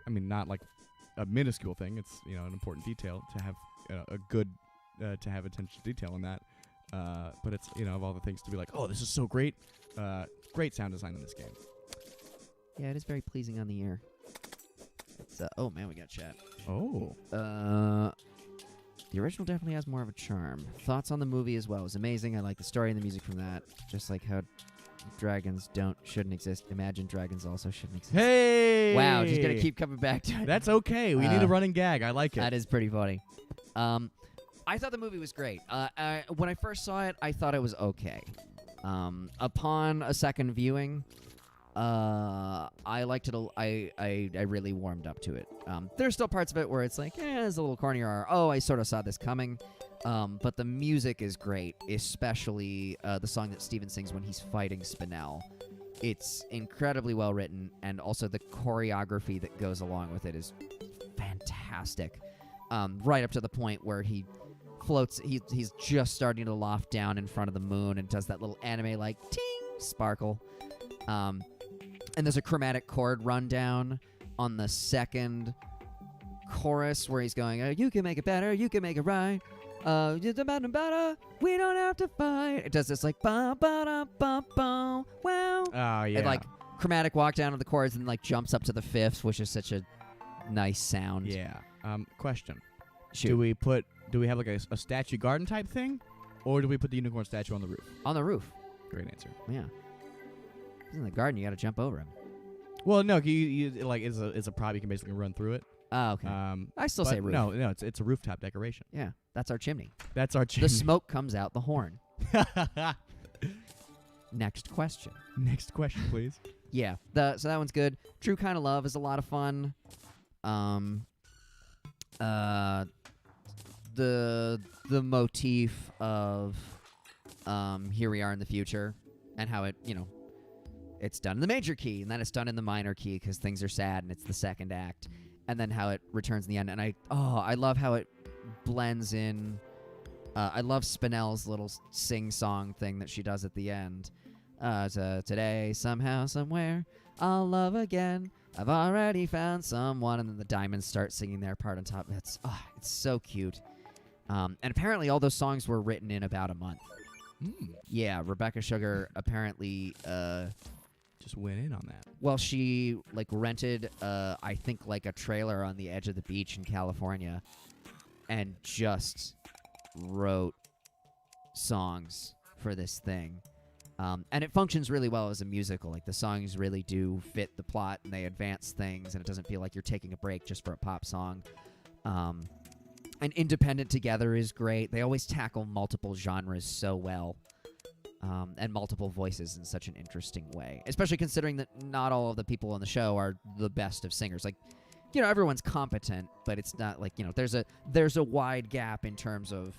not like a minuscule thing. It's an important detail to have a good to have attention to detail in that. But it's of all the things to be like, oh, this is so great. Great sound design in this game. Yeah, it is very pleasing on the ear. It's oh man, we got chat. Oh. The original definitely has more of a charm. Thoughts on the movie as well. It was amazing. I like the story and the music from that. Just like how dragons shouldn't exist. Imagine Dragons also shouldn't exist. Hey! Wow, just gonna keep coming back to it. That's okay. We need a running gag. I like it. That is pretty funny. I thought the movie was great. When I first saw it, I thought it was okay. Upon a second viewing, I liked it. I really warmed up to it. There's still parts of it where it's like, it's a little corny, or I sort of saw this coming. But the music is great, especially the song that Steven sings when he's fighting Spinel. It's incredibly well written, and also the choreography that goes along with it is fantastic. Right up to the point where he floats. He's just starting to loft down in front of the moon and does that little anime like ting sparkle. And there's a chromatic chord rundown on the second chorus where he's going, you can make it better, you can make it right. We don't have to fight. It does this like ba ba da ba ba wow. Oh yeah. It like chromatic walk down to the chords and like jumps up to the fifths, which is such a nice sound. Yeah. Question. Shoot. Do we have like a statue garden type thing, or do we put the unicorn statue on the roof? On the roof. Great answer. Yeah. He's in the garden. You got to jump over him. Well, no, you like it's a prop. You can basically run through it. Oh, okay. I still say roof. No, it's a rooftop decoration. Yeah, that's our chimney. That's our chimney. The smoke comes out the horn. Next question. Next question, please. Yeah, so that one's good. True Kind of Love is a lot of fun. The motif of Here We Are in the Future and how it, it's done in the major key and then it's done in the minor key because things are sad and it's the second act, and then how it returns in the end. And I love how it blends in. I love Spinell's little sing-song thing that she does at the end. Today, somehow, somewhere, I'll love again. I've already found someone. And then the Diamonds start singing their part on top. It's so cute. And apparently all those songs were written in about a month. Yeah, Rebecca Sugar apparently just went in on that. Well, she rented I think like a trailer on the edge of the beach in California and just wrote songs for this thing. And it functions really well as a musical. Like the songs really do fit the plot and they advance things and it doesn't feel like you're taking a break just for a pop song. And Independent Together is great. They always tackle multiple genres so well. And multiple voices in such an interesting way. Especially considering that not all of the people on the show are the best of singers. Like, everyone's competent, but it's not like, there's a wide gap in terms of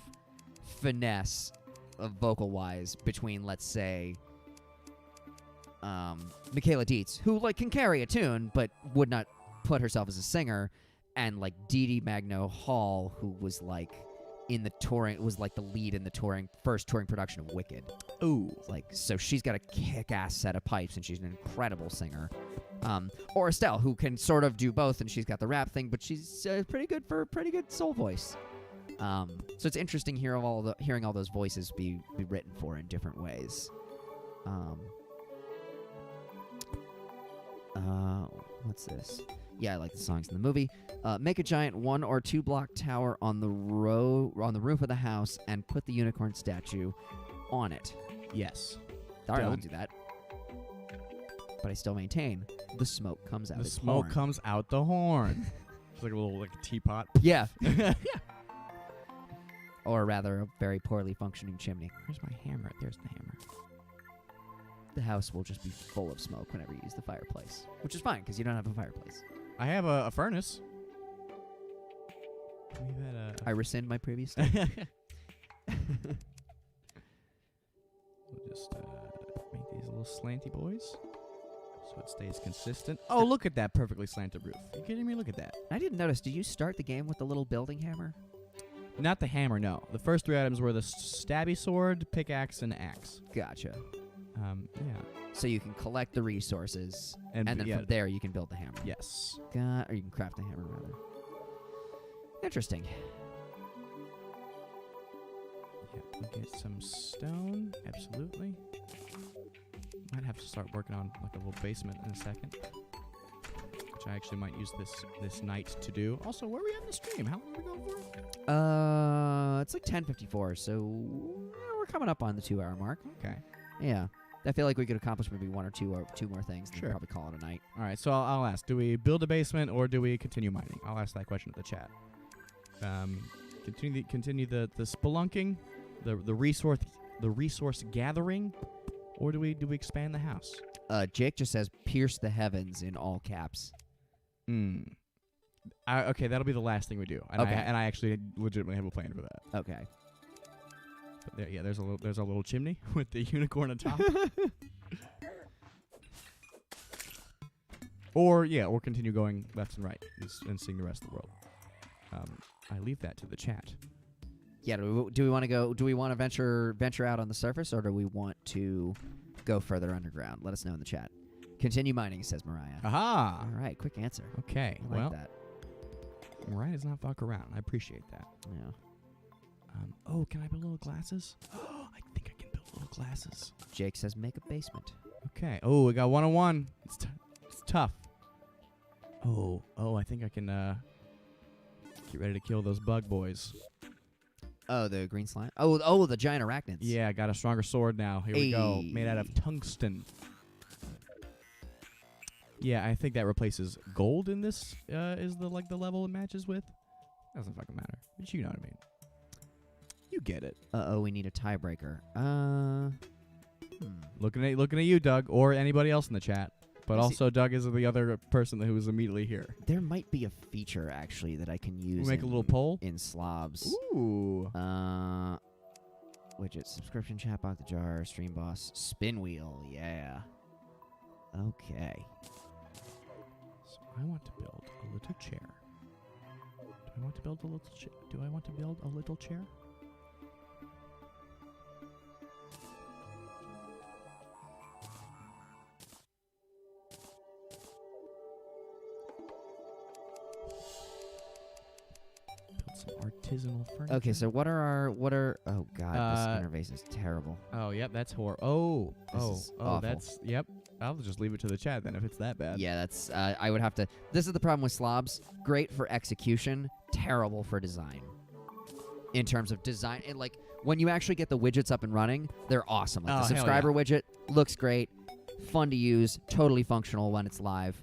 finesse of vocal-wise between, let's say, Michaela Dietz, who, can carry a tune, but would not put herself as a singer, and, Dee Dee Magno Hall, who was, in the touring, was, the lead in the first touring production of Wicked. Ooh. So she's got a kick-ass set of pipes, and she's an incredible singer. Or Estelle, who can sort of do both, and she's got the rap thing, but she's pretty good for a pretty good soul voice. So it's interesting hearing all those voices be written for in different ways. What's this? Yeah, I like the songs in the movie. Make a giant 1 or 2 block tower on the roof of the house and put the unicorn statue on it. Yes. All right, I'll do that. But I still maintain the smoke comes out. The smoke comes out the horn. It's like a little teapot. Yeah. Or rather, a very poorly functioning chimney. Where's my hammer? There's the hammer. The house will just be full of smoke whenever you use the fireplace, which is fine because you don't have a fireplace. I have a furnace. I rescind my previous statement. We'll just make these little slanty boys so it stays consistent. Oh, look at that perfectly slanted roof. Are you kidding me? Look at that. I didn't notice. Did you start the game with the little building hammer? Not the hammer, no. The first 3 items were the stabby sword, pickaxe, and axe. Gotcha. Yeah. So you can collect the resources, and then from there you can build the hammer. Yes. Or you can craft the hammer, rather. Interesting. Yeah, we'll get some stone. Absolutely. Might have to start working on a little basement in a second, which I actually might use this night to do. Also, where are we at in the stream? How long are we going for? It's 10:54, so we're coming up on the 2-hour mark. Okay. Yeah. I feel like we could accomplish maybe 1 or 2 more things and probably call it a night. All right, so I'll ask, do we build a basement or do we continue mining? I'll ask that question to the chat. Continue the spelunking, the resource gathering, or do we expand the house? Jake just says pierce the heavens in all caps. Okay, that'll be the last thing we do. And okay. I actually legitimately have a plan for that. Okay. But there's a little chimney with the unicorn on top. Or continue going left and right and seeing the rest of the world. I leave that to the chat. Yeah, do we want to go? Do we want to venture out on the surface, or do we want to go further underground? Let us know in the chat. Continue mining, says Mariah. Aha! All right, quick answer. Okay, I like that. Mariah does not fuck around. I appreciate that. Yeah. Oh, can I build little glasses? Oh, I think I can build little glasses. Jake says make a basement. Okay. Oh, we got 101. It's tough. Oh, I think I can get ready to kill those bug boys. Oh, the green slime? Oh, the giant arachnids. Yeah, I got a stronger sword now. Here we go. Made out of tungsten. Yeah, I think that replaces gold in this, is the level it matches with. Doesn't fucking matter. But you know what I mean. You get it. Uh-oh, we need a tiebreaker. Looking at you, Doug, or anybody else in the chat. But I see. also, Doug is the other person who was immediately here. There might be a feature, actually, that I can use We'll make a little poll? in slobs. Ooh. Widget, subscription, chatbot, the jar, stream boss, spin wheel, yeah. Okay. So I want to build a little chair. Do I want to build a little chair? Do I want to build a little chair? Build some artisanal furniture. Okay, so what are oh god, this interface is terrible. Oh, yep, that's horror. This is Oh, awful. that's, yep. I'll just leave it to the chat then if it's that bad. Yeah, that's I would have to. This is the problem with slobs. Great for execution, terrible for design. In terms of design, and like when you actually get the widgets up and running, they're awesome. Like Oh, the hell subscriber widget looks great, fun to use, totally functional when it's live.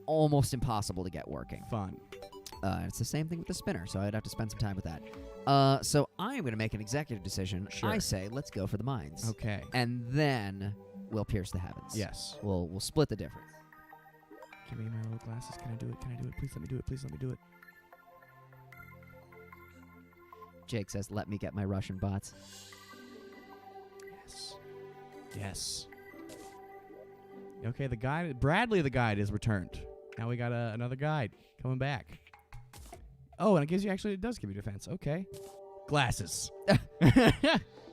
Almost impossible to get working. Fun. It's the same thing with the spinner, so I'd have to spend some time with that. So I'm going to make an executive decision. Sure. I say let's go for the mines. Okay. And then we'll pierce the heavens. Yes. We'll split the difference. Give me my little glasses. Can I do it? Can I do it? Please let me do it. Please let me do it. Jake says, let me get my Russian bots. Yes. Yes. Okay, the guide, Bradley the guide is returned. Now we got another guide coming back. Oh, and it gives you, actually, it does give you defense. Okay. Glasses.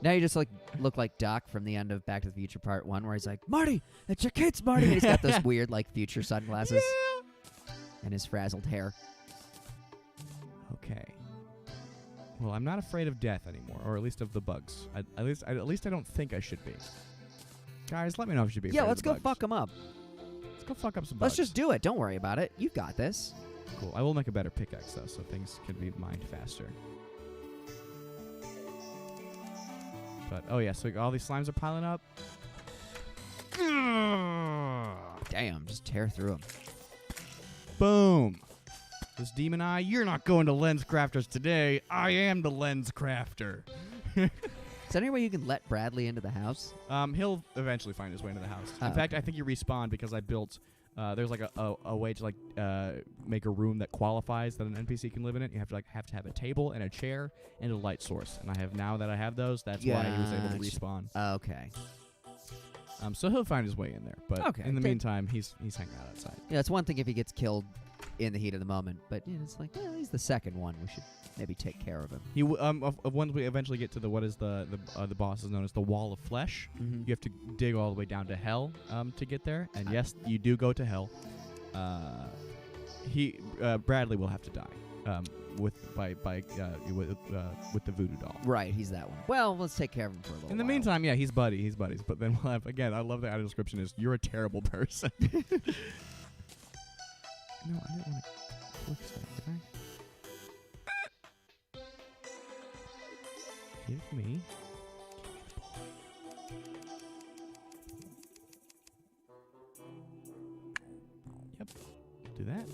Now you just like look like Doc from the end of Back to the Future Part 1, where he's like, Marty, it's your kids, Marty. And he's got those weird like future sunglasses and his frazzled hair. Okay. Well, I'm not afraid of death anymore, or at least of the bugs. At least I don't think I should be. Guys, let me know if you should be. Yeah, afraid let's of the go bugs. fuck them up. Let's go fuck up some bugs. Let's just do it. Don't worry about it. You've got this. Cool. I will make a better pickaxe though, so things can be mined faster. But oh yeah, so all these slimes are piling up. Damn, just tear through them. Boom. This demon eye, you're not going to Lens Crafters today. I am the Lens Crafter. Is there any way you can let Bradley into the house? He'll eventually find his way into the house. Oh, In fact, I think you respawn because I built. There's like a way to like make a room that qualifies that an NPC can live in it. You have to have a table and a chair and a light source. And I have now that I have those. That's why he was able to Gotcha. respawn. Okay. So he'll find his way in there. But Okay, in the good. meantime, he's hanging out outside. Yeah, it's one thing if he gets killed in the heat of the moment, but it's like, well, he's the second one. We should maybe take care of him. He once we eventually get to the what is the boss is known as the Wall of Flesh. Mm-hmm. You have to dig all the way down to hell to get there. And yes, you do go to hell. Bradley will have to die with the voodoo doll. Right, he's that one. Well, let's take care of him for a little In the while. meantime, yeah, he's buddies. But then we'll have again. I love the item description is you're a terrible person. No, I didn't want to click that, did I? Give me the boy. Yep. Do that.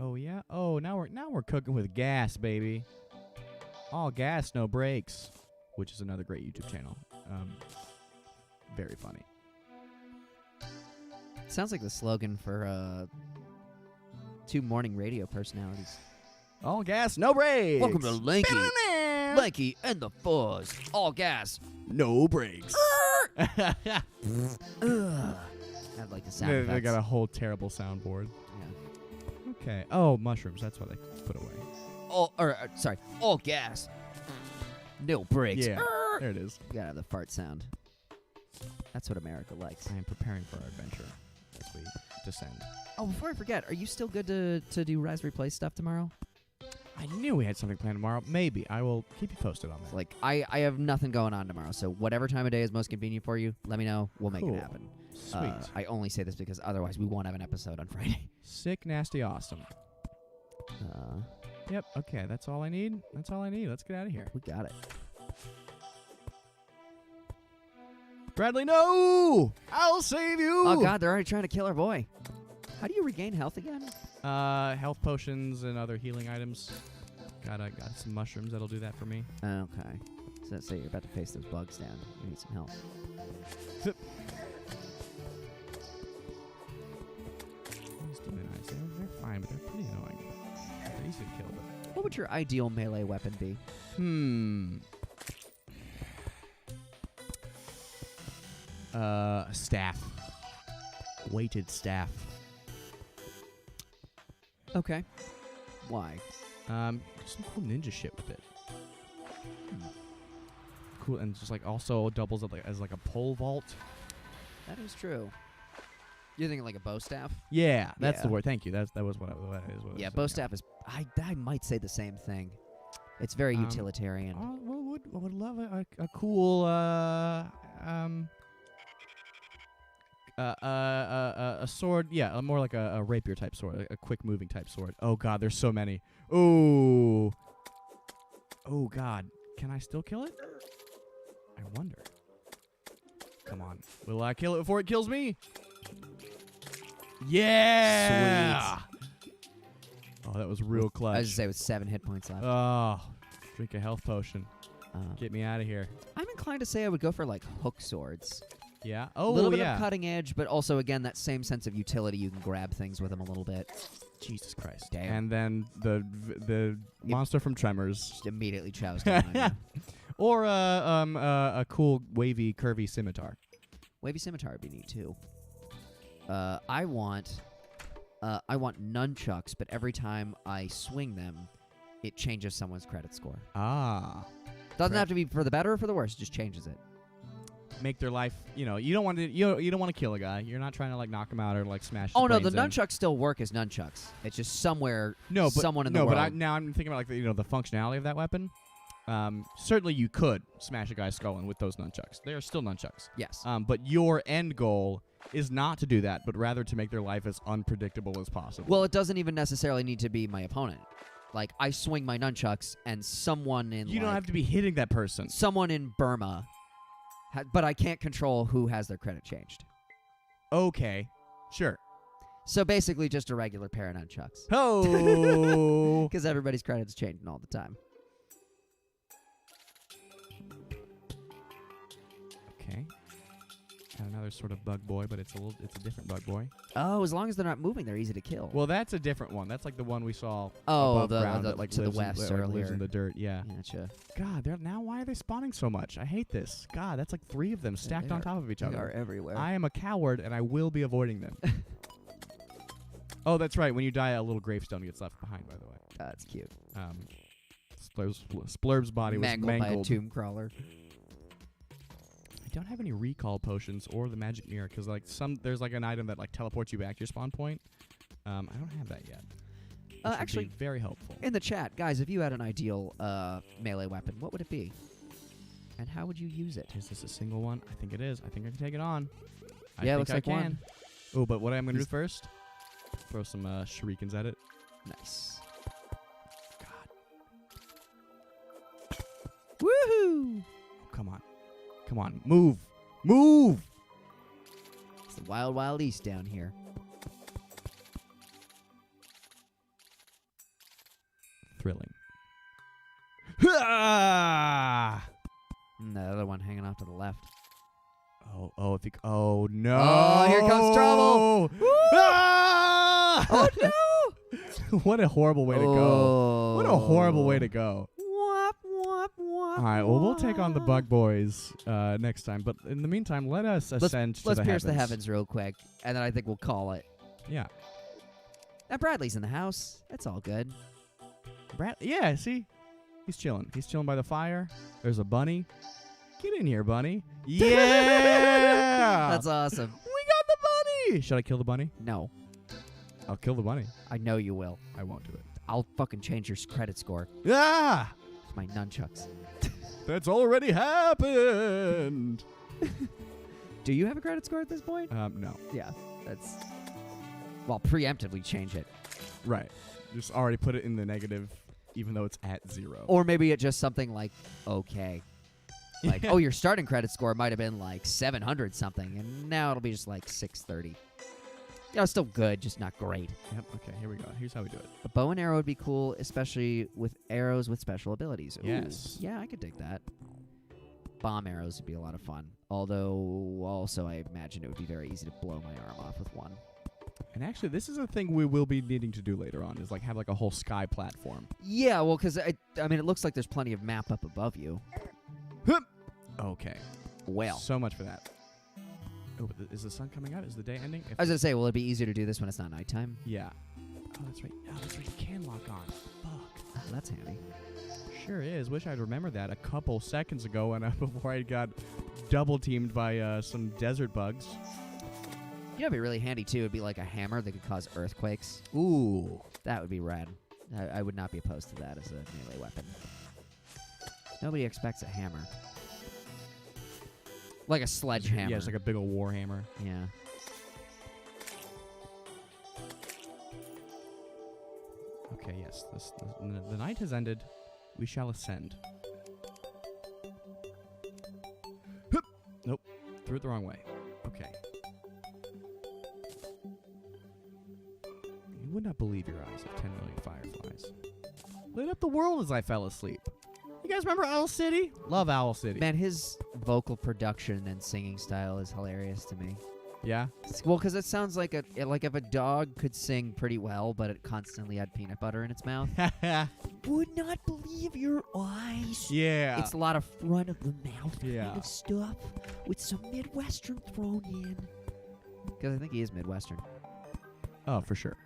Oh yeah. Oh, now we're cooking with gas, baby. All gas, no brakes. Which is another great YouTube channel. Very funny. Sounds like the slogan for 2 morning radio personalities. All gas, no brakes. Welcome to Lanky. Lanky and the Fuzz. All gas. No brakes. Ugh. I'd like the sound They effects. got a whole terrible soundboard. Yeah. Okay. Oh, mushrooms. That's what I put away. Sorry. All gas. No brakes. Yeah. There it is. You gotta have the fart sound. That's what America likes. I am preparing for our adventure as we descend. Oh, before I forget, are you still good to do Raspberry Pi stuff tomorrow? I knew we had something planned tomorrow. Maybe. I will keep you posted on that. Like, I have nothing going on tomorrow, so whatever time of day is most convenient for you, let me know. We'll make Cool. it happen. Sweet. I only say this because otherwise we won't have an episode on Friday. Sick, nasty, awesome. Yep. Okay. That's all I need. That's all I need. Let's get out of here. We got it. Bradley, no! I'll save you! Oh, God, they're already trying to kill our boy. How do you regain health again? Health potions and other healing items. Got some mushrooms that'll do that for me. Okay. So you're about to face those bugs down. You need some help. Zip. These demon eyes, they're fine, but they're pretty annoying. They're easy to kill, but... What would your ideal melee weapon be? A staff. Weighted staff. Okay. Why? Some cool ninja shit with it. Cool, and just like also doubles as like a pole vault. That is true. You're thinking like a bow staff? Yeah, that's the Yeah. word. Thank you. That was what it is. Yeah, bow staff is... I might say the same thing. It's very utilitarian. I would love a cool a sword. Yeah, more like a rapier type sword, a quick moving type sword. Oh God, there's so many. Ooh. Oh God, can I still kill it? I wonder. Come on, will I kill it before it kills me? Yeah. Sweet. Oh, that was real clutch. I was going to say with 7 hit points left. Oh, drink a health potion. Get me out of here. I'm inclined to say I would go for like hook swords. Yeah. A Oh, little bit yeah. of cutting edge, but also again that same sense of utility. You can grab things with them a little bit. Jesus Christ. Damn. And then the monster from Tremors. Just immediately chows down on you. Or a cool wavy curvy scimitar. Wavy scimitar would be neat too. I want nunchucks, but every time I swing them, it changes someone's credit score. Ah. Doesn't have to be for the better or for the worse. It just changes it. Make their life, you don't want to kill a guy. You're not trying to like knock him out or like smash his Oh no, the brains in. nunchucks still work as nunchucks. It's just somewhere someone in the no, world. but now I'm thinking about like the functionality of that weapon. Certainly you could smash a guy's skull in with those nunchucks. They are still nunchucks. Yes. But your end goal is not to do that, but rather to make their life as unpredictable as possible. Well, it doesn't even necessarily need to be my opponent. Like, I swing my nunchucks, and someone in you don't have to be hitting that person. Someone in Burma, but I can't control who has their credit changed. Okay, sure. So basically just a regular pair of nunchucks. Oh! Because everybody's credit's changing all the time. Okay. Got another sort of bug boy, but it's a different bug boy. Oh, as long as they're not moving, they're easy to kill. Well, that's a different one. That's like the one we saw above ground the that like to the lives west in, earlier. lives in the dirt. Yeah. Gotcha. God, now why are they spawning so much? I hate this. God, that's like 3 of them stacked they on are- top of each They other. are everywhere. I am a coward, and I will be avoiding them. Oh, that's right. When you die, a little gravestone gets left behind, by the way. That's cute. Splur's body was Mangled by a mangled. tomb crawler. I don't have any recall potions or the magic mirror because like there's like an item that like teleports you back to your spawn point. I don't have that yet. Which would Actually, be very helpful. in the chat, guys, if you had an ideal melee weapon, what would it be? And how would you use it? Is this a single one? I think it is. I think I can take it on. Yeah, I looks think like I one. can. Oh, but what I'm gonna do first? Throw some shurikens at it. Nice. God. Woohoo! Oh, come on. Come on. Move. Move! It's the wild, wild east down here. Thrilling. And the other one hanging off to the left. Oh, oh no. Oh, here comes trouble. Ah! Oh, no! What a horrible way to go. What a horrible way to go. Wop, wop, wop, All right, well, we'll take on the bug boys next time. But in the meantime, let us ascend to the heavens. Let's pierce the heavens real quick, and then I think we'll call it. Yeah. Now, Bradley's in the house. That's all good. Yeah, see? He's chilling. He's chilling by the fire. There's a bunny. Get in here, bunny. Yeah! That's awesome. We got the bunny! Should I kill the bunny? No, I'll kill the bunny. I know you will. I won't do it. I'll fucking change your credit score. Ah! It's my nunchucks. That's already happened. Do you have a credit score at this point? No. Yeah, that's... Well, preemptively change it. Right. Just already put it in the negative, even though it's at 0. Or maybe it's just something like, okay. Like, oh, your starting credit score might have been like 700 something, and now it'll be just like 630. You know, still good, just not great. Yep, okay, here we go. Here's how we do it. A bow and arrow would be cool, especially with arrows with special abilities. Ooh, Yes. yeah, I could dig that. Bomb arrows would be a lot of fun. Although, also, I imagine it would be very easy to blow my arm off with one. And actually, this is a thing we will be needing to do later on, is like have like a whole sky platform. Yeah, well, because, I mean, it looks like there's plenty of map up above you. Okay. Well. So much for that. Oh, but is the sun coming out? Is the day ending? I was going to say, will it be easier to do this when it's not nighttime? Yeah. Oh, that's right. Oh, that's right. You can lock on. Fuck. Oh, that's handy. Sure is. Wish I'd remembered that a couple seconds ago when before I got double teamed by some desert bugs. You know, it'd be really handy, too. It'd be like a hammer that could cause earthquakes. Ooh. That would be rad. I would not be opposed to that as a melee weapon. Nobody expects a hammer. Like a sledgehammer. Yeah, it's like a big old war hammer. Yeah. Okay, yes. The night has ended. We shall ascend. Hup! Nope. Threw it the wrong way. Okay. You would not believe your eyes of 10 million fireflies. Lit up the world as I fell asleep. You guys remember Owl City? Love Owl City. Man, his vocal production and singing style is hilarious to me. Yeah? Well, because it sounds like if a dog could sing pretty well, but it constantly had peanut butter in its mouth. Would not believe your eyes. Yeah. It's a lot of front of the mouth Yeah. kind of stuff with some Midwestern thrown in. Because I think he is Midwestern. Oh, for sure.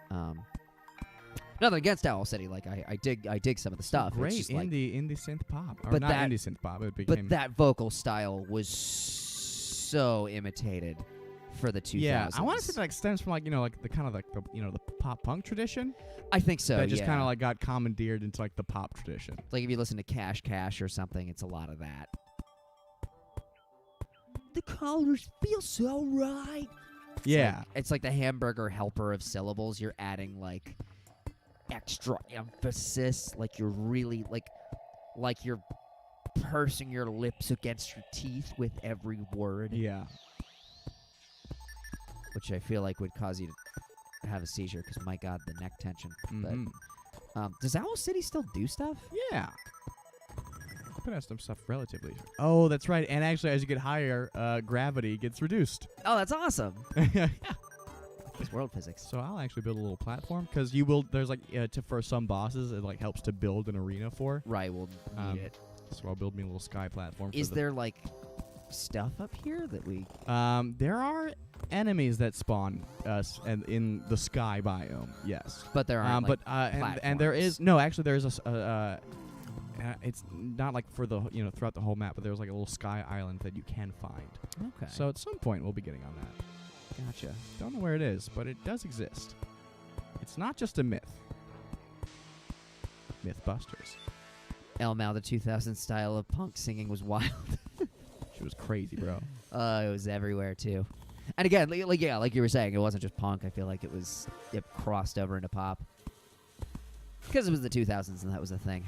Nothing against Owl City. Like I dig some of the stuff. Great It's just like, indie synth pop. Or But not that- indie synth pop. It became. but that vocal style was so imitated for the 2000s. Yeah, I want to say that stems from like the kind of like the the pop punk tradition I think so. that just yeah. kind of like got commandeered into like the pop tradition. Like if you listen to Cash or something, it's a lot of that. The colors feel so right. Yeah, It's like the hamburger helper of syllables. You're adding like extra emphasis, like you're really like you're pursing your lips against your teeth with every word, yeah. which I feel like would cause you to have a seizure because my god, the neck tension. Mhm. But does Owl City still do stuff? Yeah. Put out some stuff relatively. Oh, that's right. And actually, as you get higher, gravity gets reduced. Oh, that's awesome. It's world physics. So I'll actually build a little platform because you will. There's like for some bosses, it like helps to build an arena for. Right, we'll need it. So I'll build me a little sky platform. Is there like stuff up here that we? There are enemies that spawn us and in the sky biome. Yes. But there aren't. But and there is actually there is it's not like for the throughout the whole map, but there's like a little sky island that you can find. Okay. So at some point we'll be getting on that. Gotcha. Don't know where it is, but it does exist. It's not just a myth. Mythbusters. Elmal, the 2000 style of punk singing was wild. She was crazy, bro. It was everywhere too. And again, like you were saying, it wasn't just punk. I feel like it crossed over into pop because it was the 2000s and that was the thing.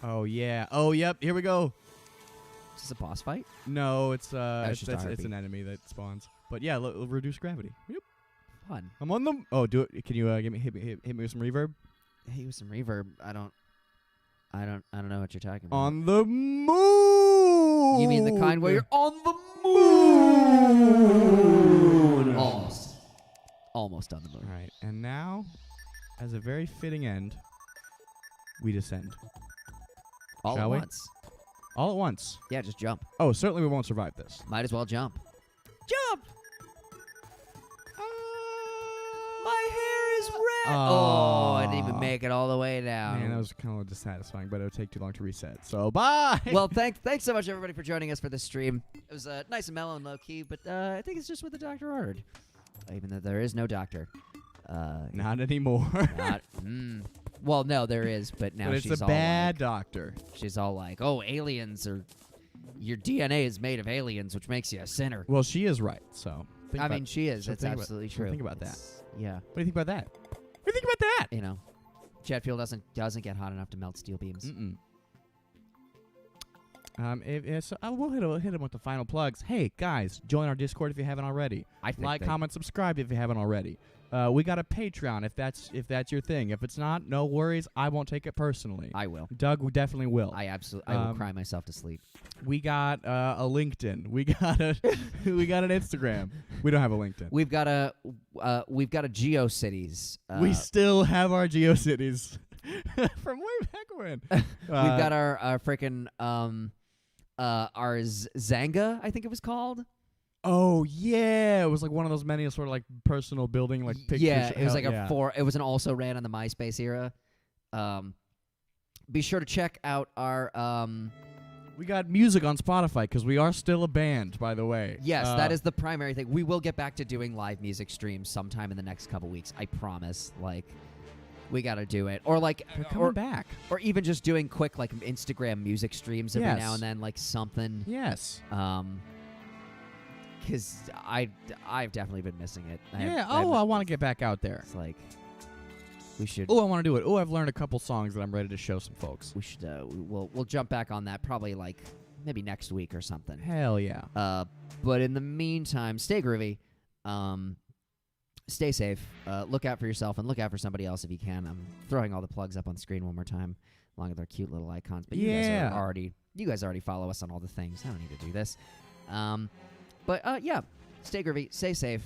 Oh yeah. Oh yep. Here we go. Is this a boss fight? No, it's it's just a it's heartbeat. an enemy that spawns. But yeah, reduce gravity. Yep. Fun. I'm on them. Oh, do it. Can you hit me with some reverb? Hey, with some reverb. I don't know what you're talking about. On the moon. You mean the kind where you're on the moon? Almost on the moon. All right, and now, as a very fitting end, we descend. All Shall at we? once. All at once. Yeah, just jump. Oh, certainly we won't survive this. Might as well jump. Jump! My hair is red. Oh, I didn't even make it all the way down. Man, that was kind of dissatisfying, but it would take too long to reset. So, bye! Well, thanks so much, everybody, for joining us for this stream. It was nice and mellow and low-key, but I think it's just what the doctor ordered. Even though there is no doctor. Not anymore. Well, no, there is, but now but she's it's a all bad like, doctor. she's all like, "Oh, aliens are your DNA is made of aliens, which makes you a sinner." Well, she is right. So I mean, she is. so It's think about- absolutely so true. think about that. It's- Yeah, What do you think about that? What do you think about that? you know, jet fuel doesn't get hot enough to melt steel beams. Mm-mm. So we'll hit him with the final plugs. Hey guys, join our Discord if you haven't already. I think Like, they- comment, subscribe if you haven't already. We got a Patreon if that's your thing. If it's not, no worries. I won't take it personally. I will. Doug definitely will. I will cry myself to sleep. We got a LinkedIn. We got we got an Instagram. We don't have a LinkedIn. We've got a GeoCities. We still have our GeoCities from way back when. We've got our freaking our Zanga, I think it was called. Oh yeah, it was like one of those many sort of like personal building like pictures. Yeah, it was like yeah. It was an also ran on the MySpace era. Be sure to check out our We got music on Spotify because we are still a band, by the way. Yes, that is the primary thing. We will get back to doing live music streams sometime in the next couple weeks. I promise. Like, we got to do it. Or like They're coming back. Or even just doing quick like Instagram music streams every Yes. now and then, like something. Yes. Because I've definitely been missing it. I want to get back out there. It's like we should. Oh, I want to do it. Oh, I've learned a couple songs that I'm ready to show some folks. We should. We'll jump back on that probably like maybe next week or something. Hell yeah. But in the meantime, stay groovy. Stay safe. Look out for yourself and look out for somebody else if you can. I'm throwing all the plugs up on screen one more time, along with our cute little icons. But you guys already follow us on all the things. I don't need to do this. But yeah, stay groovy, stay safe.